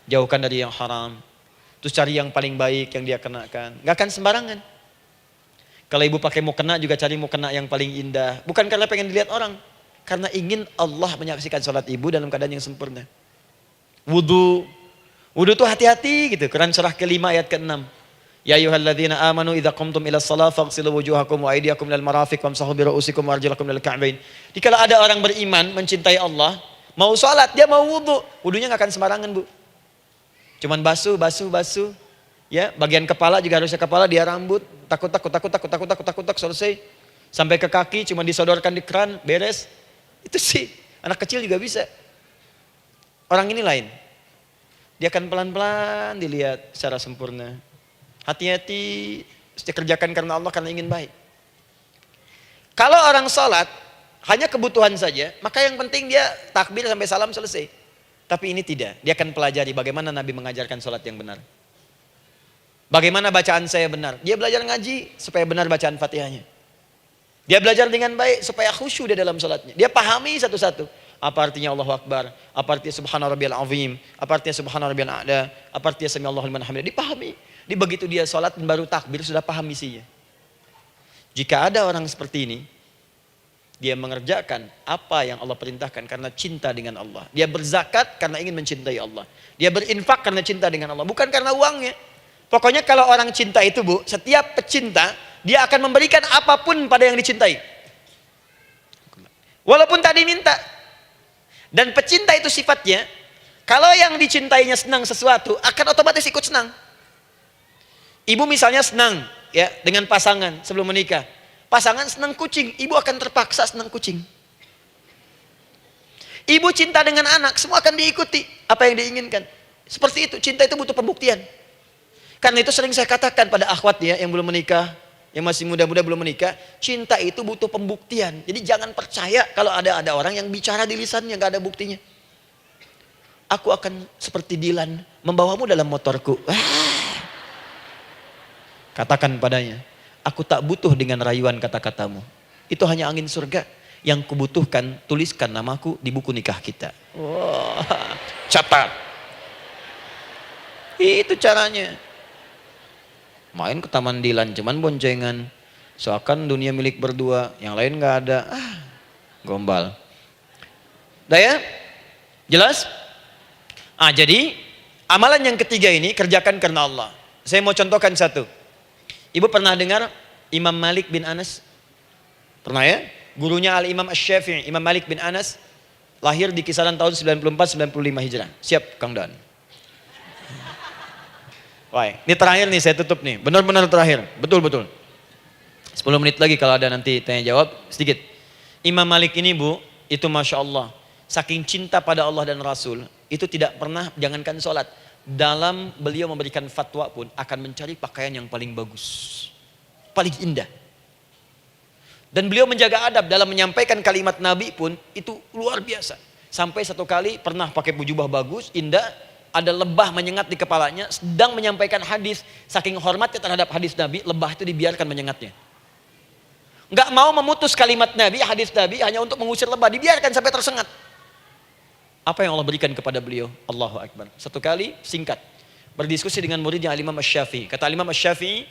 Jauhkan dari yang haram. Terus cari yang paling baik yang dia kenakan. Gak akan sembarangan. Kalau ibu pakai mukena juga cari mukena yang paling indah. Bukan karena pengen dilihat orang. Karena ingin Allah menyaksikan sholat ibu dalam keadaan yang sempurna. Wudu. Wudu tuh hati-hati gitu. Quran surah ke-5 ayat ke-6. Ya ayyuhalladzina amanu idza qumtum ila shalah faghsilu wujuhakum wa aydiyakum ilal marafiq wamsahu bi ru'usikum wa arjulakum ilal ka'bain. Jadi kalau ada orang beriman mencintai Allah, mau salat, dia mau wudu, wudunya enggak akan sembarangan, Bu. Cuman basuh. Ya, bagian kepala juga harusnya kepala, dia rambut, takut selesai. Sampai ke kaki cuma disodorkan di keran, beres. Itu sih, anak kecil juga bisa. Orang ini lain. Dia akan pelan-pelan dilihat secara sempurna. Hati-hati, kerjakan karena Allah, karena ingin baik. Kalau orang sholat, hanya kebutuhan saja, maka yang penting dia takbir sampai salam selesai. Tapi ini tidak, dia akan pelajari bagaimana Nabi mengajarkan sholat yang benar. Bagaimana bacaan saya benar. Dia belajar ngaji supaya benar bacaan Fatihahnya. Dia belajar dengan baik supaya khusyuk di dalam sholatnya. Dia pahami satu-satu. Apa artinya Allahu Akbar? Apa artinya Subhana Rabbiyal Azim? Apa artinya Subhana Rabbiyal A'la? Apa artinya Sami Allahu liman hamidah? Dipahami. Di begitu dia sholat dan baru takbir sudah paham misinya. Jika ada orang seperti ini, dia mengerjakan apa yang Allah perintahkan karena cinta dengan Allah. Dia berzakat karena ingin mencintai Allah. Dia berinfak karena cinta dengan Allah, bukan karena uangnya. Pokoknya kalau orang cinta itu, Bu, setiap pecinta dia akan memberikan apapun pada yang dicintai. Walaupun tadi minta. Dan pecinta itu sifatnya, kalau yang dicintainya senang sesuatu, akan otomatis ikut senang. Ibu misalnya senang ya dengan pasangan sebelum menikah. Pasangan senang kucing, ibu akan terpaksa senang kucing. Ibu cinta dengan anak, semua akan diikuti apa yang diinginkan. Seperti itu, cinta itu butuh pembuktian. Karena itu sering saya katakan pada akhwat ya yang belum menikah, yang masih muda-muda belum menikah, cinta itu butuh pembuktian. Jadi jangan percaya kalau ada orang yang bicara di lisannya nggak ada buktinya. Aku akan seperti Dilan membawamu dalam motorku. Katakan padanya, aku tak butuh dengan rayuan kata-katamu. Itu hanya angin surga. Yang kubutuhkan, tuliskan namaku di buku nikah kita. Wah, catat. Itu caranya. Main ke Taman Dilan, cuman boncengan. Seakan dunia milik berdua, yang lain gak ada. Gombal. Udah ya? Jelas? Jadi amalan yang ketiga ini kerjakan karena Allah. Saya mau contohkan satu. Ibu pernah dengar Imam Malik bin Anas? Pernah ya? Gurunya Al-Imam Asy-Syafi'i, Imam Malik bin Anas, lahir di kisaran tahun 94-95 Hijrah. Siap, Kang Dan. Wah, ini terakhir nih, saya tutup nih. Benar-benar terakhir, betul-betul. 10 menit lagi kalau ada nanti tanya jawab, sedikit. Imam Malik ini, Bu, itu Masya Allah. Saking cinta pada Allah dan Rasul, itu tidak pernah, jangankan sholat. Dalam beliau memberikan fatwa pun akan mencari pakaian yang paling bagus, paling indah. Dan beliau menjaga adab dalam menyampaikan kalimat Nabi pun itu luar biasa. Sampai satu kali pernah pakai jubah bagus, indah, ada lebah menyengat di kepalanya, sedang menyampaikan hadis. Saking hormatnya terhadap hadis Nabi, lebah itu dibiarkan menyengatnya. Nggak mau memutus kalimat Nabi, hadis Nabi hanya untuk mengusir lebah, dibiarkan sampai tersengat. Apa yang Allah berikan kepada beliau? Allahu Akbar. Satu kali singkat berdiskusi dengan muridnya Al-Imam Asy-Syafi'i. Kata Al-Imam Asy-Syafi'i,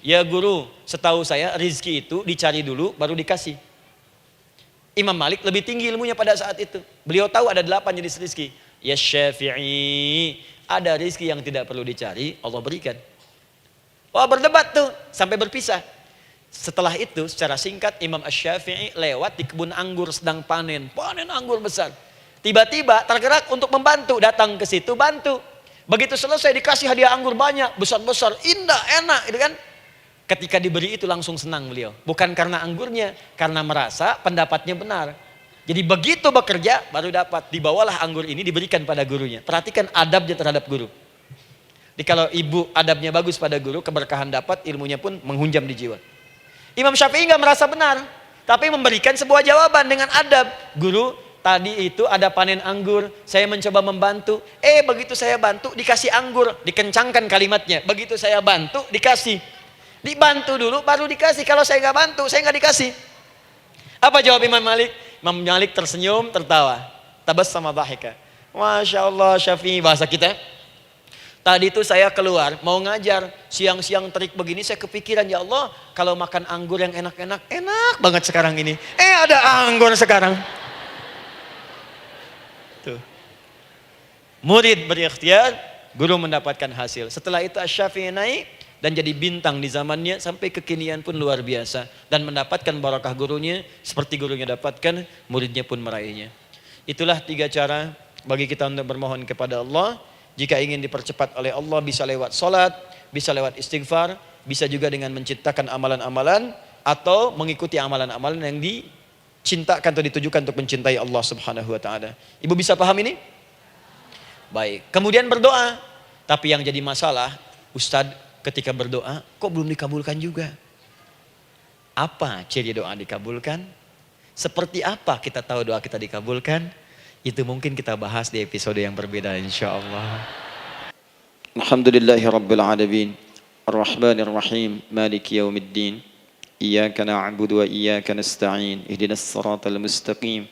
ya guru, setahu saya rizki itu dicari dulu baru dikasih. Imam Malik lebih tinggi ilmunya pada saat itu. Beliau tahu ada 8 jenis rizki. Ya Syafi'i, ada rizki yang tidak perlu dicari, Allah berikan. Wah, berdebat tuh sampai berpisah. Setelah itu secara singkat Imam Asy-Syafi'i lewat di kebun anggur sedang panen anggur besar. Tiba-tiba tergerak untuk membantu, datang ke situ bantu. Begitu selesai dikasih hadiah anggur banyak, besar-besar, indah, enak, gitu kan? Ketika diberi itu langsung senang beliau. Bukan karena anggurnya, karena merasa pendapatnya benar. Jadi begitu bekerja baru dapat. Dibawalah anggur ini diberikan pada gurunya. Perhatikan adabnya terhadap guru. Jadi kalau ibu adabnya bagus pada guru, keberkahan dapat, ilmunya pun menghunjam di jiwa. Imam Syafi'i nggak merasa benar, tapi memberikan sebuah jawaban dengan adab. Guru, tadi itu ada panen anggur, saya mencoba membantu. Begitu saya bantu dikasih anggur, dikencangkan kalimatnya. Begitu saya bantu dikasih. Dibantu dulu baru dikasih. Kalau saya nggak bantu, saya nggak dikasih. Apa jawab Imam Malik? Imam Malik tersenyum, tertawa. Tabassama dhahika. Masya Allah, Syafi'i bahasa kita. Tadi itu saya keluar mau ngajar, siang-siang terik begini saya kepikiran, ya Allah, kalau makan anggur yang enak-enak, enak banget sekarang ini. Ada anggur sekarang. Tuh. Murid berikhtiar, guru mendapatkan hasil. Setelah itu Asy-Syafi'i naik dan jadi bintang di zamannya sampai kekinian pun luar biasa. Dan mendapatkan barakah gurunya seperti gurunya dapatkan, muridnya pun meraihnya. Itulah 3 cara bagi kita untuk bermohon kepada Allah. Jika ingin dipercepat oleh Allah bisa lewat salat, bisa lewat istighfar, bisa juga dengan menciptakan amalan-amalan atau mengikuti amalan-amalan yang dicintakan atau ditujukan untuk mencintai Allah Subhanahu wa taala. Ibu bisa paham ini? Baik. Kemudian berdoa. Tapi yang jadi masalah, Ustadz ketika berdoa kok belum dikabulkan juga? Apa ciri doa dikabulkan? Seperti apa kita tahu doa kita dikabulkan? Itu mungkin kita bahas di episode yang berbeda insyaallah. Alhamdulillahi Rabbil Alamin. Ar-Rahmanir Rahim. Maliki Yaumiddin. Iyyaka na'budu wa iyyaka nasta'in. Ihdinas siratal mustaqim.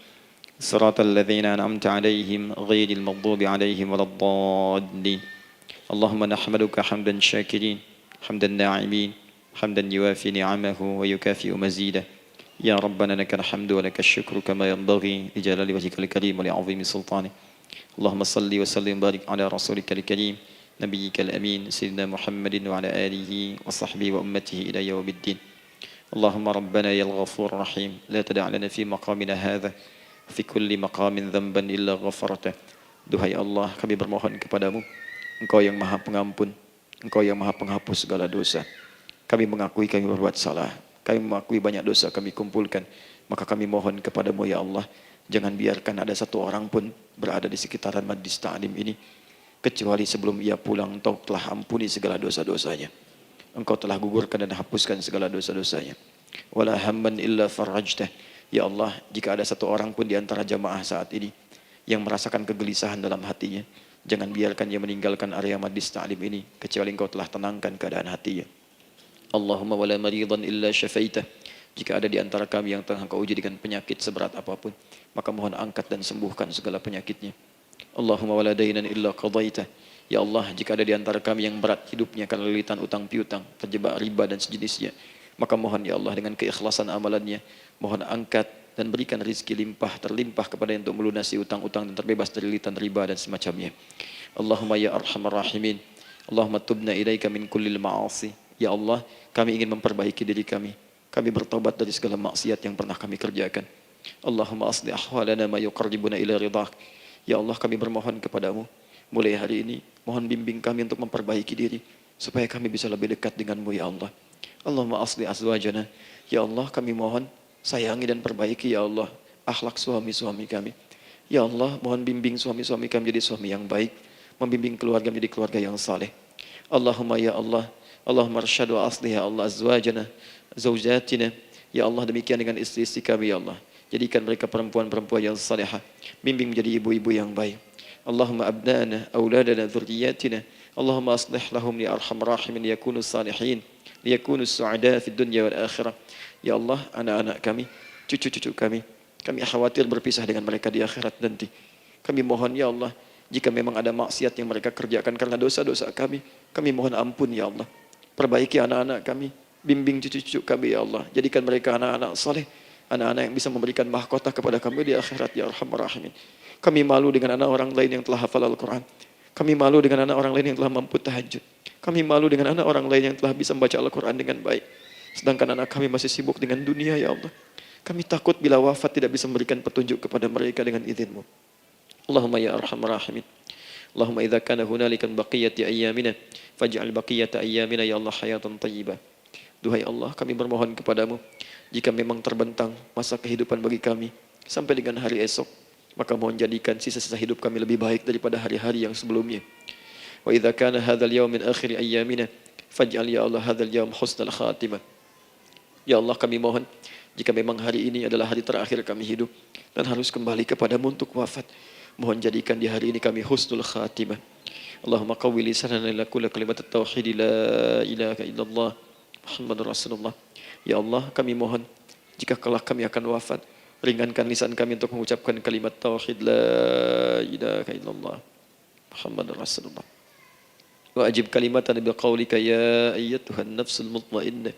Siratal ladzina an'amta 'alaihim ghairil maghdubi 'alaihim waladdallin. Allahumma nahmaduka hamdan syakirin, hamdan na'imin, hamdan yuwafi ni'amahu wa yukafi'u mazidah. Ya Rabbana lakal hamdu wa lakal syukru kama yanbaghi li jalali wajhikal karim wa li 'azimi sultanik. Allahumma salli wa sallim barik ala rasulika al-karim. نبيك الأمين سيدنا محمد وعلى آله وصحبه وأمته إلى يوم الدين اللهم ربنا يا الغفور الرحيم لا تدع لنا في مقامنا هذا في كل مقام ذنبا إلا غفرته. Duhai Allah, kami bermohon kepadamu, Engkau yang maha pengampun, Engkau yang maha penghapus segala dosa. Kami mengakui kami berbuat salah, kami mengakui banyak dosa kami kumpulkan, maka kami mohon kepadamu ya Allah, jangan biarkan ada satu orang pun berada di sekitaran majlis ta'lim ini kecuali sebelum ia pulang Engkau telah ampuni segala dosa-dosanya. Engkau telah gugurkan dan hapuskan segala dosa-dosanya. Wala hamman illa farajtah. Ya Allah, jika ada satu orang pun di antara jamaah saat ini yang merasakan kegelisahan dalam hatinya, jangan biarkan dia meninggalkan area majlis ta'lim ini kecuali Engkau telah tenangkan keadaan hatinya. Allahumma wala maridan illa syafaitah. Jika ada di antara kami yang tengah Engkau uji dengan penyakit seberat apapun, maka mohon angkat dan sembuhkan segala penyakitnya. Allahumma wala dainan illa qadaitah. Ya Allah, jika ada di antara kami yang berat hidupnya karena lilitan utang piutang, terjebak riba dan sejenisnya, maka mohon ya Allah dengan keikhlasan amalannya, mohon angkat dan berikan rizki limpah terlimpah kepada yang untuk melunasi utang-utang dan terbebas dari lilitan riba dan semacamnya. Allahumma ya arhamar rahimin. Allahumma tubna ilaika min kullil ma'asi. Ya Allah, kami ingin memperbaiki diri kami. Kami bertobat dari segala maksiat yang pernah kami kerjakan. Allahumma asli ahwalana ma yuqarribuna ila ridhak. Ya Allah, kami bermohon kepadamu, mulai hari ini, mohon bimbing kami untuk memperbaiki diri, supaya kami bisa lebih dekat denganmu ya Allah. Allahumma asli azwajana. Ya Allah, kami mohon, sayangi dan perbaiki ya Allah, akhlak suami-suami kami. Ya Allah, mohon bimbing suami-suami kami jadi suami yang baik, membimbing keluarga menjadi keluarga yang saleh. Allahumma ya Allah, Allahumma arsyad wa asli ya Allah azwajana, zawjatina. Ya Allah, demikian dengan istri-istri kami ya Allah. Jadikan mereka perempuan-perempuan yang salihah, bimbing menjadi ibu-ibu yang baik. Allahumma abnana, auladana, dzurriyyatina. Allahumma aslih lahum li arhamar rahimin yakunu salihin, liyakunu su'ada fid dunya wal akhirah. Ya Allah, anak-anak kami, cucu-cucu kami khawatir berpisah dengan mereka di akhirat nanti. Kami mohon ya Allah, jika memang ada maksiat yang mereka kerjakan karena dosa-dosa kami mohon ampun ya Allah. Perbaiki anak-anak kami, bimbing cucu-cucu kami ya Allah. Jadikan mereka anak-anak saleh, anak-anak yang bisa memberikan mahkota kepada kami di akhirat ya arhamar rahimin. Kami malu dengan anak orang lain yang telah hafal Al-Quran. Kami malu dengan anak orang lain yang telah mampu tahajud. Kami malu dengan anak orang lain yang telah bisa membaca Al-Quran dengan baik. Sedangkan anak kami masih sibuk dengan dunia ya Allah. Kami takut bila wafat tidak bisa memberikan petunjuk kepada mereka dengan izin-Mu. Allahumma ya arhamar rahimin. Allahumma idza kana hunalika baqiyati ayyamina faj'al baqiyata ayyamina ya Allah hayatan thayyibah. Duhai Allah, kami bermohon kepadamu, jika memang terbentang masa kehidupan bagi kami sampai dengan hari esok, maka mohon jadikan sisa-sisa hidup kami lebih baik daripada hari-hari yang sebelumnya. Wa idza kana hadzal yaum min akhir ayyamina faj'al ya Allah hadzal yaum husnal khatimah. Ya Allah, kami mohon, jika memang hari ini adalah hari terakhir kami hidup dan harus kembali kepadamu untuk wafat, mohon jadikan di hari ini kami husnul khatimah. Allahumma qawwi lisanana ila kulli kalimat at-tauhid la ilaha illallah Muhammadur Rasulullah. Ya Allah, kami mohon, jika kelak kami akan wafat, ringankan lisan kami untuk mengucapkan kalimat tauhid la ilaha illallah Muhammadur Rasulullah. Wa ajib kalimatan bi qaulika ya ayyatuhan nafsul mutmainnah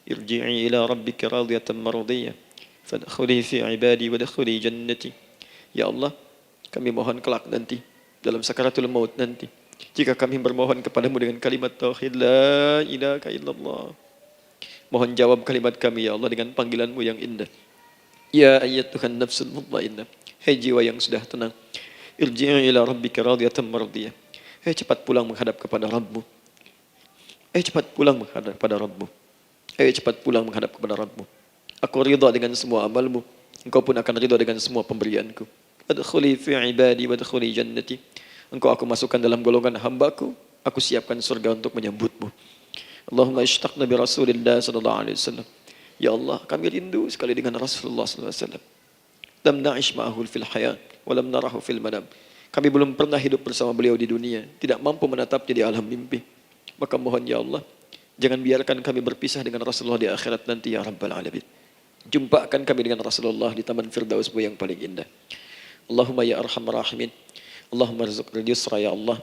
irji'i ila rabbika radiyatan mardiyah fadkhuli fi ibadi wa dkhuli jannati. Ya Allah, kami mohon kelak nanti dalam sakaratul maut nanti. Jika kami bermohon kepadamu dengan kalimat tauhid la ilaha illallah. Mohon jawab kalimat kami ya Allah dengan panggilanmu yang indah. Ya ayyatuhan nafsul mutmainnah. Hai jiwa yang sudah tenang. Irji'i ila rabbika radiyatan mardiyah. Hai cepat pulang menghadap kepada Rabbmu. Hai cepat pulang menghadap kepada Rabbmu. Hai cepat pulang menghadap kepada Rabbmu. Aku ridha dengan semua amalmu. Engkau pun akan ridha dengan semua pemberianku. Adkhuli fi ibadi wadkhuli jannati. Engkau aku masukkan dalam golongan hambaku. Aku siapkan surga untuk menyambutmu. Allahumma ishtaqna bi Rasulillah sallallahu alaihi wasallam. Ya Allah, kami rindu sekali dengan Rasulullah sallallahu alaihi wasallam. Lam na'ish ma'ahu fil hayat wa lam narahu fil manam. Kami belum pernah hidup bersama beliau di dunia, tidak mampu menatapnya di alam mimpi. Maka mohon ya Allah, jangan biarkan kami berpisah dengan Rasulullah di akhirat nanti ya Rabbal Alamin. Jumpakan kami dengan Rasulullah di Taman Firdausmu yang paling indah. Allahumma ya arhamar rahimin. Allahumma rizqna yusra ya Allah.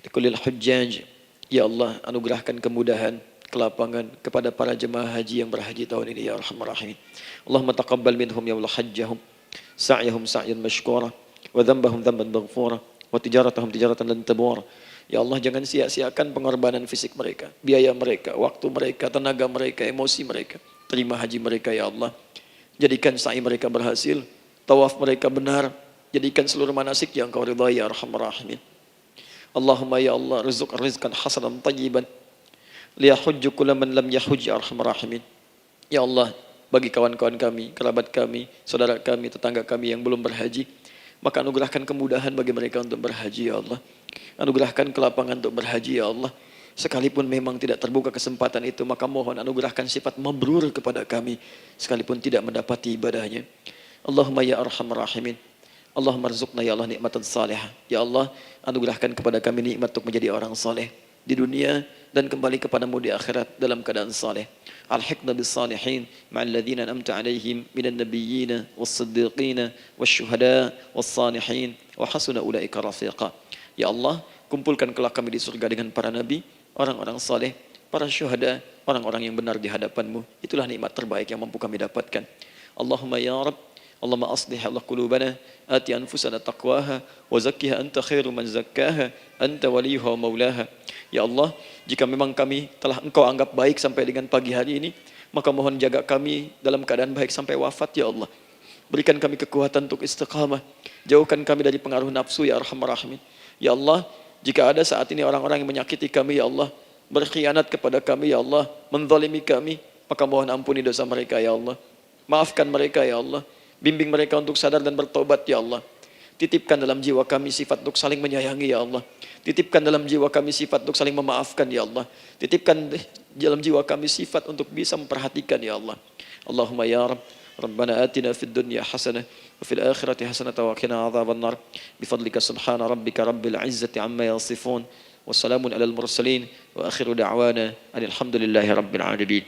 Likulil hujjaj. Ya Allah, anugerahkan kemudahan, kelapangan kepada para jemaah haji yang berhaji tahun ini ya arhamar rahimin. Allahumma taqabbal minhum ya Allah hajjahum, sa'yahum sa'yan mashkura, wa dhanbahum dhanban maghfura, wa tijaratahum tijaratan lan tabur. Ya Allah, jangan sia-siakan pengorbanan fisik mereka, biaya mereka, waktu mereka, tenaga mereka, emosi mereka. Terima haji mereka ya Allah. Jadikan sa'i mereka berhasil, tawaf mereka benar, jadikan seluruh manasik yang Kau ridhai ya arhamar rahimin. Allahumma ya Allah, rizqan hasanan tayyiban liyahujju kulla man lam yahujj ya arhamar rahimin. Ya Allah, bagi kawan-kawan kami, kerabat kami, saudara kami, tetangga kami yang belum berhaji, maka anugerahkan kemudahan bagi mereka untuk berhaji ya Allah. Anugerahkan kelapangan untuk berhaji ya Allah. Sekalipun memang tidak terbuka kesempatan itu, maka mohon anugerahkan sifat mabrur kepada kami sekalipun tidak mendapati ibadahnya. Allahumma ya arhamar rahimin. Allahumma rizqna ya Allah nikmatan salihah. Ya Allah, anugerahkan kepada kami nikmat untuk menjadi orang saleh di dunia dan kembali kepadamu di akhirat dalam keadaan saleh. Alhiqna bis salihin ma'al ladzina an'amta 'alaihim minan nabiyyin was-siddiqin wasyuhada was-salihin wa hasuna ulaika rafiqa. Ya Allah, kumpulkan kelak kami di surga dengan para nabi, orang-orang saleh, para syuhada, orang-orang yang benar di hadapan-Mu. Itulah nikmat terbaik yang mampu kami dapatkan. Allahumma ya Rabb, Allahumma aslih Allah qulubana, ati anfusana taqwaha, wa zakkiha anta khairu man zakkaha, anta waliyuha wa maulaha. Ya Allah, jika memang kami telah Engkau anggap baik sampai dengan pagi hari ini, maka mohon jaga kami dalam keadaan baik sampai wafat ya Allah. Berikan kami kekuatan untuk istiqamah, jauhkan kami dari pengaruh nafsu ya arhamar rahimin. Ya Allah, jika ada saat ini orang-orang yang menyakiti kami ya Allah, berkhianat kepada kami ya Allah, menzalimi kami, maka mohon ampuni dosa mereka ya Allah. Maafkan mereka ya Allah. Bimbing mereka untuk sadar dan bertobat ya Allah. Titipkan dalam jiwa kami sifat untuk saling menyayangi ya Allah. Titipkan dalam jiwa kami sifat untuk saling memaafkan ya Allah. Titipkan dalam jiwa kami sifat untuk bisa memperhatikan ya Allah. Allahumma ya Rabb, Rabbana atina fid dunya hasanah wa fil akhirati hasanah wa qina adzaban nar. Bifadlika subhana rabbika rabbil izzati amma yasifun. Wassalamun alal mursalin wa akhiru da'wana alhamdulillahi rabbil alamin.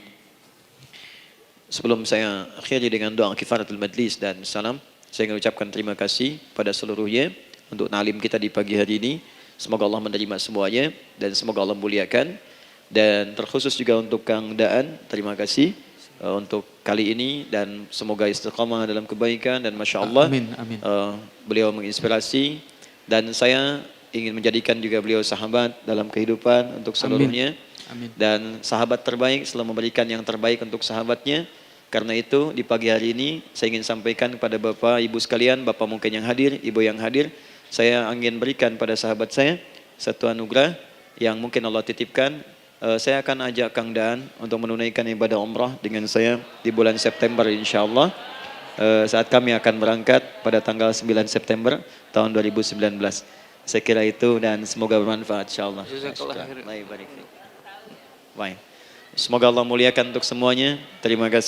Sebelum saya akhiri dengan doa kifaratul majlis dan salam, saya ingin ucapkan terima kasih pada seluruhnya untuk ta'lim kita di pagi hari ini. Semoga Allah menerima semuanya dan semoga Allah muliakan. Dan terkhusus juga untuk Kang Daan, terima kasih untuk kali ini dan semoga istiqamah dalam kebaikan dan Masya Allah. Amin, amin. Beliau menginspirasi dan saya ingin menjadikan juga beliau sahabat dalam kehidupan untuk seluruhnya. Amin. Dan sahabat terbaik selalu memberikan yang terbaik untuk sahabatnya. Karena itu di pagi hari ini saya ingin sampaikan kepada Bapak Ibu sekalian, Bapak mungkin yang hadir, Ibu yang hadir, saya ingin berikan pada sahabat saya satu anugerah yang mungkin Allah titipkan. Saya akan ajak Kang Daan untuk menunaikan ibadah umrah dengan saya di bulan September insyaAllah. Saat kami akan berangkat pada tanggal 9 September tahun 2019. Saya kira itu dan semoga bermanfaat insyaAllah. Baik. Semoga Allah muliakan untuk semuanya. Terima kasih.